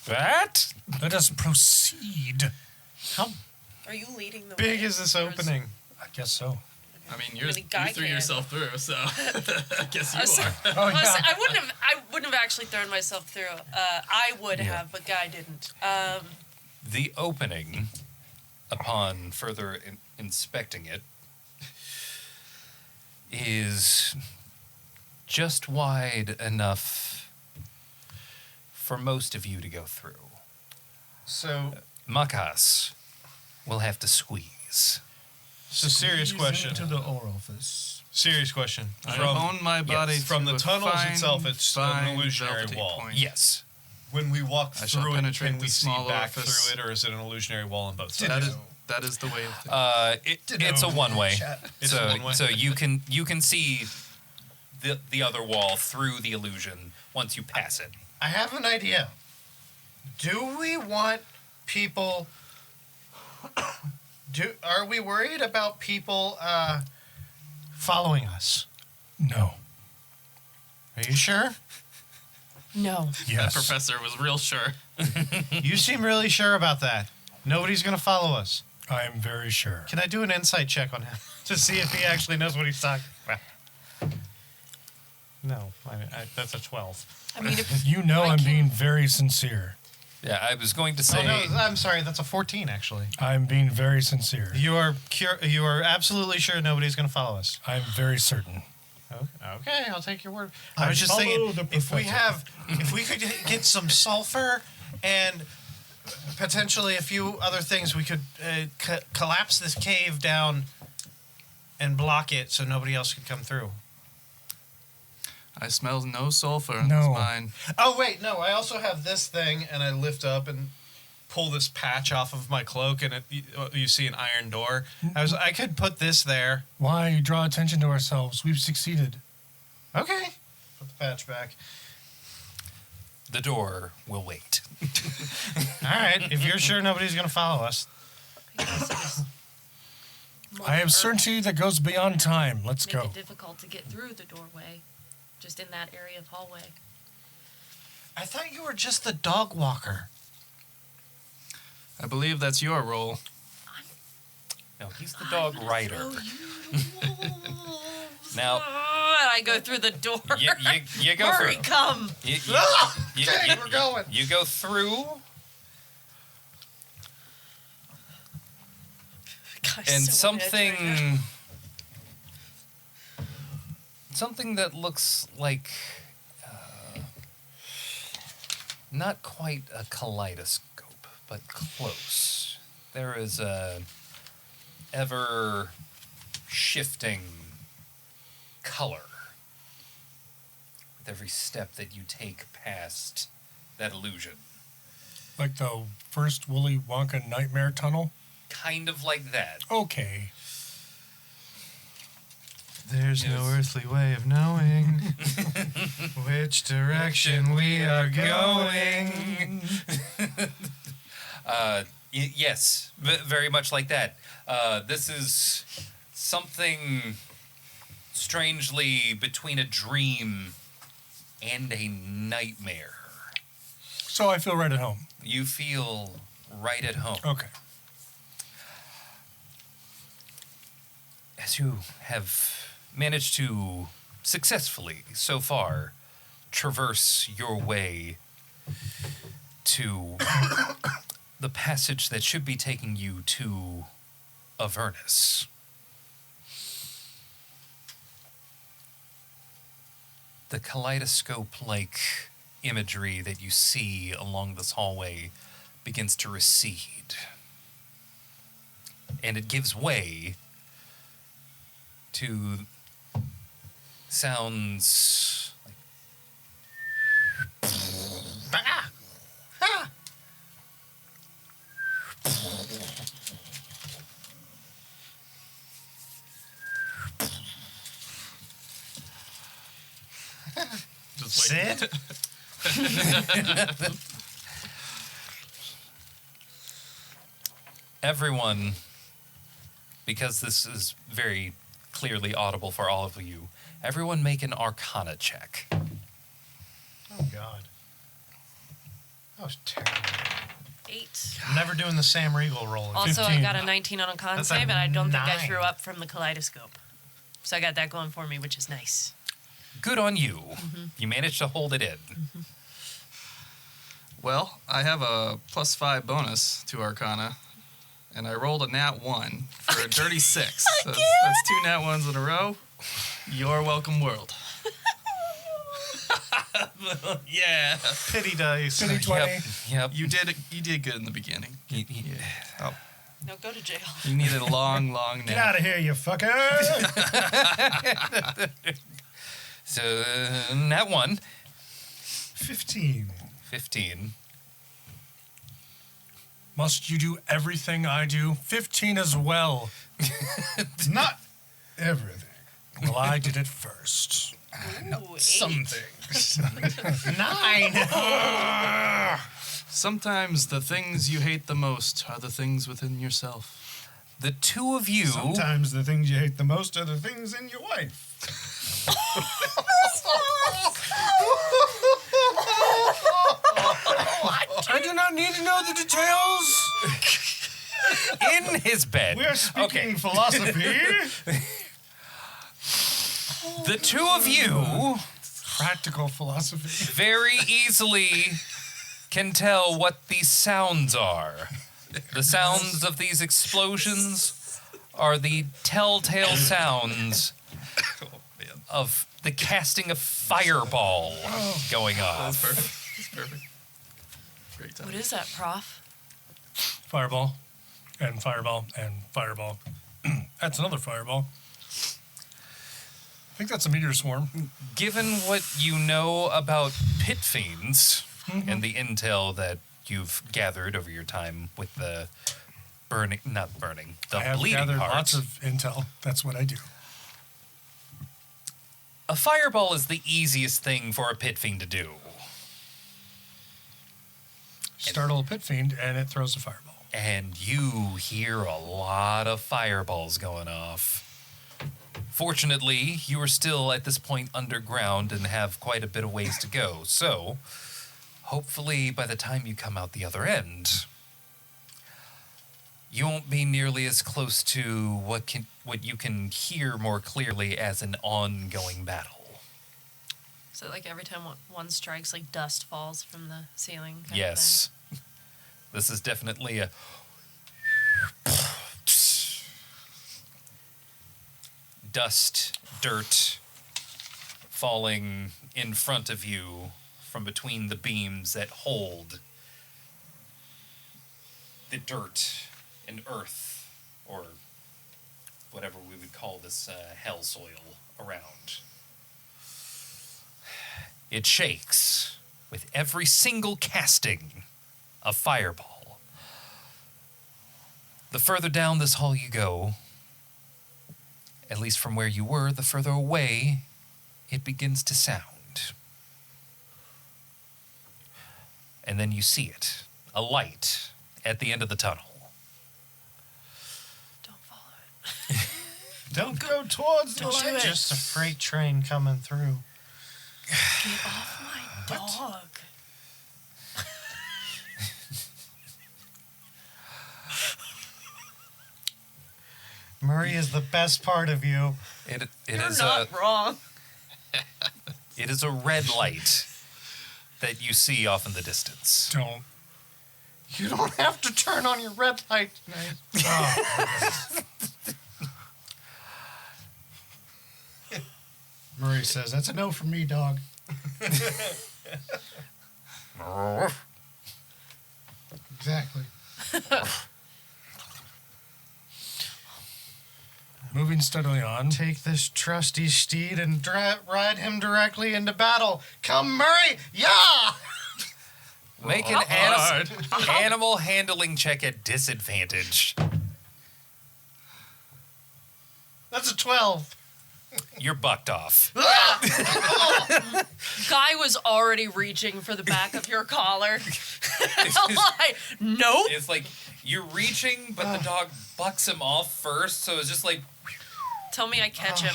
Bat? Let us proceed. How Are you leading the big way? is this Or is- opening? I guess so. I mean, Really, Guy you threw can. yourself through, so I guess I was- you are. Oh, yeah. I wouldn't have actually thrown myself through. I would Yeah. have, but Guy didn't. The opening, upon further inspecting it, is just wide enough for most of you to go through. So, Makas will have to squeeze. it's a serious question. To the orifice. Serious question. I From own my body from to the a tunnels fine, itself, it's an fine illusionary velvety wall. point. Yes. when we walk I shall through it, penetrate can we the see small back orifice. through it, or is it an illusionary wall on both That sides? is that is the way of things. It's a one way. It's a one-way? So you can see the other wall through the illusion once you pass it. I have an idea. Do we want people? Are we worried about people following us? No. Are you sure? No. That Yes. professor was real sure. You seem really sure about that. Nobody's gonna follow us. I am very sure. Can I do an insight check on him to see if he actually knows what he's talking about? No, that's a 12. I mean, if You know I I'm can- being very sincere. Yeah, I was going to say. Oh, no, I'm sorry. That's a 14, actually. I'm being very sincere. You are absolutely sure nobody's going to follow us. I'm very certain. Okay, I'll take your word. I I was just follow thinking, the if professor. if we could get some sulfur and potentially a few other things, we could collapse this cave down and block it so nobody else could come through. I smell no sulfur. No. It's mine. Oh wait, no. I also have this thing, and I lift up and pull this patch off of my cloak, and you see an iron door. I could put this there. Why draw attention to ourselves? We've succeeded. Okay. Put the patch back. The door will wait. All right. If you're sure nobody's gonna follow us, I have certainty that goes beyond time. Let's Make go. it difficult to get through the doorway, just in that area of hallway. I thought you were just the dog walker. I believe that's your role. No, he's the dog rider. Now, I go through the door. You go Hurry, through. come. We're going. You go through, Gosh, and so on edge right now. something that looks like not quite a kaleidoscope, but close. There is a ever shifting color with every step that you take past that illusion. Like the first Willy Wonka nightmare tunnel? Kind of like that. Okay. There's no earthly way of knowing which direction we are going. Yes, very much like that. This is something strangely between a dream and a nightmare. So I feel right at home. You feel right at home. Okay. As you have managed to successfully, so far, traverse your way to the passage that should be taking you to Avernus. The kaleidoscope-like imagery that you see along this hallway begins to recede. And it gives way to sounds like Sid? everyone, because this is very clearly audible for all of you, everyone make an Arcana check. Oh, God. That was terrible. 8. I'm never doing the Sam Riegel roll. Also, I 15. got a 19 on a con That's a save, and I don't think I 9. threw up from the kaleidoscope. So I got that going for me, which is nice. Good on you. You managed to hold it in. Well, I have a +5 bonus to Arcana, and I rolled a nat 1 for a dirty 6. That's 2 nat 1s in a row. You're welcome, world. Yeah. Pity dice. Pity 20. Yep. You did good in the beginning. Oh. No, go to jail. You needed a long, long Get nap. out of here, you fucker! So, nat 1. 15. 15. Must you do everything I do? 15 as well. Not everything. Well, I did it first. Ooh, 8. Some things. 9. Sometimes the things you hate the most are the things within yourself. The two of you... Sometimes the things you hate the most are the things in your wife. I do not need to know the details. in his bed. We're speaking philosophy. The two of you Practical philosophy. very easily can tell what these sounds are. The sounds of these explosions are the telltale sounds of the casting of fireball going That's off. perfect. That's perfect. Great time. What is that, Prof? Fireball. And fireball. And fireball. That's another fireball. I think that's a meteor swarm. Given what you know about pit fiends and the intel that you've gathered over your time with the the I have bleeding gathered part, lots of intel. That's what I do. a fireball is the easiest thing for a pit fiend to do. Startle a pit fiend and it throws a fireball. and you hear a lot of fireballs going off. Fortunately, you are still at this point underground and have quite a bit of ways to go. So, hopefully, by the time you come out the other end, you won't be nearly as close to what you can hear more clearly as an ongoing battle. So like every time one strikes, like dust falls from the ceiling. Kind Yes. This is definitely a dust, dirt falling in front of you from between the beams that hold the dirt and earth, or whatever we would call this hell soil around. It shakes with every single casting of fireball. The further down this hall you go, at least from where you were, the further away it begins to sound. And then you see it, a light at the end of the tunnel. Don't follow it. Don't go towards the Don't do light. it. Just a freight train coming through. Get off my dog. Murray is the best part of you. It You're is not wrong. it is a red light that you see off in the distance. Don't. You don't have to turn on your red light. Murray says, "That's a no from me, dog." Exactly. Moving steadily on. Take this trusty steed and ride him directly into battle. Come, Murray! Yeah! Make an animal handling check at disadvantage. That's a 12. You're bucked off. Guy was already reaching for the back of your collar. Like, nope. It's like you're reaching, but the dog bucks him off first, so it's just like Tell me I catch him.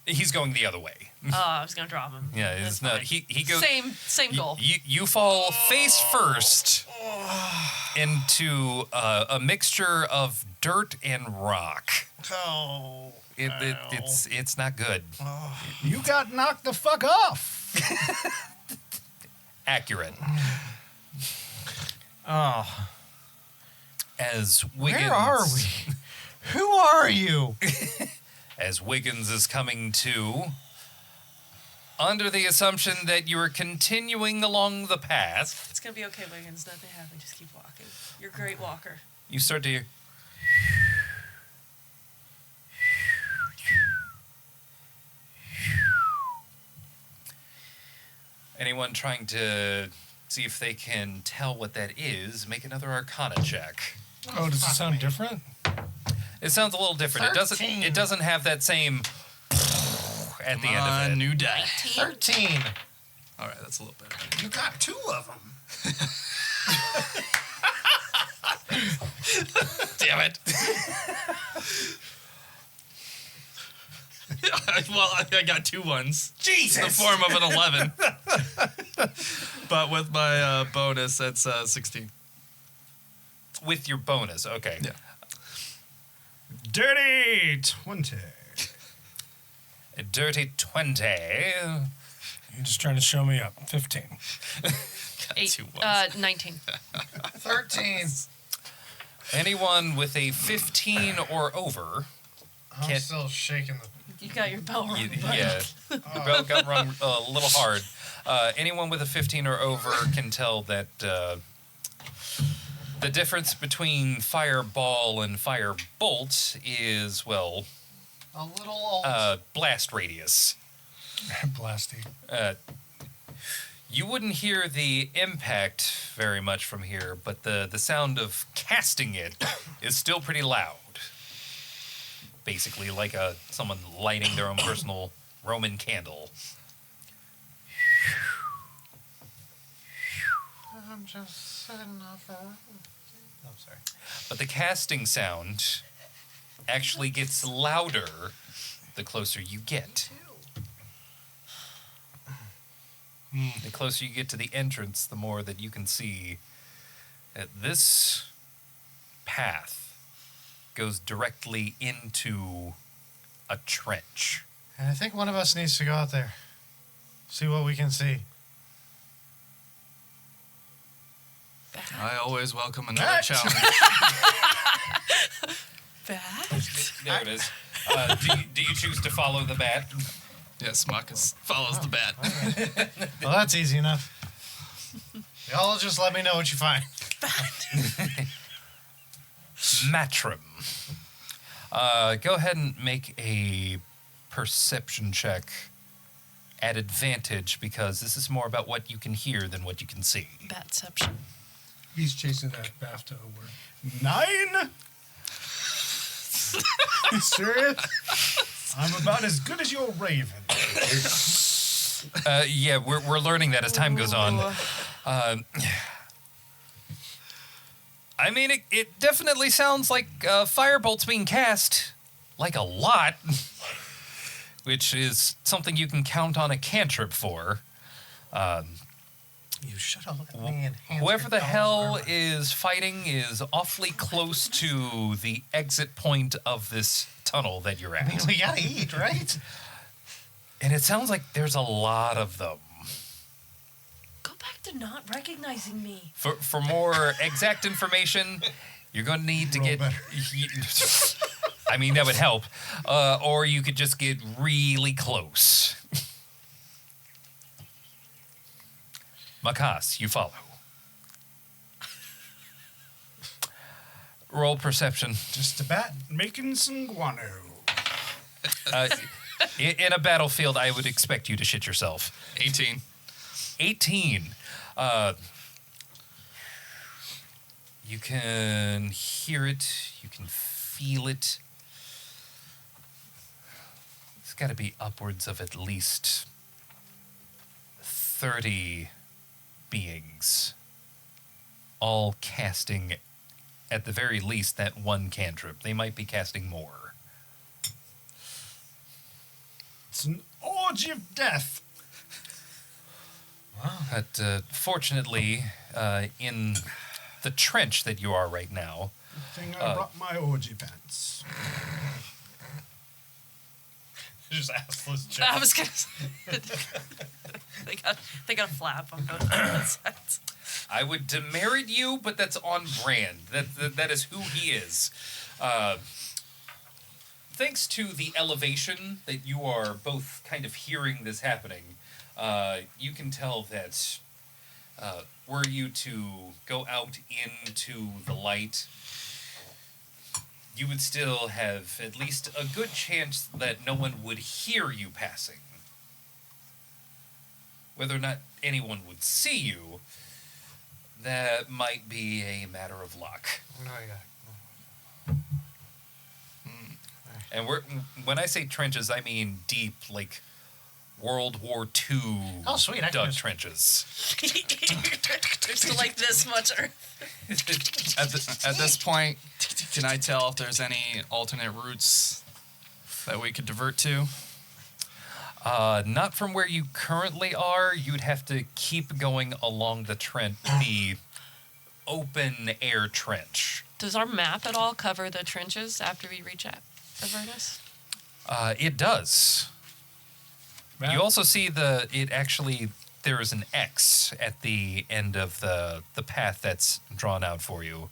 he's going the other way. Oh, I was gonna drop him. Yeah, it's That's not. fine. He goes. Same goal. You fall face first into a mixture of dirt and rock. Oh. It's not good. You got knocked the fuck off. Accurate. Oh. As Wiggins, Where are we? Who are you? as Wiggins is coming to, under the assumption that you are continuing along the path, It's gonna be okay, Wiggins. Nothing happened. Just keep walking. You're a great walker. you start to hear. Anyone trying to see if they can tell what that is, make another Arcana check. Oh, does it sound different? It sounds a little different. 13. It doesn't have that same at the end of it. New die. 13. All right, that's a little better. You got two of them. Damn it. Well, I got 2 ones. Jesus! In the form of an 11. But with my bonus, that's 16. With your bonus, okay. Yeah. Dirty 20. A dirty 20. You're just trying to show me up. 15. Eight, 2 ones. 19. 13. Anyone with a 15 or over, I'm Can't- still shaking the... You got your bell rung. buddy. yeah, your bell got rung a little hard. Anyone with a 15 or over can tell that the difference between fireball and firebolt is, well, A little old. blast radius. Blasty. You wouldn't hear the impact very much from here, but the sound of casting it is still pretty loud. Basically, like someone lighting their own personal Roman candle. I'm just sitting off I'm sorry. But the casting sound actually gets louder the closer you get. The closer you get to the entrance, the more that you can see that this path goes directly into a trench. And I think one of us needs to go out there. See what we can see. I always welcome another challenge. Bat? There it is. Do you choose to follow the bat? Yes, Marcus follows the bat. Well, that's easy enough. Y'all just let me know what you find. Matrim. Go ahead and make a perception check at advantage because this is more about what you can hear than what you can see. Batception. He's chasing that BAFTA award. 9? You serious? I'm about as good as your raven. Yeah, we're learning that as time goes on. I mean, it definitely sounds like firebolts being cast, like a lot, which is something you can count on a cantrip for. You should have let me enhance Whoever your the dog's hell armor. is fighting is awfully close to the exit point of this tunnel that you're I mean, at. we gotta eat, right? And it sounds like there's a lot of them. Go back to not recognizing me. For more exact information, you're going to need to Roll get... better. I mean, that would help. Or you could just get really close. Makas, you follow. Roll perception. Just a bat making some guano. In a battlefield, I would expect you to shit yourself. 18. 18. You can hear it. You can feel it. It's got to be upwards of at least 30 beings, all casting, at the very least, that one cantrip. They might be casting more. It's an orgy of death. But fortunately, in the trench that you are right now, Good thing I brought my orgy pants. Just assless I was gonna say. they got a flap on both sides. I would demerit you, but that's on brand. That is who he is. Thanks to the elevation that you are both kind of hearing this happening, you can tell that were you to go out into the light, you would still have at least a good chance that no one would hear you passing. Whether or not anyone would see you, that might be a matter of luck. No, yeah. And when I say trenches, I mean deep, like World War II Oh, sweet, I can dug just- trenches. There's still like this much earth. At this point, can I tell if there's any alternate routes that we could divert to? Not from where you currently are. You'd have to keep going along the open air trench. Does our map at all cover the trenches after we reach Avernus? It does. Map? You also see there is an X at the end of the path that's drawn out for you.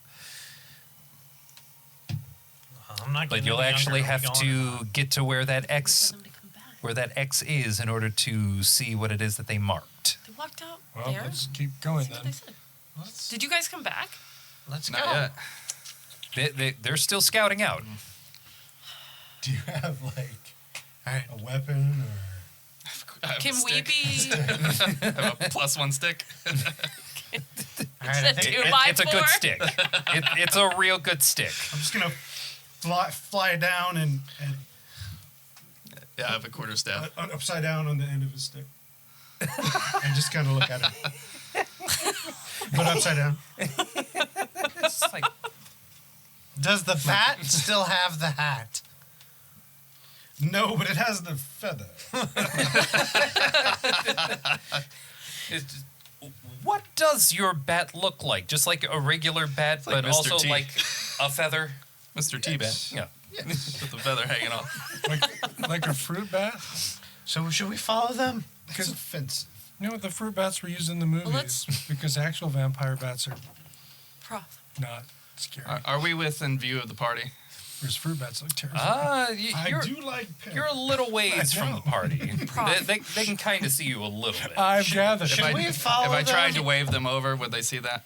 I'm not But getting you'll any actually younger. have to get to where that Wait X for them to come back. where that X is in order to see what it is that they marked. They walked out Well, there. let's keep going See what then. they said. Did you guys come back? Let's Not go. yet. They're still scouting out. Do you have like Alright. a weapon or? I have a Can we stick. be? I have a +1 stick. All right, I Said think two by It's a good four? stick. It's a real good stick. I'm just gonna fly down and Yeah, I have a quarter staff. upside down on the end of his stick, and just kind of look at it, but upside down. It's like Does the bat still have the hat? No, but it has the feather. What does your bat look like? Just like a regular bat, like but Mr. also T. like a feather? Mr. T Bat. Yeah. With the feather hanging off. Like a fruit bat? So should we follow them? It's offensive. You know what the fruit bats were used in the movies? let's- Because actual vampire bats are Prof. not scary. Are we within view of the party? Whereas fruit bats look terrifying. I You're, do like pear. you're a little ways from the party. Prof. They can kind of see you a little bit. I've gathered. Should we If follow I tried them? to wave them over, would they see that?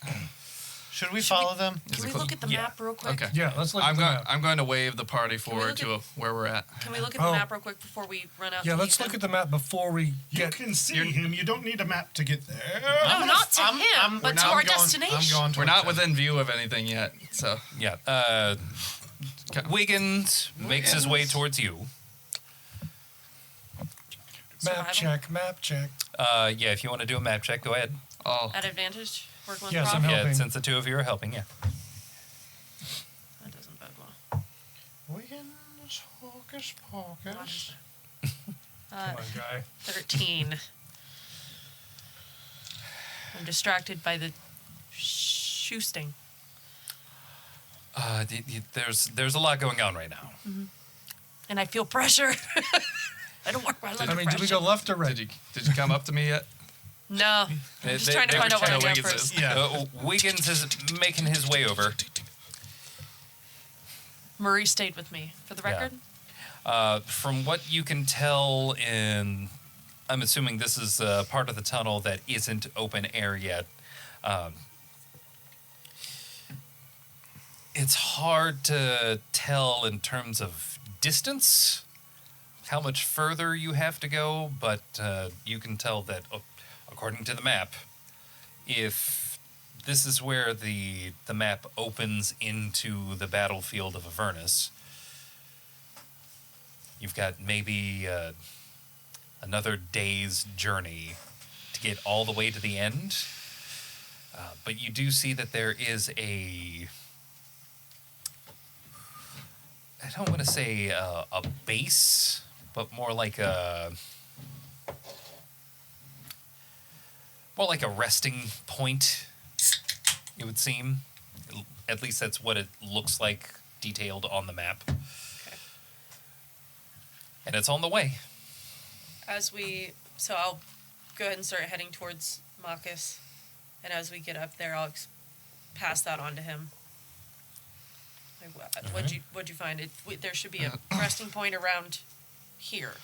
Should we follow them? Can we cool? look at the Yeah. map real quick? Okay. Yeah, let's look I'm at the going. map. I'm going to wave the party we forward look to where we're at. Can we look at the Oh. map real quick before we run out? Yeah, to let's meet look at them? the map before we You get. can see him. You don't need a map to get there. No, not to him, but to our I'm destination. going We're towards not them. within view of anything yet, so Yeah. Wiggins makes his way towards you. Map check, map check. Yeah, if you want to do a map check, go ahead. I'll At advantage, working with Yes, Prof. I'm Yeah, helping. since the two of you are helping, yeah. That doesn't bode well. Wiggins, hocus What pocus. is it? Come on, guy. 13. I'm distracted by the shoe sting. There's a lot going on right now. And I feel pressure. I don't work my I mean, did we go left or right? did you come up to me yet? No. I'm just trying to find out what I got first. Yeah. Wiggins is making his way over. Murray stayed with me, for the Yeah. record. From what you can tell, I'm assuming this is part of the tunnel that isn't open air yet. It's hard to tell in terms of distance how much further you have to go, but you can tell that, according to the map, if this is where the map opens into the battlefield of Avernus, you've got maybe another day's journey to get all the way to the end. But you do see that there is I don't want to say a base, but more like a resting point, it would seem. At least that's what it looks like detailed on the map. Okay. And it's on the way. So I'll go ahead and start heading towards Marcus. And as we get up there, I'll pass that on to him. Like, what'd you find? There should be a resting point around here.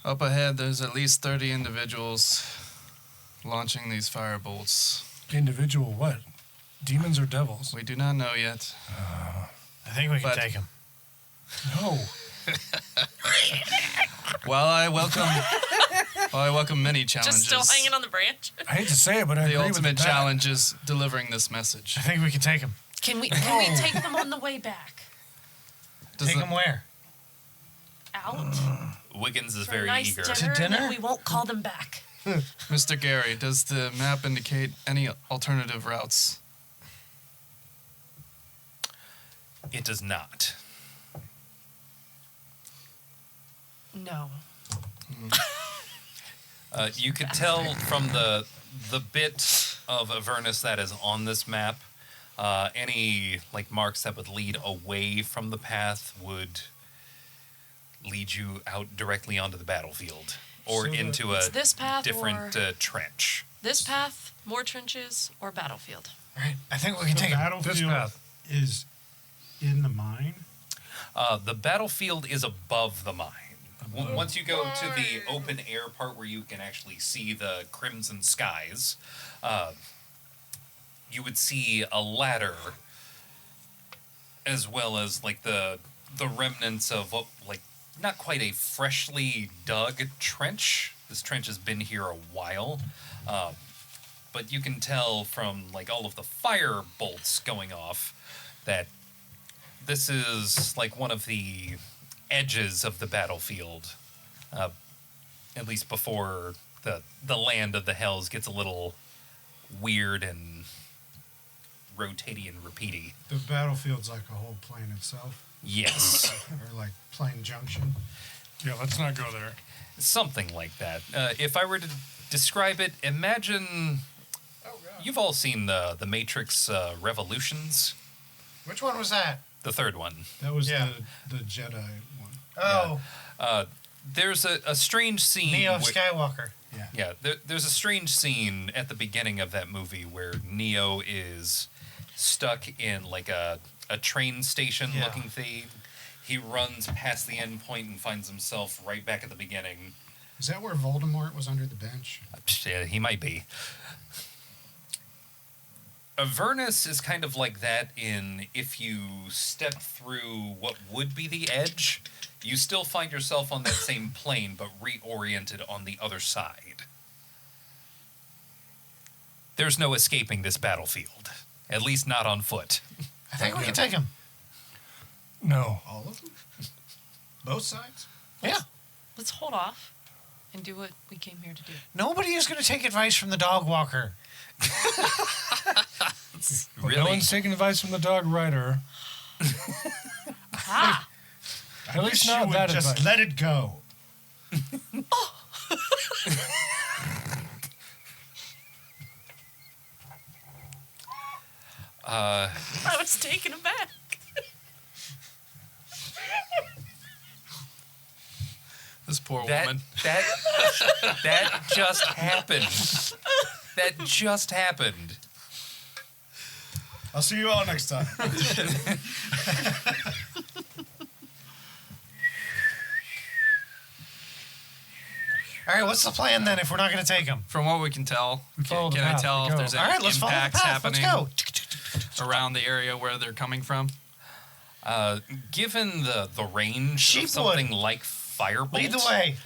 Up ahead, there's at least 30 individuals launching these fire bolts. Individual what? Demons or devils? We do not know yet. I think we can But- take them. No. While I welcome many challenges, Just still hanging on the branch. I hate to say it, but I the agree with ultimate that. challenge is delivering this message. I think we can take them. Can we take them on the way back? Does Take the- them where? Out Wiggins is for very a nice eager. dinner, To and then dinner? we won't call them back. Mr. Gary, does the map indicate any alternative routes? It does not. No. You could tell from the bit of Avernus that is on this map, any marks that would lead away from the path would lead you out directly onto the battlefield or So into a It's this path different or trench. this path, more trenches, or battlefield. All right. I think we can The take them. battlefield path. is in the mine. The battlefield is above the mine. Once you go to the open air part where you can actually see the crimson skies, you would see a ladder, as well as the remnants of not quite a freshly dug trench. This trench has been here a while, but you can tell from all of the fire bolts going off that this is one of the edges of the battlefield, at least before the land of the Hells gets a little weird and rotatey and repeaty. The battlefield's like a whole plane itself, Yes, or like plane junction. Yeah, let's not go there. something like that. If I were to describe it, imagine you've all seen the Matrix Revolutions, Which one was that? the third one. That was Yeah. the Jedi one. Oh, There's a strange scene. Neo where- Skywalker. Yeah, there's a strange scene at the beginning of that movie where Neo is stuck in like a train station Yeah. looking thing. He runs past the end point and finds himself right back at the beginning. Is that where Voldemort was under the bench? Yeah, he might be. Avernus is kind of like that in if you step through what would be the edge, you still find yourself on that same plane but reoriented on the other side. There's no escaping this battlefield, at least not on foot. I think we can take him. No. All of them? Both sides? Yeah. Let's hold off and do what we came here to do. Nobody is going to take advice from the dog walker. Well, no one's taking advice from the dog rider. Ah! At least You not would that just advice. let it go. I was taken aback. This poor That woman. that just happened. That just happened. I'll see you all next time. All right, what's the plan then if we're not going to take him? From what we can tell, follow can the I path, tell we if go. there's All any right, let's follow the impacts path. Let's happening go. around the area where they're coming from? Given the range Sheepwood. of something like firebolt, Lead the way.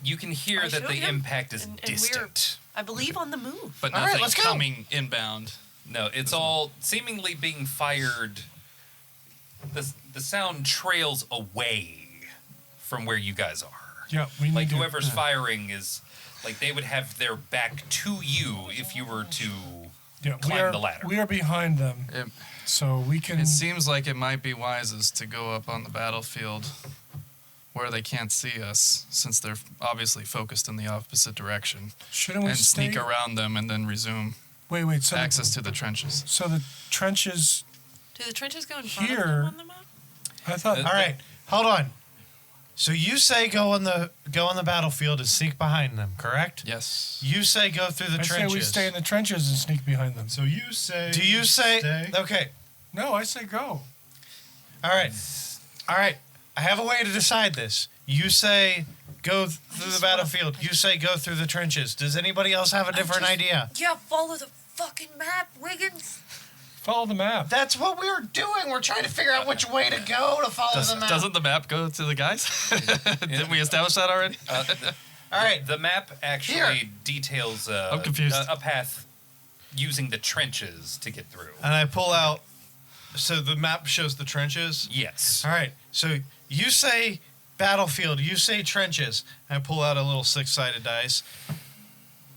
you can hear I that showed the him, impact is and we're- distant. I believe on the move. But All right, nothing let's go. coming inbound. No, it's all seemingly being fired. The sound trails away from where you guys are. Yeah, we need Like to. whoever's firing is like they would have their back to you if you were to Yeah, climb the ladder. We are behind them, It, so we can. it seems like it might be wisest to go up on the battlefield where they can't see us, since they're obviously focused in the opposite direction, Shouldn't we and stay? sneak around them and then resume Wait. So access to the trenches. So the trenches. Do the trenches go in front Here- of them on the map? I thought. All right, hold on. So you say go on the battlefield and sneak behind them, correct? Yes. You say go through the I trenches. say we stay in the trenches and sneak behind them. So you say. Do you say stay? okay? No, I say go. All right. I have a way to decide this. You say go through the battlefield. You say go through the trenches. Does anybody else have a different idea? Yeah, follow the fucking map, Wiggins. Follow the map. That's what we were doing. We're trying to figure out which way to go to follow the map. Doesn't the map go to the guys? Didn't we establish that already? All right. The map actually Here. details I'm confused. a path using the trenches to get through. And I pull out. So the map shows the trenches. Yes. All right. So you say battlefield. You say trenches. I pull out a little 6-sided dice.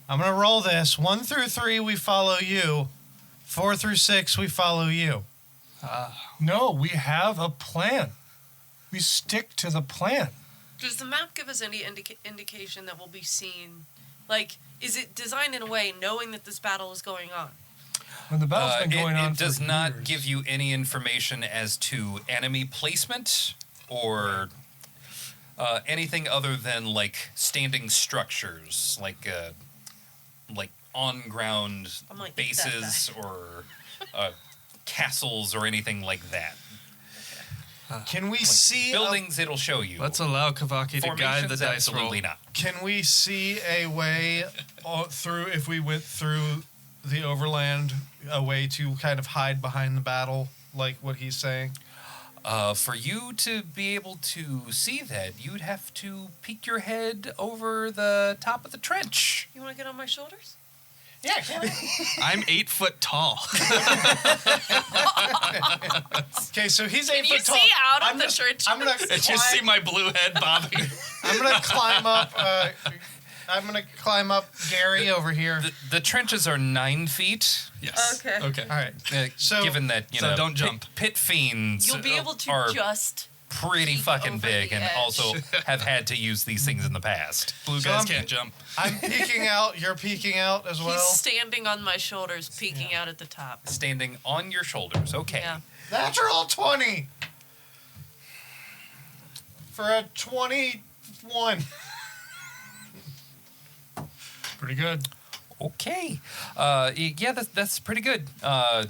I'm gonna roll this. 1 through 3, we follow you. 4 through 6, we follow you. No, we have a plan. We stick to the plan. Does the map give us any indication that we'll be seen? Like, is it designed in a way knowing that this battle is going on? When the battle's been going on it does for not years. give you any information as to enemy placement or anything other than like standing structures, like on ground I'm like, eat that bases or castles or anything like that. Can we Like see buildings? It'll show you. Let's allow Kavaki to guide the Formations, dice roll. absolutely not. Can we see a way through, if we went through the overland, a way to kind of hide behind the battle, like what he's saying? For you to be able to see that, you'd have to peek your head over the top of the trench. You want to get on my shoulders? Yeah, can I? I'm 8 foot tall. Okay, so he's Can 8 you foot tall. see out of I'm the gonna- trench? I'm gonna Did you see climb, my blue head bobbing? I'm gonna climb up. climb up Gary over here. The trenches are 9 feet. Yes. Okay. Okay. All right. So Given that so don't jump. Pit fiends You'll be able to are just pretty peek fucking over big, the and edge. also have had to use these things in the past. Blue So guys I'm- can't jump. I'm peeking out. You're peeking out as well. He's standing on my shoulders, peeking out at the top. Standing on your shoulders. Okay. Yeah. Natural 20 for a 21. Pretty good. Okay. Yeah, that's pretty good. Are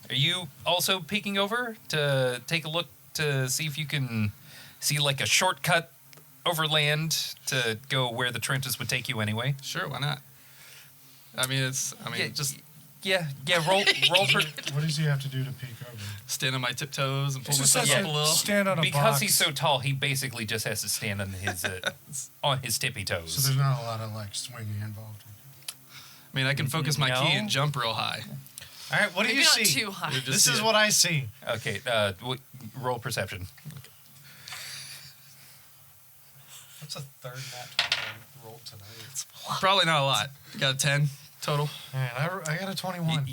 you also peeking over to take a look to see if you can see like a shortcut over land to go where the trenches would take you anyway? Sure, why not? I mean, just Yeah. Roll. What does he have to do to peek over? stand on my tiptoes and pull It's just myself has up a to little. stand on a Because box. he's so tall, he basically just has to stand on his tippy So toes. there's not a lot of like swinging involved. I mean, I can focus my key and jump real high. All right, what do Maybe you not see? too high. You just This see is it. what I see. Okay. Roll perception. What's a third nat 20 I rolled tonight? Probably not a lot. You got a 10 total. All right, I got a 21.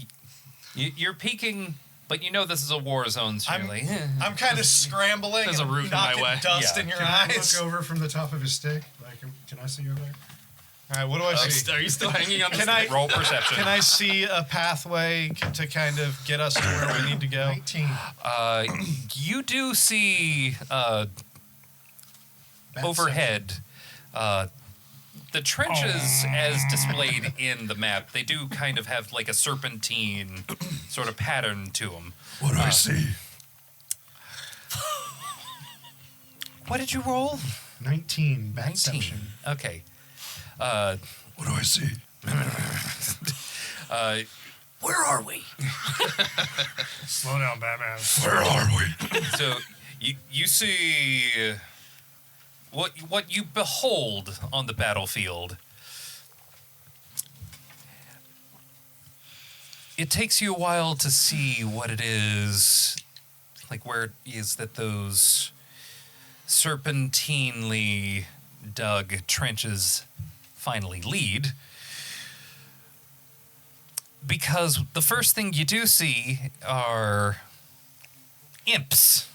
You're peeking, but you know this is a war zone, so you're like, I'm kind of scrambling. There's a and root in my knocking way. Dust Yeah. in your Can I eyes. look over from the top of his stick? Like, can I see over there? All right, what do I see? Are you still hanging on the Can I roll perception. can I see a pathway to kind of get us to where we need to go? 19. You do see Bat overhead. The trenches, as displayed in the map, they do kind of have like a serpentine sort of pattern to them. What do I see? What did you roll? 19. 19. Batception. Okay. What do I see? Where are we? Slow down, Batman. Where are we? So you see what you behold on the battlefield. It takes you a while to see what it is, like where it is that those serpentinely dug trenches finally lead. Because the first thing you do see are imps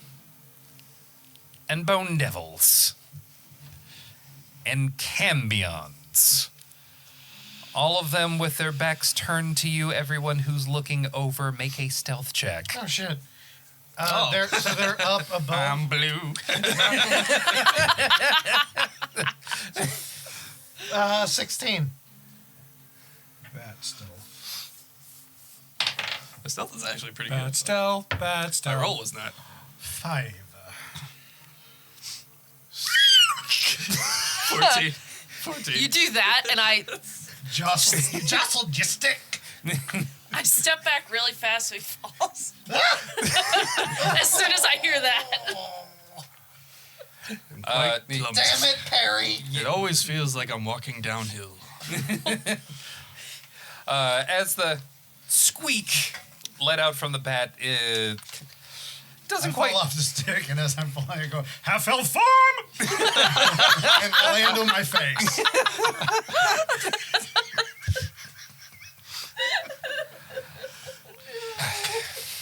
and bone devils and cambions. All of them with their backs turned to you. Everyone who's looking over, make a stealth check. Oh shit. They're up above. I'm blue. 16. Bat still. The stealth is actually pretty Bad good. stealth, bad stealth. My roll was not. 5. 14. 14. You do that, and I You jostled your stick. step back really fast so he falls. As soon as I hear that. Damn it, Perry. It always feels like I'm walking downhill. As the squeak let out from the bat, it doesn't I quite. fall off the stick, and as I'm flying, I go, half-elf form! And land on my face.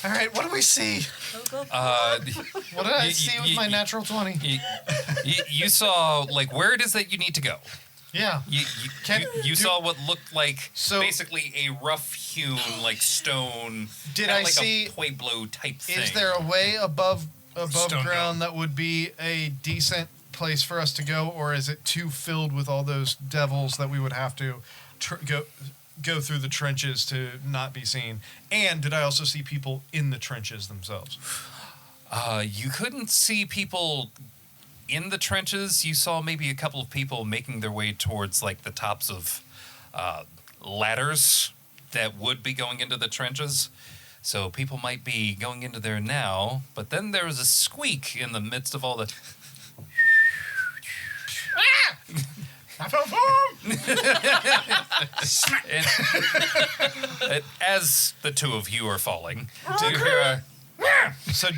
All right, what do we see? What did I You- see with you- my you- natural 20? You saw like where it is that you need to go. Yeah. You saw what looked like So- basically a rough hewn like stone. Did kinda I like see- a Pueblo type thing? Is there a way above Stone ground that would be a decent place for us to go, or is it too filled with all those devils that we would have to go through the trenches to not be seen? And did I also see people in the trenches themselves? You couldn't see people in the trenches. You saw maybe a couple of people making their way towards like the tops of ladders that would be going into the trenches. So people might be going into there now, but then there was a squeak in the midst of all the. And as the two of you are falling, do you hear a. So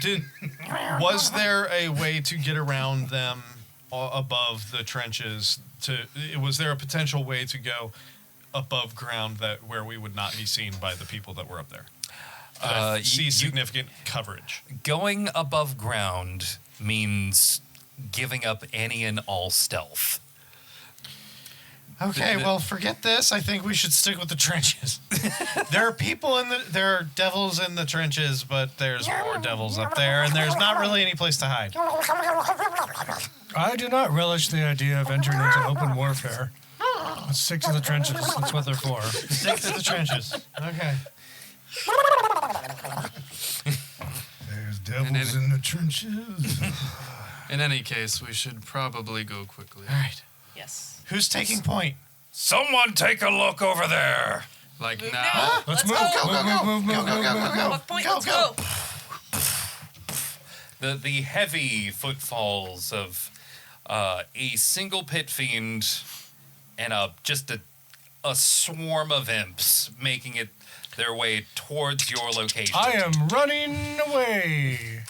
was there a way to get around them above the trenches Was there a potential way to go above ground that where we would not be seen by the people that were up there? See significant coverage. Going above ground means giving up any and all stealth. Okay, well, forget this. I think we should stick with the trenches. There are there are devils in the trenches, but there's more devils up there, and there's not really any place to hide. I do not relish the idea of entering into open warfare. Let's stick to the trenches. That's what they're for. Stick to the trenches. Okay. There's devils in the trenches. In any case, we should probably go quickly. All right. Yes. Who's taking point? Someone take a look over there. Like Move now. now. Let's move. What point? Let's go. The heavy footfalls of a single pit fiend and just a swarm of imps making it their way towards your location. I am running away.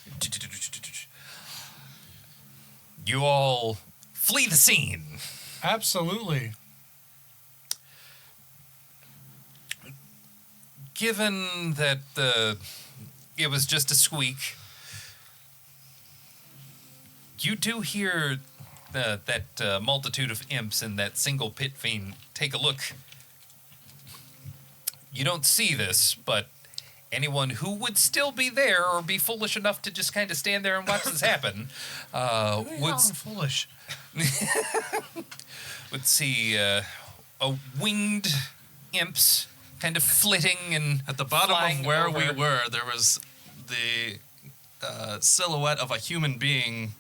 You all flee the scene. Absolutely. Given that it was just a squeak, you do hear that multitude of imps and that single pit fiend take a look. You don't see this, but anyone who would still be there or be foolish enough to just kind of stand there and watch this happen would foolish. would see winged imps kind of flitting and At the bottom flying of where we over. were, there was the silhouette of a human being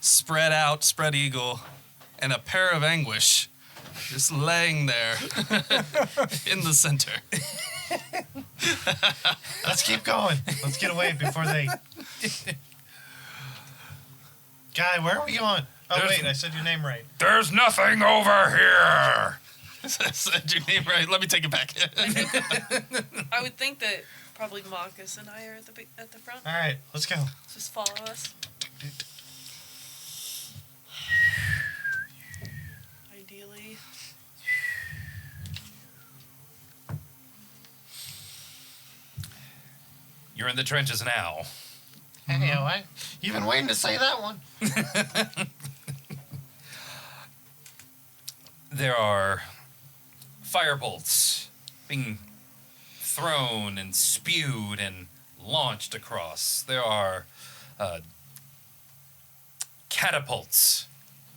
spread out, spread eagle, and a pair of anguish just laying there in the center. Let's keep going. Let's get away before they... Guy, where are we going? Oh, wait, I said your name right. There's nothing over here. I said your name right. Let me take it back. I would think that probably Marcus and I are at the front. All right, let's go. Just follow us. Ideally. You're in the trenches now. Hey, what? You've been waiting to say that one. There are firebolts being thrown and spewed and launched across. There are catapults,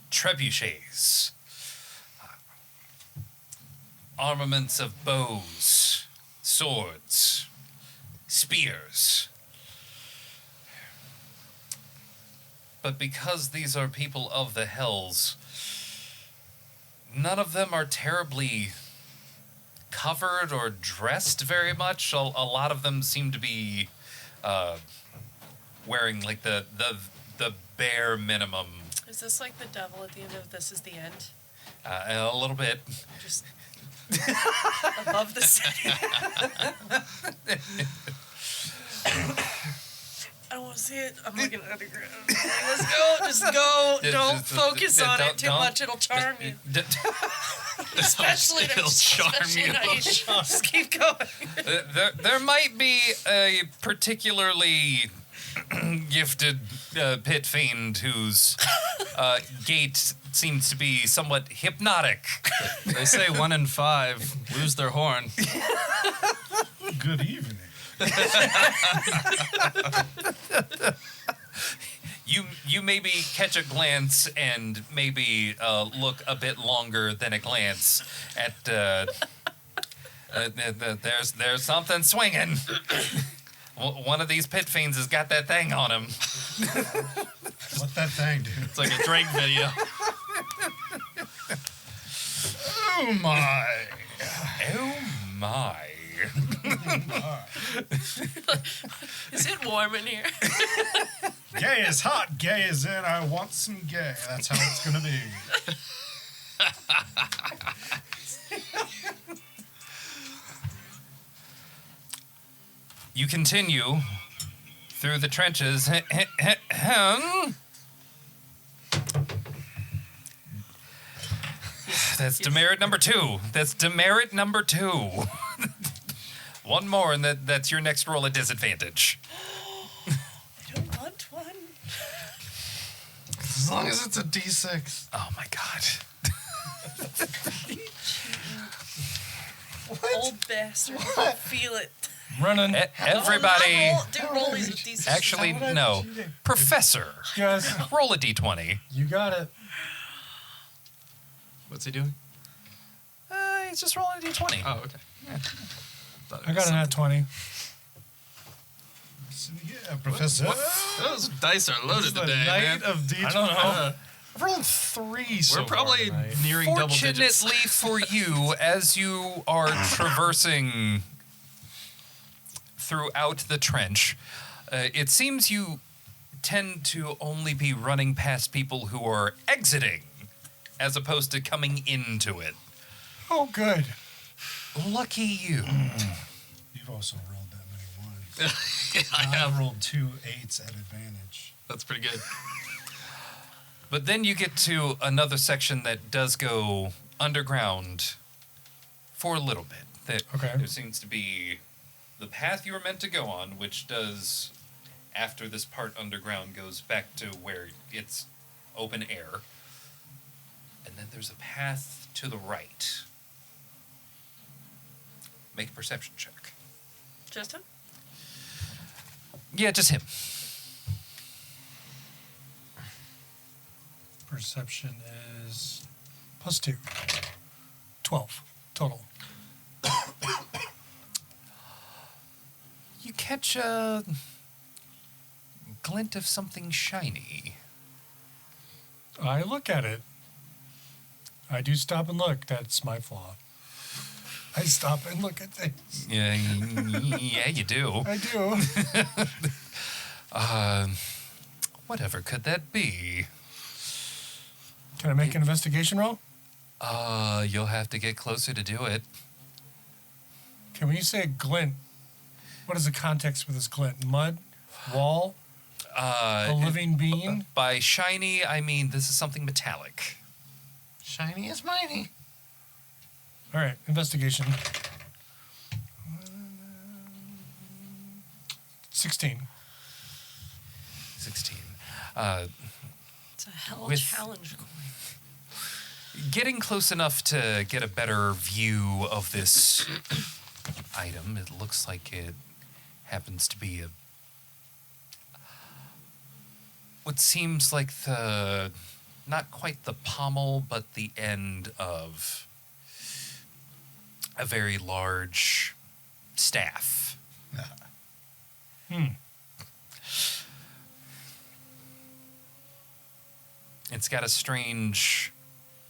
trebuchets, armaments of bows, swords, spears. But because these are people of the Hells, none of them are terribly covered or dressed very much. A lot of them seem to be wearing like the bare minimum. Is this like the devil at the end of This Is the End? A little bit. Just above the city. I don't want to see it. I'm looking at the ground. Let's go. Just go. Don't focus on it too much. It'll charm you. Especially It'll charm you. Just keep going. There might be a particularly gifted pit fiend whose gait seems to be somewhat hypnotic. They say 1 in 5 lose their horn. Good evening. You maybe catch a glance and maybe look a bit longer than a glance at there's something swinging. One of these pit fiends has got that thing on him. What that thing do? It's like a Drake video. Oh my! Oh my! Is it warm in here? Gay is hot, gay is in. I want some gay. That's how it's gonna be. You continue through the trenches. That's demerit number 2. That's demerit number 2. One more, and that's your next roll at disadvantage. I don't want one. As long as it's a D6. Oh my god. Old bastard. I feel it. Running. Everybody. Roll these with D6. Actually, no. Professor, Guys, roll a d20. you got it. What's he doing? He's just rolling a d20. Oh, okay. I got an at 20. Yeah, Professor. Those dice are loaded The today, night man. of D20. I don't know. I've rolled 3 so We're probably far tonight. nearing double digits. Fortunately for you, as you are traversing throughout the trench, it seems you tend to only be running past people who are exiting as opposed to coming into it. Oh, good. Lucky you. You've also rolled that many ones. Yeah, I have. I've rolled 2 8s at advantage. That's pretty good. But then you get to another section that does go underground for a little bit. Okay. There seems to be the path you were meant to go on, which does, after this part underground, goes back to where it's open air. And then there's a path to the right. Make a perception check. Just him? Yeah, just him. Perception is +2. 12 total. You catch a glint of something shiny. I look at it. I do stop and look. That's my flaw. I stop and look at things. Yeah, yeah, you do. I do. Whatever could that be? Can I make an investigation roll? You'll have to get closer to do it. Okay, when you say glint, what is the context for this glint? Mud? Wall? A living being? By shiny, I mean this is something metallic. Shiny as miney. All right, investigation. 16. 16. It's a hell With- challenge. Getting close enough to get a better view of this item, it looks like it happens to be what seems like not quite the pommel, but the end of a very large staff. It's got a strange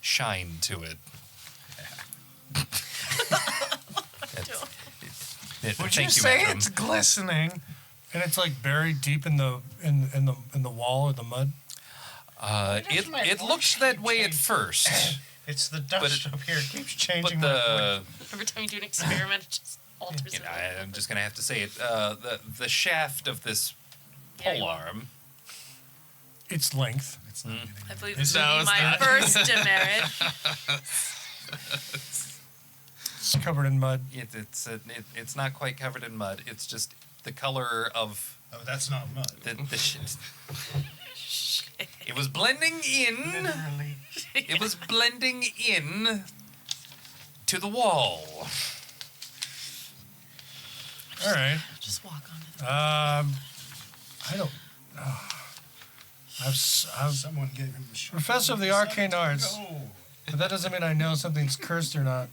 shine to it. Would Thank you say Matron. it's glistening? And it's like buried deep in the wall or the mud. It looked that way at first, It's the dust it- up here. It keeps but changing my the Every time you do an experiment, it just alters you it. know, I'm just gonna have to say it. The shaft of this Yeah, you pole will. arm. Its length. It's not getting I believe this No, would be it's my not. first demerit. It's covered in mud. It's not quite covered in mud. It's just the color of Oh, that's not mud. the shit. It was blending in. It was blending in to the wall. All right. Just walk onto the. I don't. I've Someone gave him a shot. Professor of the Arcane Arts, Go. but that doesn't mean I know something's cursed or not.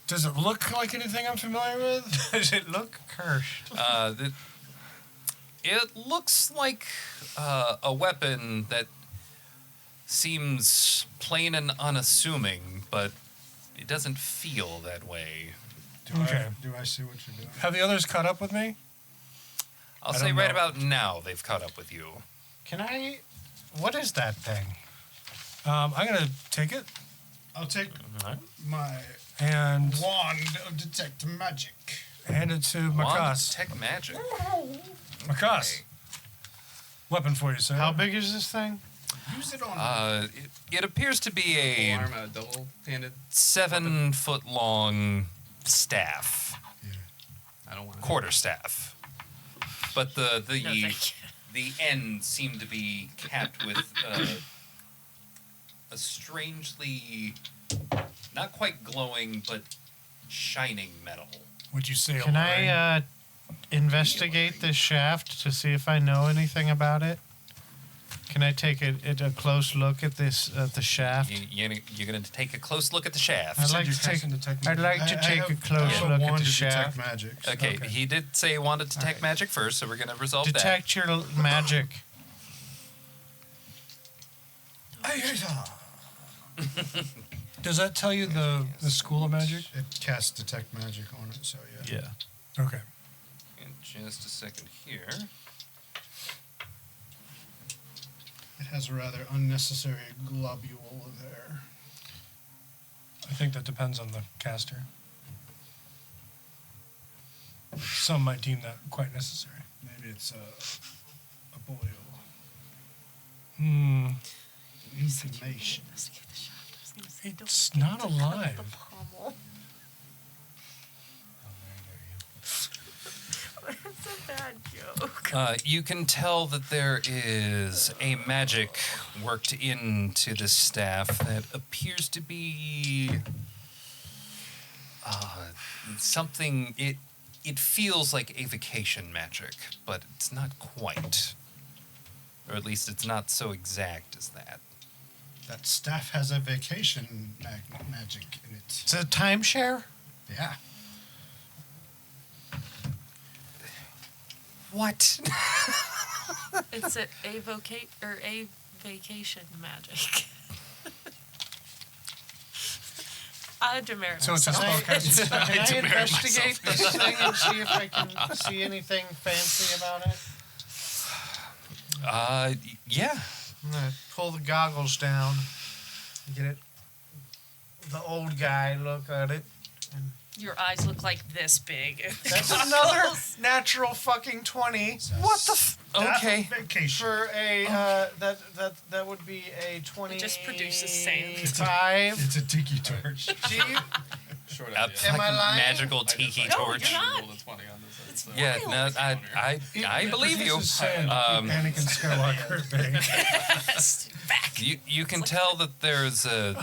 Does it look like anything I'm familiar with? Does it look cursed? It looks like a weapon that seems plain and unassuming, but it doesn't feel that way. Okay. Do I see what you're doing? Have the others caught up with me? I'll I say don't right know. about now they've caught up with you. Can I? What is that thing? I'm gonna take it I'll take my and wand of detect magic. hand it to Wand of Makas. Detect magic. Makas. Weapon for you, sir. How big is this thing? Use it on. It appears to be a Arm, a double-handed. 7-foot-long staff, I don't want to. quarter staff, but No, thank you. the ends seem to be capped with a strangely, not quite glowing, but shining metal. Would you say? Can I investigate this shaft to see if I know anything about it? Can I take a close look at this the shaft? You're going to take a close look at the shaft. I'd like you're to take. casting detect I'd like to take a close look at the shaft. Magic. Okay, he did say he wanted to detect magic first, so we're going to resolve Detect your magic. Does that tell you the school of magic? It casts detect magic on it, so yeah. Yeah. Okay. that. In just a second here. It has a rather unnecessary globule there. I think that depends on the caster. Some might deem that quite necessary. Maybe it's a boil. Hmm. Information. Investigate the shaft. I was gonna say, don't It's forget not to cut off alive. the pommel. That's a bad joke. You can tell that there is a magic worked into the staff that appears to be something. It feels like evocation magic, but it's not quite, or at least it's not so exact as that. That staff has a vacation magic in it. It's a timeshare. Yeah. What? It's a vacation magic. Demerit. So it's a spellcaster. Can I investigate this thing and see if I can see anything fancy about it? Yeah. I'm gonna pull the goggles down, get it. The old guy look at it. Your eyes look like this big. That's another natural fucking 20. What the? Okay. Vacation. For a that would be a 20. It just produces sand. 5. It's a tiki torch. Do you? Short A idea. Am I fucking lying? magical tiki torch. you're not. Rolled a 20 on this. So. Yeah, no, I believe you. This is sand to keep Anakin Skywalker at bay. Back. You can tell that there's a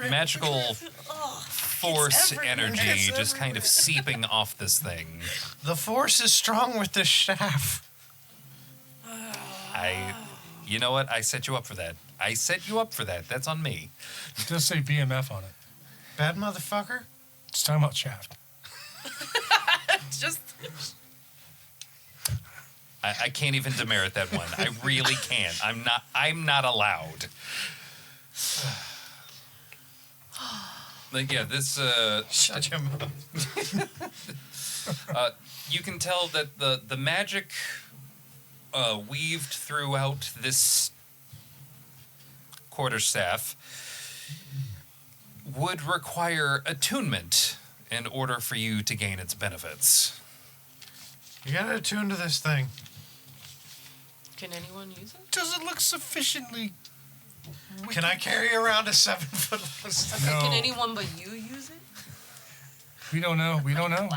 magical force everywhere. energy It's just kind of seeping off this thing. The force is strong with this staff. You know what? I set you up for that. I set you up for that. That's on me. It does say BMF on it. Bad motherfucker. It's talking about shaft. Just I can't even demerit that one. I really can't. I'm not allowed. Like, yeah, this Shut your mouth. you can tell that the magic weaved throughout this quarterstaff would require attunement in order for you to gain its benefits. You gotta attune to this thing. can anyone use it? Does it look sufficiently? Can I carry around a 7-foot? No. Can anyone but you use it? We don't know. We don't know.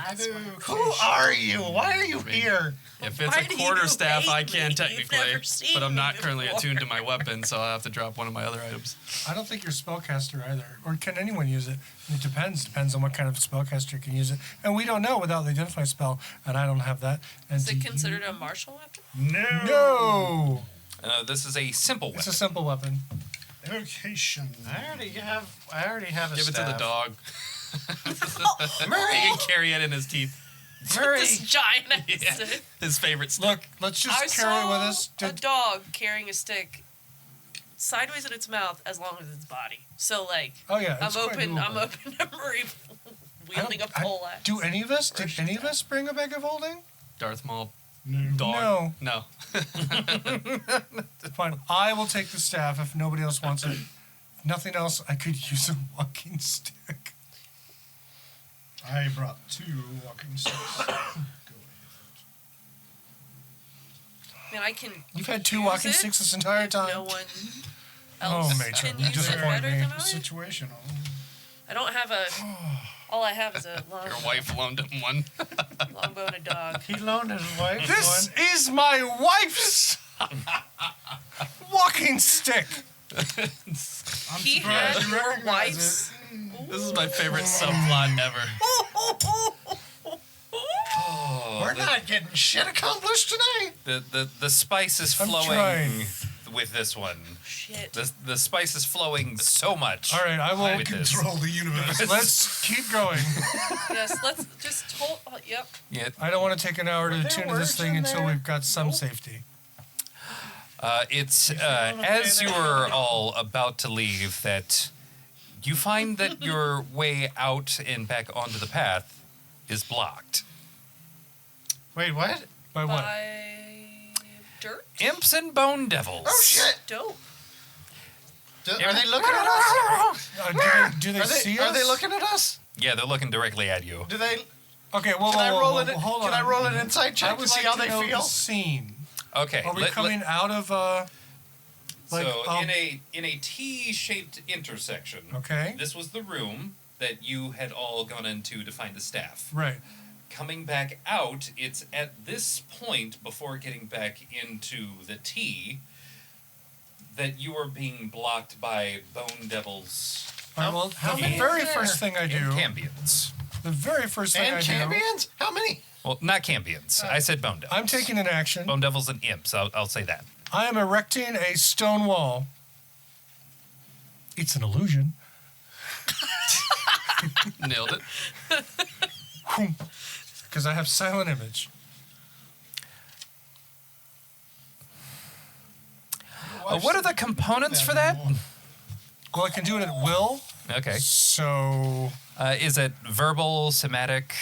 Who are you? Why are you here? If it's Why a do quarter you staff, hate I can me? technically, You've never seen but I'm me not currently before. attuned to my weapon, so I'll have to drop one of my other items. I don't think you're a spellcaster either. Or can anyone use it? It depends. Depends on what kind of spellcaster can use it. And we don't know without the identify spell. And I don't have that. And Is do it you- considered a martial weapon? No. This is a simple weapon. It's a simple weapon. Evocation. I already have a Give it to the staff. dog. Murray! He can carry it in his teeth. Murray! This giant ass Yeah. stick. His favorite stick. Look, let's just I carry it with saw us. a dog carrying a stick sideways in its mouth as long as its body. So like, Oh yeah, I'm it's quite open. I'm doable. open to Marie wielding a I- pole axe. Do any of us? Did any of us bring a bag of holding? Darth Maul. No. Dog. No. Fine. I will take the staff if nobody else wants it. If nothing else, I could use a walking stick. I brought 2 walking sticks. Go I mean, I can. You've had 2 use walking it sticks this entire if time. No one Oh, else matron, can you use it disappoint better me. than I. Situational. I don't have a. All I have is a long, Your wife loaned him one. long-boned dog. He loaned his wife This is my wife's walking stick. He had surprised you your recognize wife's. This is my favorite subplot ever. We're not getting shit accomplished today. The spice is I'm flowing trying. with this one. Shit. The spice is flowing so much. All right, I will. with this. Control the universe. Let's keep going. Yes, let's just hold. Oh, yep. Yeah, I don't want to take an hour to there tune to this words thing in until there? we've got some safety. it's as you are all about to leave that you find that your way out and back onto the path is blocked. Wait, what? By what? By dirt. Imps and bone devils. Oh shit! Dope. Are they looking at us? Do they Are see they, us? are they looking at us? Yeah, they're looking directly at you. Do they? Okay, whoa, Can I whoa, roll whoa, an? whoa, hold Can on. I roll an insight I check would to see like how to they know feel? the scene. Okay. Are we coming out of like, so in a T-shaped intersection. Okay. This was the room that you had all gone into to find the staff. right? Coming back out, it's at this point before getting back into the T that you are being blocked by bone devils All right, well, how the many very are there? first thing I and do, cambions. the very first thing And I do, champions? How many? Well, not cambions. I said bone devils. I'm taking an action. Bone devils and imps. I'll say that. I am erecting a stone wall. It's an illusion. Nailed it. Because I have silent image. What are the components for that? Well, I can do it at will. Okay. So Is it verbal, somatic?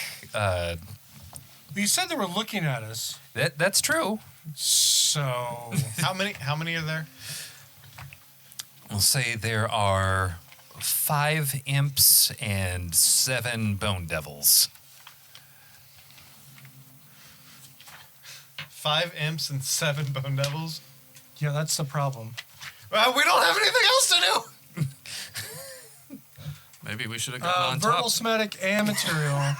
you said they were looking at us. That's true. So How many are there? We'll say there are 5 imps and 7 bone devils. 5 imps and 7 bone devils. yeah, that's the problem. Well, we don't have anything else to do. Maybe we should have gone on Verbal, top. somatic, and material.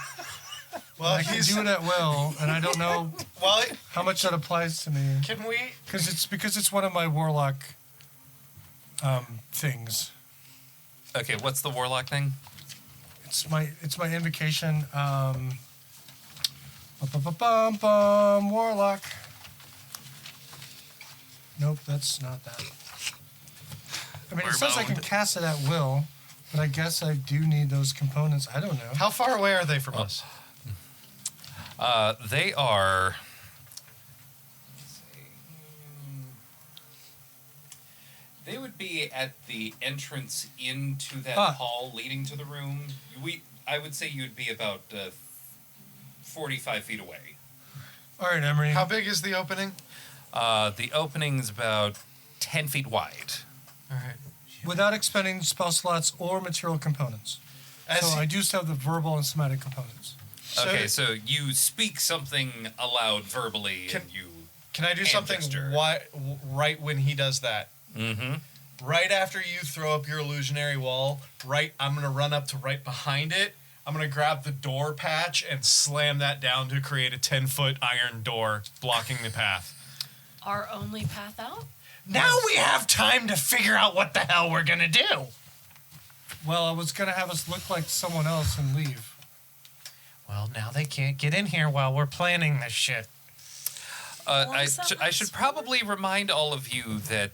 Well, I can do it at will, and I don't know Well, how much that applies to me can we? because it's one of my warlock things. Okay, what's the warlock thing? It's my invocation. Warlock. Nope, that's not that. I mean, it says I can cast it at will, but I guess I do need those components. I don't know. How far away are they from us? They are. They would be at the entrance into that hall leading to the room. I would say you'd be about 45 feet away. All right, Emery. How big is the opening? The opening's about 10 feet wide. All right. Without expending spell slots or material components. So I do still have the verbal and somatic components. Okay, so you speak something aloud verbally, and you. Can I do hand something gesture. right when he does that? Mm-hmm. Right after you throw up your illusionary wall, I'm gonna run up to right behind it. I'm gonna grab the door patch and slam that down to create a 10-foot iron door blocking the path. Our only path out? Now we have time to figure out what the hell we're gonna do. Well, I was going to have us look like someone else and leave. Well, now they can't get in here while we're planning this shit. I should probably remind all of you that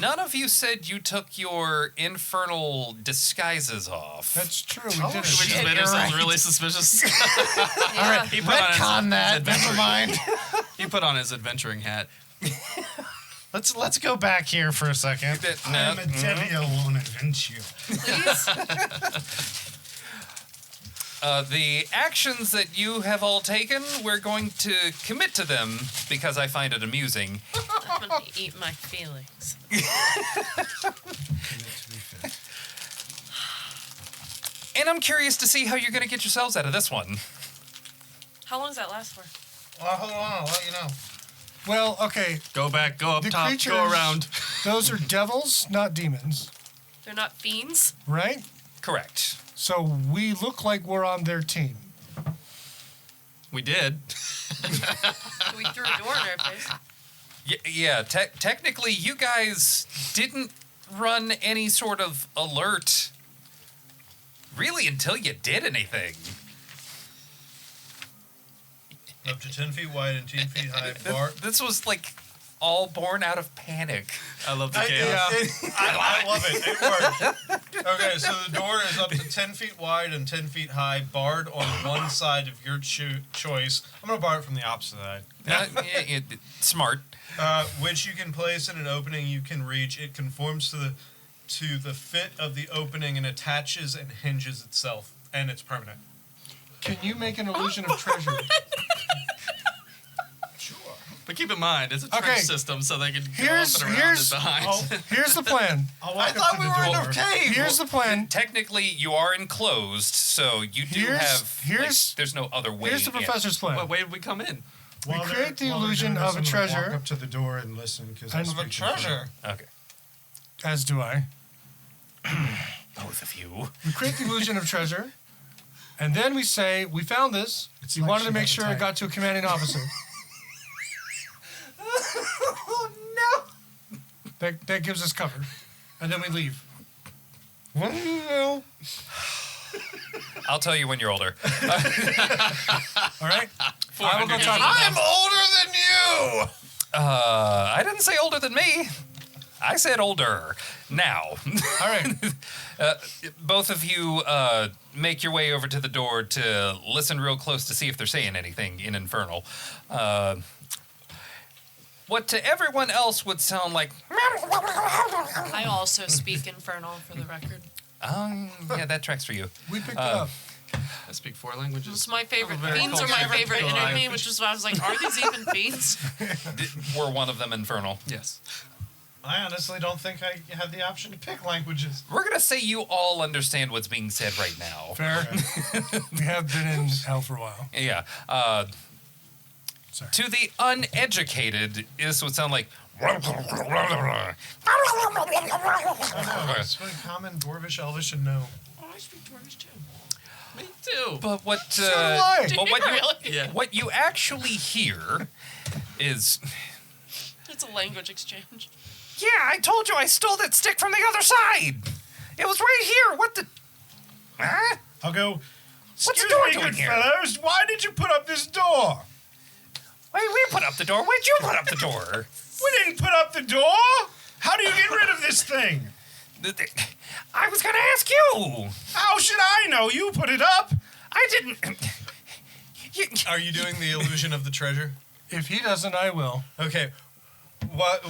none of you said you took your infernal disguises off. That's true. We Oh, did We it. just Shit, made you're ourselves right. really suspicious. All right, He put on his retcon that. adventuring- Never mind. He put on his adventuring hat. Let's go back here for a second. I'm a devil on adventure. The actions that you have all taken, we're going to commit to them because I find it amusing. I'm gonna eat my feelings. And I'm curious to see how you're going to get yourselves out of this one. How long does that last for? Well, hold on, I'll let you know. Well, okay. Go back, go up The top, creatures, go around. Those are devils, not demons, They're not fiends. right? Correct. So we look like we're on their team. We did. We threw a door in our face. Yeah, technically, you guys didn't run any sort of alert really until you did anything. Up to 10 feet wide and 10 feet high. This was like all born out of panic. I love the chaos. I love it. It worked. Okay, so the door is up to 10 feet wide and 10 feet high, barred on one side of your choice. I'm going to bar it from the opposite side. Smart. Which you can place in an opening you can reach. It conforms to the fit of the opening and attaches and hinges itself, and it's permanent. Can you make an illusion of treasure? But keep in mind, it's a trench Okay. system, so they can go Here's up and around and behind. Here's the plan. I thought we were in a cave. Here's the plan. Technically, you are enclosed, so you do there's no other way. Here's the in. professor's plan. What way did we come in? We create the illusion of a treasure. Walk up to the door and listen. Because And- Of a treasure. Okay. As do I. Both of you. We create the illusion of treasure, and then we say, we found this. We like wanted to she make had sure a it type. got to a commanding officer. Oh no! That gives us cover. And then we leave. I'll tell you when you're older. All right? I will go 400 talk to I'm older than you. I didn't say older than me. I said older. Now, All right. both of you make your way over to the door to listen real close to see if they're saying anything in Infernal. What to everyone else would sound like. I also speak Infernal, for the record. Yeah, that tracks for you. We picked it up. I speak 4 languages. It's my favorite. very Fiends are my cultured favorite people. enemy, which is why I was like, are these even fiends? Were one of them Infernal? Yes. I honestly don't think I have the option to pick languages. We're gonna say you all understand what's being said right now. Fair. We have been in hell for a while. Yeah. Sorry. To the uneducated, this would sound like. It's really common, Dwarvish, Elvish, and no. Oh, I speak Dwarvish too. Me too. But what? do I. But what Do you, you really? Yeah. what you actually hear is. It's a language exchange. Yeah, I told you I stole that stick from the other side. It was right here. What the? Huh? I'll go. What's the Excuse door me, doing good here? fellows. Why did you put up this door? Wait, we put up the door. Why'd you put up the door? We didn't put up the door. How do you get rid of this thing? I was gonna ask you. How should I know? You put it up. I didn't. Are you doing the illusion of the treasure? If he doesn't, I will. Okay.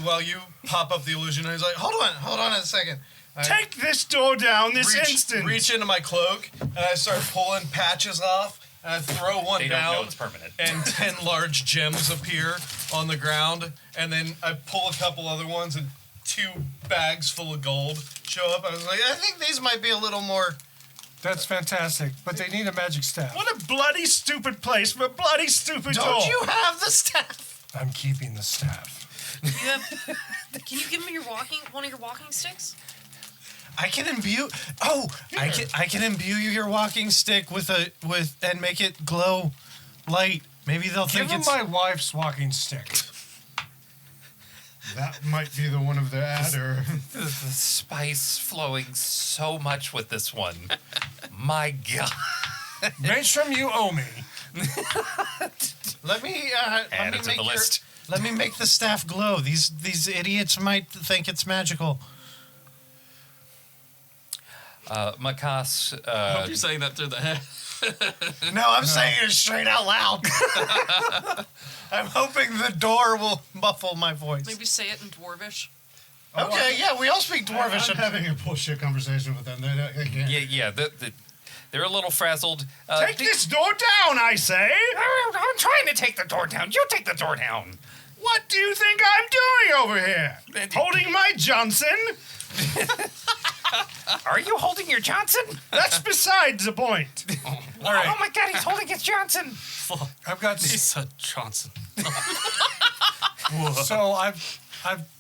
While you pop up the illusion, he's like, hold on a second. I Take this door down this instant. Reach into my cloak, and I start pulling patches off, and I throw one They don't down. know it's permanent. And 10 large gems appear on the ground, and then I pull a couple other ones, and 2 bags full of gold show up. I was like, I think these might be a little more. That's fantastic. But they need a magic staff. What a bloody stupid place for a bloody stupid door. Don't you have the staff? I'm keeping the staff. You have, can you give me one of your walking sticks? I can imbue. Oh, I can imbue your walking stick with and make it glow light. Maybe they'll Give think him it's. my wife's walking stick. That might be the one of the adder. The spice flowing so much with this one. My God. Maelstrom, you owe me. Let me Add it to the list. Let me make the staff glow. These idiots might think it's magical. Makas, I hope you're saying that through the head. No, I'm saying it straight out loud. I'm hoping the door will muffle my voice. Maybe say it in Dwarvish. Okay, yeah, we all speak Dwarvish. I'm having a bullshit conversation with them. They can't. yeah, they're a little frazzled. Take this door down, I say. I'm trying to take the door down. You take the door down. What do you think I'm doing over here? Holding my Johnson? Are you holding your Johnson? That's besides the point. All right. Oh my God, he's holding his Johnson. I've got Lisa Johnson. So I've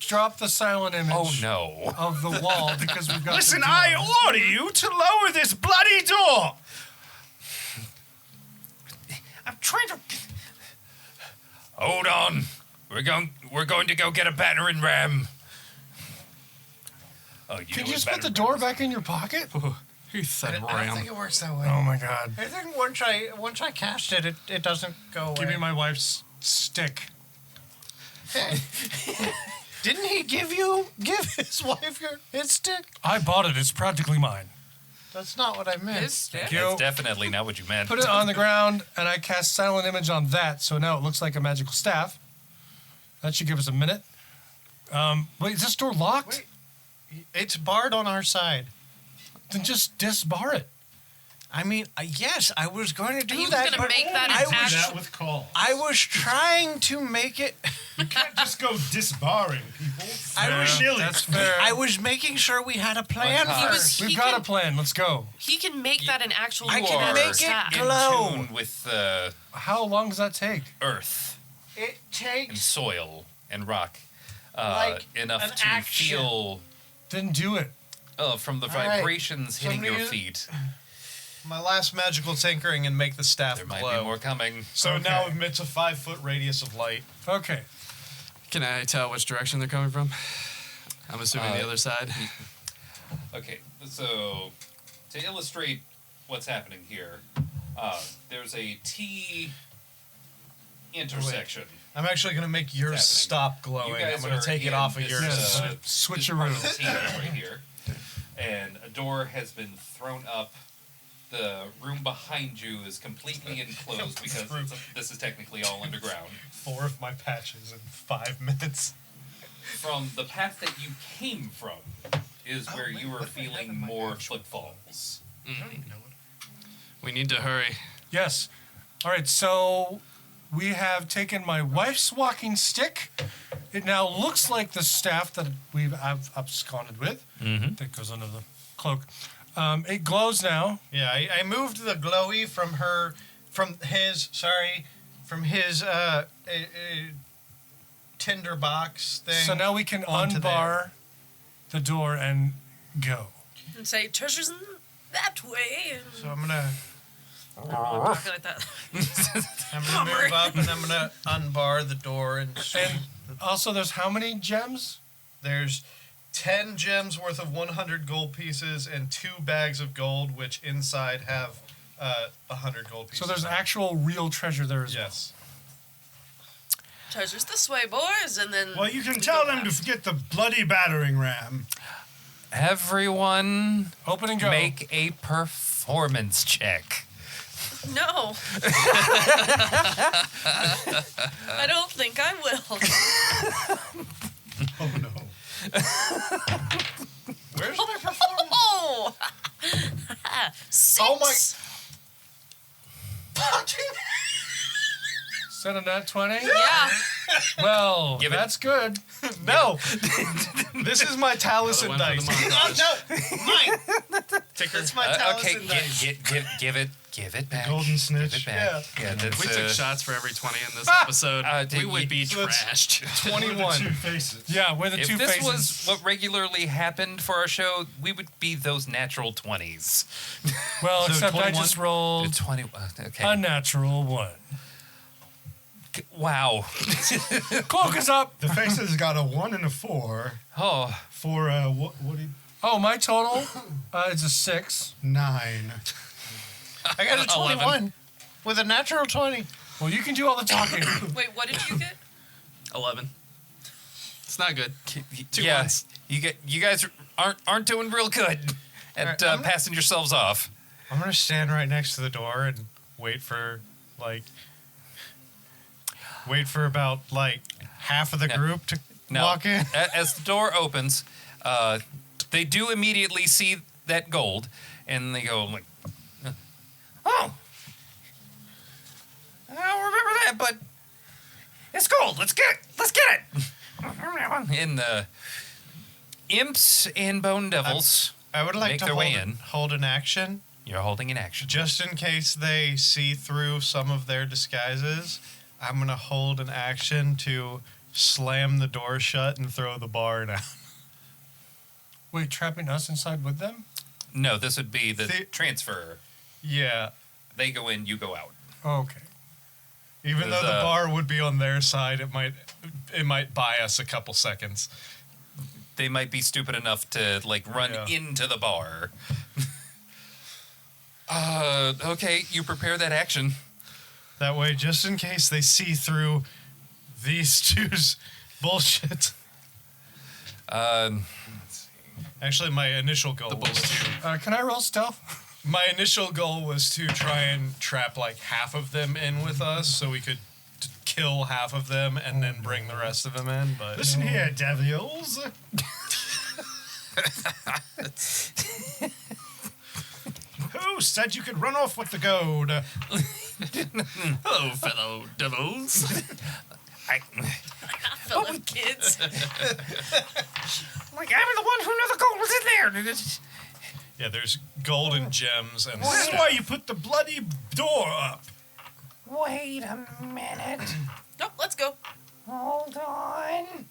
dropped the silent image Oh no. of the wall because we've got. Listen, the door. I order you to lower this bloody door. I'm trying to. Hold on. We're going to go get a battering ram. Oh, Can you just put the door back in your pocket? He said I don't ram. think it works that way. Oh my god! I think once I cast it, it doesn't go away. Give me my wife's stick. Didn't he give his wife his stick? I bought it. It's practically mine. That's not what I meant. Thank you. That's definitely not what you meant. Put it on the ground, and I cast silent image on that, so now it looks like a magical staff. That should give us a minute. Wait, is this door locked? Wait, it's barred on our side. Then just disbar it. I mean, yes, I was going to do Are you that. gonna but make that I an was, actual- With calls. I was trying to make it. You can't just go disbarring people. I was Silly. That's fair. I was making sure we had a plan He first. We've got a plan. Let's go. He can make that an actual I You can are make it staff. in glow. tune with How long does that take? earth It and takes soil and rock Like enough an to action. feel Then do it. from the All right. vibrations hitting your Somebody- feet. My last magical tinkering and make the staff There might glow. be more coming. So Okay. now emits a 5-foot radius of light. Okay. Can I tell which direction they're coming from? I'm assuming the other side. Okay, so to illustrate what's happening here, there's a T intersection. I'm actually going to make yours happening. stop glowing. You I'm guys going are to take it in off of this, yours. Switcheroo. this part of the T right here, and a door has been thrown up. The room behind you is completely enclosed because this is technically all underground. 4 of my patches in 5 minutes. From the path that you came from is where you were feeling more footfalls. We need to hurry. Yes. All right, so we have taken my wife's walking stick. It now looks like the staff that I've absconded with. Mm-hmm. That goes under the cloak. It glows now. Yeah, I moved the glowy from his tinder box thing. So now we can onto unbar the door and go. And say, treasures in that way. And So I'm gonna I'm talking like that. move up and I'm gonna unbar the door and And also, there's how many gems? there's 10 gems worth of 100 gold pieces and 2 bags of gold, which inside have 100 gold pieces. So there's actual real treasure there as well. Yes. Treasures this way, boys. And then. Well, you can we tell go them to past. forget the bloody battering ram. Everyone, Open and go. make a performance check. No. I don't think I will. Oh no. Where's my performance? Oh! 6. Oh my- Set a nat 20? Yeah. Well, Give it. that's good. No. This is my Taliesin Another one dice. for the montage. No, mine. That's my Okay, Taliesin dice. give it back. golden snitch. Give it back. Yeah, that's, We took shots for every 20 in this episode. did We would you- be so that's trashed. 21. Two faces. Yeah, we're the If two this faces. was what regularly happened for our show, we would be those natural 20s. Well, So except I 21? just rolled 20. Okay. a natural 1. Wow. Cloak is up. The faces got a 1 and a 4 Oh, for what did Oh, my total is a 6. 9. I got a 21 with a natural 20. Well, you can do all the talking. Wait, what did you get? 11. It's not good. Two yeah. ones. You guys aren't doing real good at Alright, I'm gonna- passing yourselves off. I'm gonna stand right next to the door and wait for about half of the group to Now, walk in. As the door opens, they do immediately see that gold, and they go like, "Oh, I don't remember that, but it's gold. Let's get it." And the imps and bone devils, I would like make to their way hold an action you're holding an action. just in case they see through some of their disguises. I'm gonna hold an action to slam the door shut and throw the bar down. Wait, trapping us inside with them? No, this would be the See- transfer. Yeah. They go in, you go out. Okay. Even though There's, the bar would be on their side, it might buy us a couple seconds. They might be stupid enough to run Yeah. into the bar. Okay, you prepare that action. That way, just in case they see through these two's bullshit. Actually, my initial goal was Can I roll stealth? my initial goal was to try and trap half of them in with us, so we could kill half of them and then bring the rest of them in. But Listen here, devils. Who said you could run off with the gold? Hello, fellow devils. Fellow kids. I'm the one who knows the gold was in there. yeah, there's gold and gems and This is stuff. why you put the bloody door up. Wait a minute. Nope, let's go. Hold on.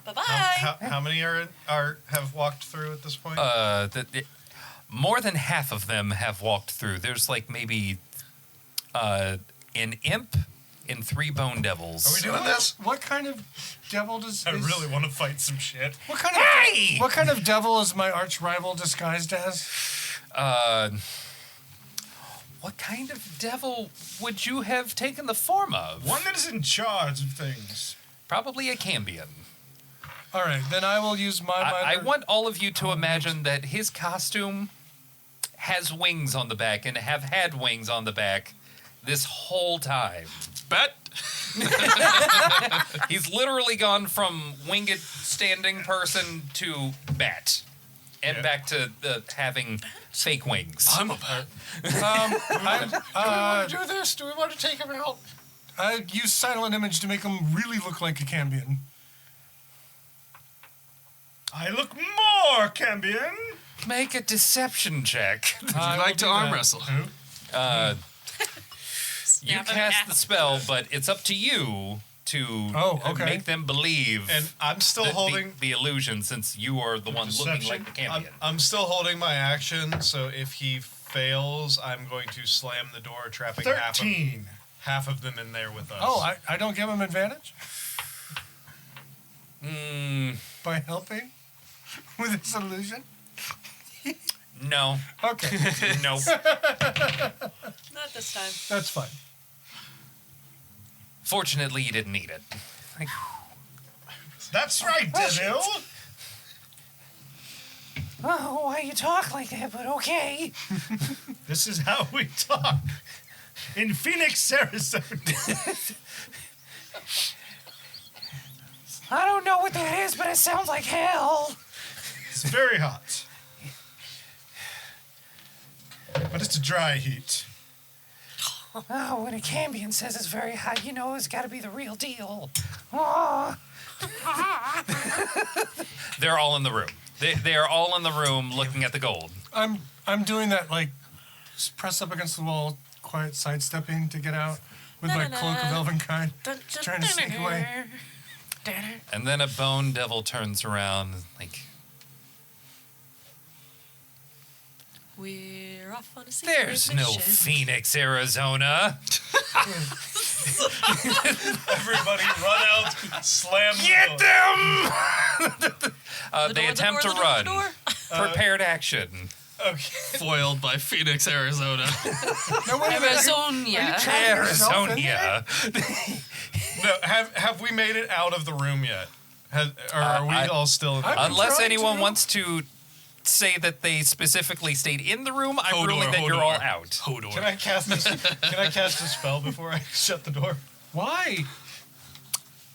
Bye bye. How many have walked through at this point? More than half of them have walked through. There's maybe an imp and 3 bone devils. Are we doing this? What kind of devil I really want to fight some shit. What kind of Hey! what kind of devil is my arch rival disguised as? What kind of devil would you have taken the form of? One that is in charge of things. Probably a Cambion. All right, then I will use my I minor. want all of you to imagine that his costume has wings on the back and have had wings on the back this whole time. Bet. He's literally gone from winged standing person to bat. And back to having fake wings. I'm a bat. Do this? Do we want to take him out? I use silent image to make him really look like a Cambion. I look more Cambion. Make a deception check. Would you like to arm wrestle? You Snap him cast half. the spell, but it's up to you to make them believe And I'm still holding. the illusion, since you are the one looking Deception? like the Cambion. I'm still holding my action, so if he fails, I'm going to slam the door, trapping 13. half of them in there with us. Oh, I don't give him advantage Mm, by helping with this illusion? no. Okay, Nope. Not this time. that's fine. Fortunately, you didn't need it. That's right, devil. Oh, why you talk like that? But okay. This is how we talk. In Phoenix, Arizona. I don't know what that is, but it sounds like hell. It's very hot. But it's a dry heat. Oh, when a Cambion says it's very hot, you know it's got to be the real deal. Oh. They're all in the room. They are all in the room looking at the gold. I'm doing that press up against the wall, quiet sidestepping to get out with my cloak of elvenkind, trying to sneak away. And then a bone devil turns around We're off on a secret there's no mission. Phoenix, Arizona. Everybody run out, slam the Get door. them! The They door, attempt the to door, run. the door. Prepared action. Okay. Foiled by Phoenix, Arizona. No, wait a minute. Amazonia. Arizonia. No, have we made it out of the room yet? Or are we all still in the I'm room? Unless trying anyone to. wants to say that they specifically stayed in the room, I'm Hodor, ruling that you're Hodor. all out. Hodor. Can I cast this? Can I cast a spell before I shut the door? Why?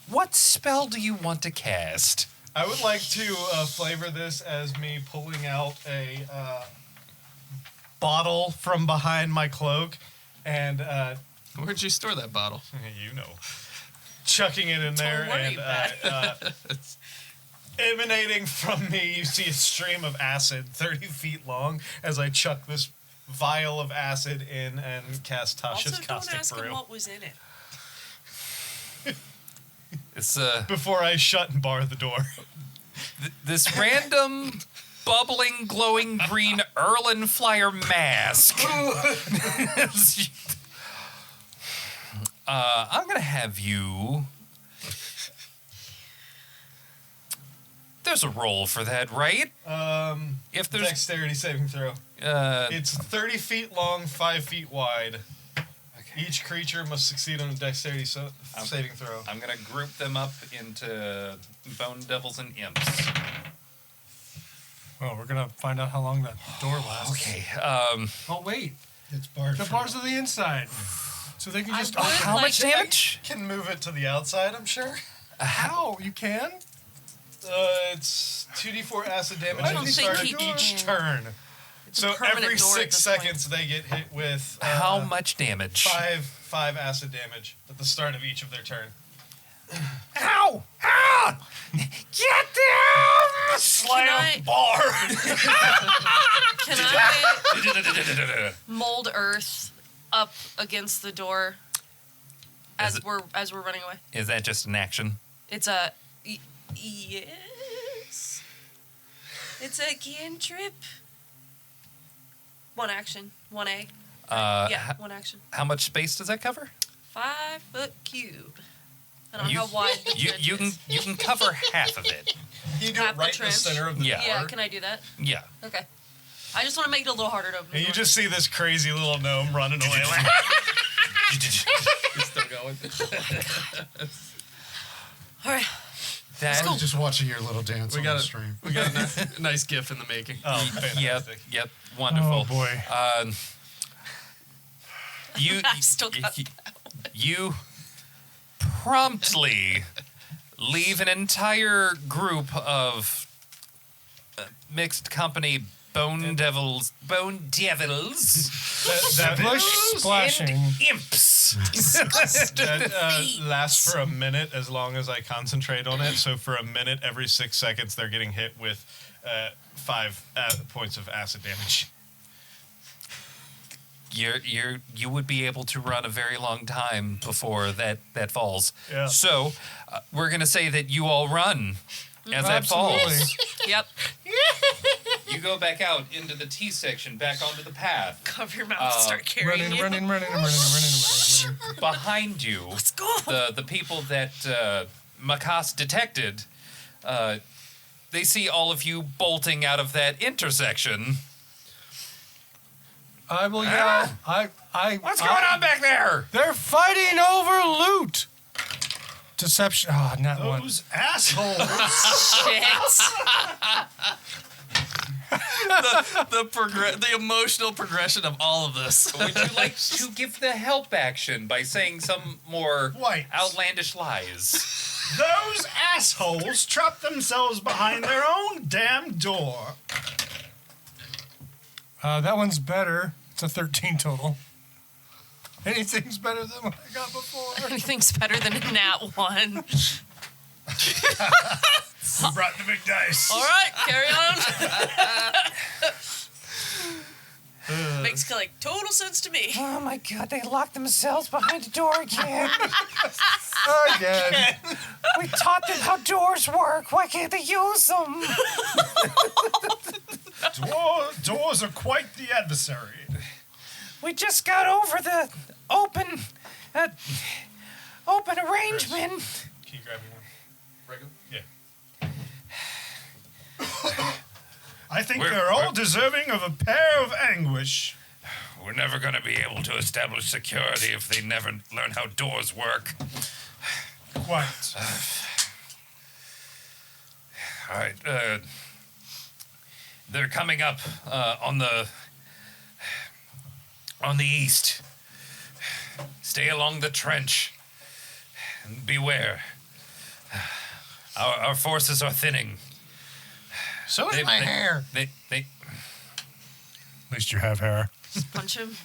What spell do you want to cast? I would like to flavor this as me pulling out a bottle from behind my cloak and Where'd you store that bottle? you know, chucking it in there worry and emanating from me, you see a stream of acid 30 feet long as I chuck this vial of acid in and cast Also, Tasha's don't caustic ask him brew. what was in it. This before I shut and bar the door. this random bubbling, glowing green Erlenflyer mask. I'm gonna have you. There's a roll for that, right? If there's dexterity saving throw. It's 30 feet long, 5 feet wide. Okay. Each creature must succeed on a dexterity saving throw. I'm gonna group them up into bone devils and imps. Well, we're gonna find out how long that door lasts. Okay. Oh wait, It's barred. the bars are the inside, so they can just. How much damage? Can move it to the outside, I'm sure. How you can? It's 2d4 acid damage I at don't the think start he of can. each turn. It's a So permanent every door at 6 this seconds they get hit with How much damage? five acid damage at the start of each of their turn. Ow! Ow! Get them! Slam bar. Can I mold earth up against the door as we're running away? Is that just an action? It's a yes. It's a cantrip. One action. 1A. Yeah, one action. How much space does that cover? 5 foot cube. I don't know how wide the trench is. You can cover half of it. You do Half it the right in the trench? center of the door. Yeah, can I do that? Yeah. Okay. I just want to make it a little harder to open. And you just see this crazy little gnome running away. You're still going. All right. That, I was just watching your little dance We on got the a- stream. We got a nice gif in the making. Oh, Yep, fantastic. yep, wonderful. Oh boy. You I still got you promptly leave an entire group of mixed company bone devils, That Splashing. and imps. that lasts for a minute as long as I concentrate on it. So for a minute, every 6 seconds, they're getting hit with 5 points of acid damage. You would be able to run a very long time before that falls. Yeah. So we're gonna say that you all run as that Absolutely. falls. Yep. You go back out into the T section, back onto the path. Cover your mouth. Start carrying Running. you. Behind you, Let's go. the people that Makas detected, they see all of you bolting out of that intersection. I will yell. What's going on back there? They're fighting over loot. Deception. Oh, not one. Those assholes. Shit. The emotional progression of all of this. Would you like to give the help action by saying some more White. outlandish lies? Those assholes trapped themselves behind their own damn door. That one's better. It's a 13 total. Anything's better than what I got before. Anything's better than a nat 1. We brought the big dice. All right, carry on. Makes like total sense to me. Oh my god, they locked themselves behind the door again. Again. We taught them how doors work. Why can't they use them? Doors are quite the adversary. We just got over the open arrangement. Can you grab me one? Regular? Yeah. I think We're- they're all we're- deserving of a pair of anguish. We're never going to be able to establish security if they never learn how doors work. Quite. All right. They're coming up on the east. Stay along the trench. And beware. Our forces are thinning. So is my hair. They At least you have hair. Just punch him.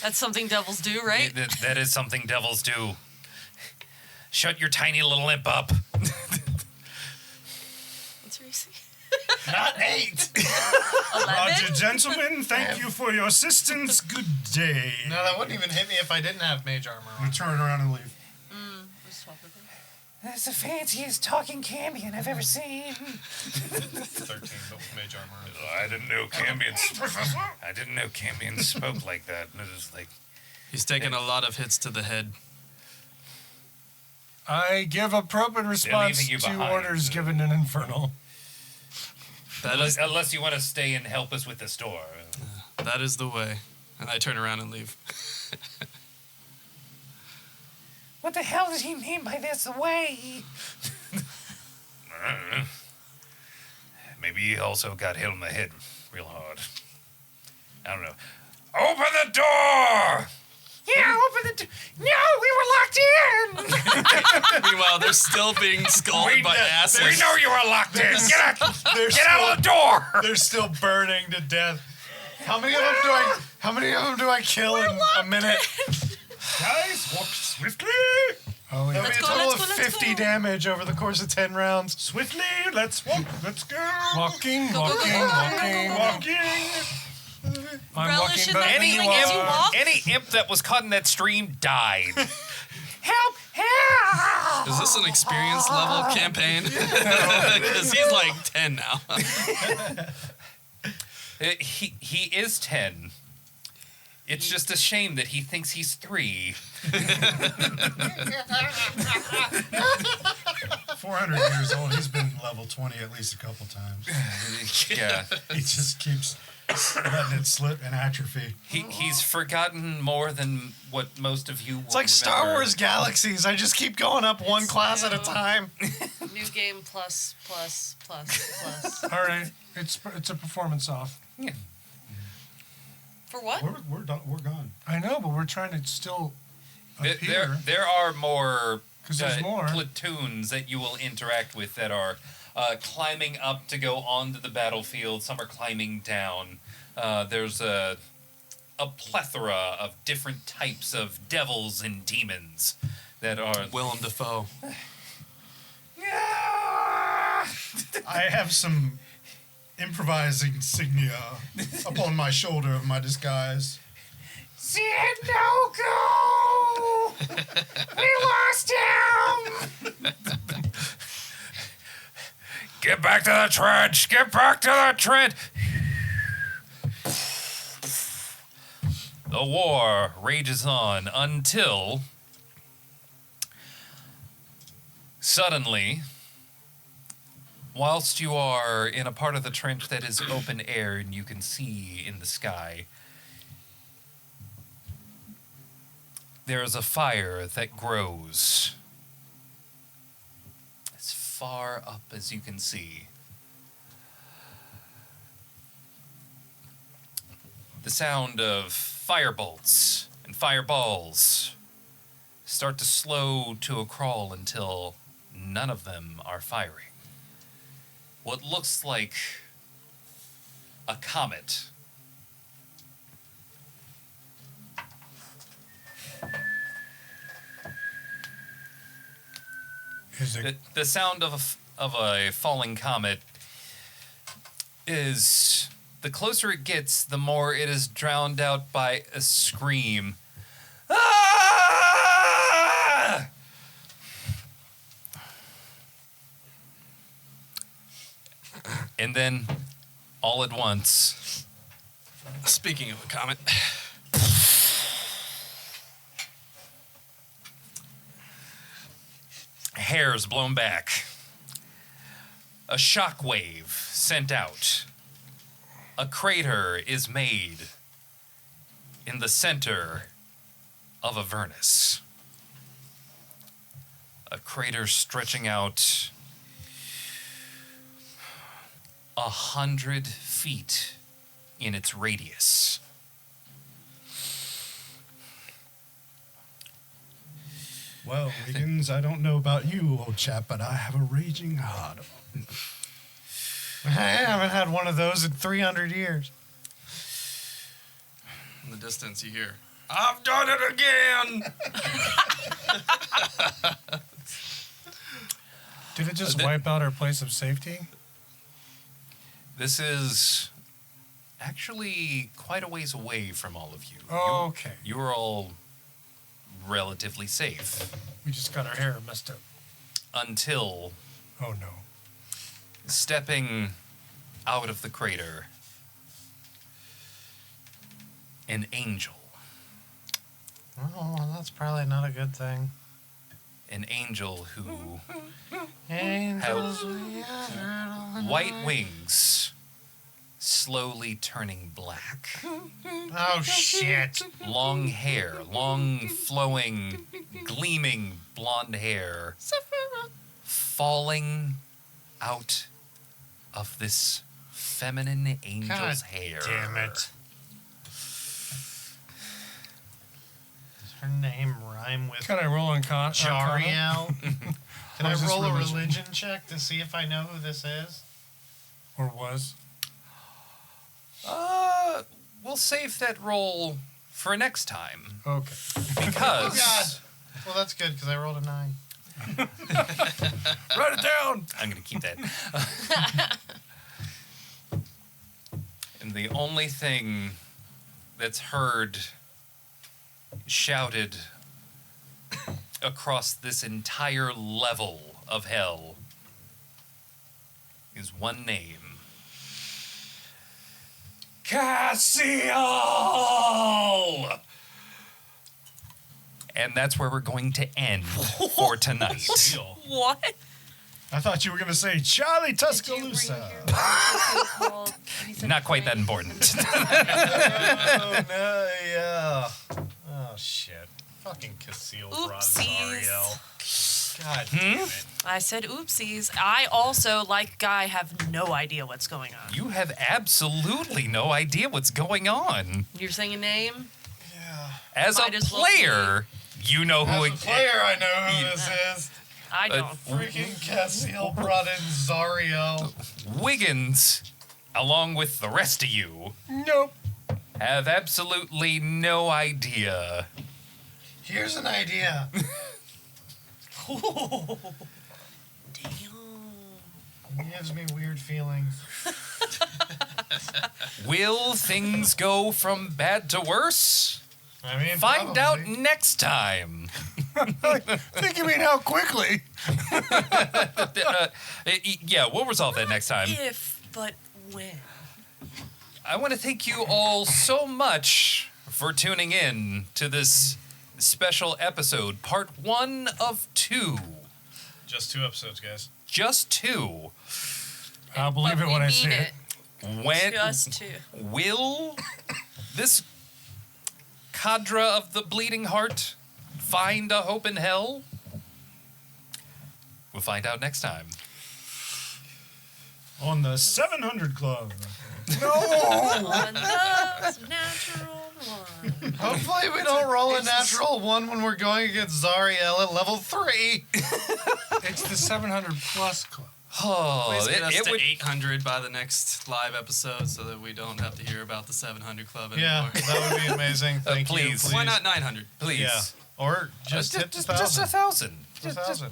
That's something devils do, right? that is something devils do. Shut your tiny little imp up. What's your AC? Not 8. 11? Roger, gentlemen, thank you for your assistance. Good day. No, that wouldn't even hit me if I didn't have mage armor on. We turn around and leave. swap with him. That's the fanciest talking Cambion I've ever seen. 13, but with mage armor. I didn't know Cambions spoke like that. It was like He's taken a lot of hits to the head. I give appropriate response leaving you to behind. orders given in Infernal. unless you want to stay and help us with the store. That is the way. And I turn around and leave. What the hell does he mean by this way? I don't know. Maybe he also got hit on the head real hard. I don't know. Open the door! Yeah, open the door. No, we were locked in. Meanwhile, they're still being scalded by acid. We know you were locked in. Get out of the door! They're still burning to death. How many of them do I kill in a minute? Guys, walk swiftly. Oh, yeah. That'll be a go, total let's of go, let's 50 go. damage over the course of 10 rounds. Swiftly, let's walk. Let's go. Walking. go, I'm Relish walking in better that than you feeling as you are. walk. Any imp that was caught in that stream died. Help! Help! Is this an experience level campaign? Because he's like 10 now. He is 10. It's just a shame that he thinks he's 3. 400 years old. He's been level 20 at least a couple times. Yeah. He just keeps letting it slip and atrophy. He's forgotten more than what most of you will It's like Star remember. Wars Galaxies. I just keep going up one class at a time. New game plus. All right, it's a performance off. For what? We're done. We're gone. I know, but we're trying to still There, appear. there are more 'Cause there's more. platoons that you will interact with that are climbing up to go onto the battlefield. Some are climbing down. There's a plethora of different types of devils and demons that are. Willem Dafoe. I have some improvising insignia upon my shoulder of my disguise. Sindoko! We lost him! Get back to the trench! Get back to the trench! The war rages on until suddenly, whilst you are in a part of the trench that is open air and you can see in the sky, there is a fire that grows as far up as you can see. The sound of firebolts and fireballs start to slow to a crawl until none of them are firing. What looks like a comet Is it the sound of a falling comet is, the closer it gets, the more it is drowned out by a scream. Ah! And then, all at once, Speaking of a comet, hairs blown back, a shockwave sent out, a crater is made in the center of Avernus. A crater stretching out 100 feet in its radius. Well, Wiggins, I don't know about you, old chap, but I have a raging hard on. I haven't had one of those in 300 years. in the distance you hear, "I've done it again!" Did it just wipe out our place of safety? This is actually quite a ways away from all of you. Oh, okay. You are all relatively safe We just got our hair messed up. until Oh no. stepping out of the crater, an angel. Oh, well, that's probably not a good thing. An angel who Angels, has white wings slowly turning black. oh shit! Long hair, long flowing, gleaming blonde hair falling out of this feminine angel's God hair. damn it! Does her name rhyme with Can I roll on Arcana? Jariel? Can Or I is this roll a religion? religion check to see if I know who this is? Or was? We'll save that roll for next time Okay. because Oh God! Well, that's good because I rolled a 9. Write it down. I'm going to keep that. And the only thing that's heard shouted across this entire level of hell is one name. Cassiel! And that's where we're going to end for tonight. What? I thought you were going to say Charlie Tuscaloosa. Not quite that important. Oh no! Yeah. Oh shit! Fucking Casil brought Oopsies. Zariel. God damn it! I said oopsies. I also, like Guy, have no idea what's going on. You have absolutely no idea what's going on. You're saying a name? As Might a as well player, you know who As a player, I know who this is. I don't. Freaking Casil brought in Zariel. Wiggins, along with the rest of you, Nope. have absolutely no idea. Here's an idea. Damn. It gives me weird feelings. Will things go from bad to worse? I mean, Find out probably. next time. Think you mean how quickly? Yeah, we'll resolve that next time. If, but when? I want to thank you all so much for tuning in to this special episode, part 1 of 2. Just 2 episodes, guys. Just 2. I'll believe But it when we I see mean it. When Just two. will this cadre of the Bleeding Heart find a hope in hell? We'll find out next time. On the 700 Club. On those natural one. Hopefully, we don't roll a natural 1 when we're going against Zariel at level 3. It's the 700 plus club. Oh, Please get us it to would 800 by the next live episode so that we don't have to hear about the 700 Club anymore. Yeah, that would be amazing. Thank you. please. Why not 900? please. Yeah. Or just hit just 1,000. 1,000. Just 1,000.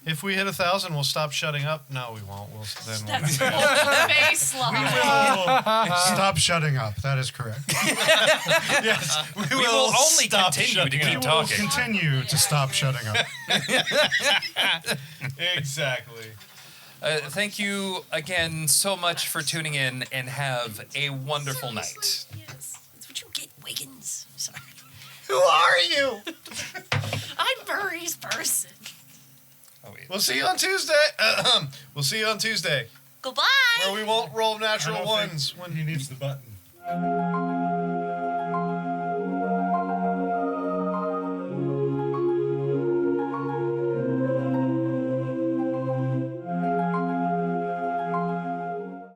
If we hit 1,000, we'll stop shutting up. No, we won't. We'll then. That's the baseline. Stop shutting up. That is correct. Yes, We will only stop continue to shutting We keep will talking. continue to stop shutting up. Exactly. Thank you again so much for tuning in, and have a wonderful night. Yes, that's what you get, Wiggins. Sorry. Who are you? I'm Murray's person. Oh, wait. We'll see you on Tuesday. We'll see you on Tuesday, Goodbye. where we won't roll I natural don't ones. think he needs the button.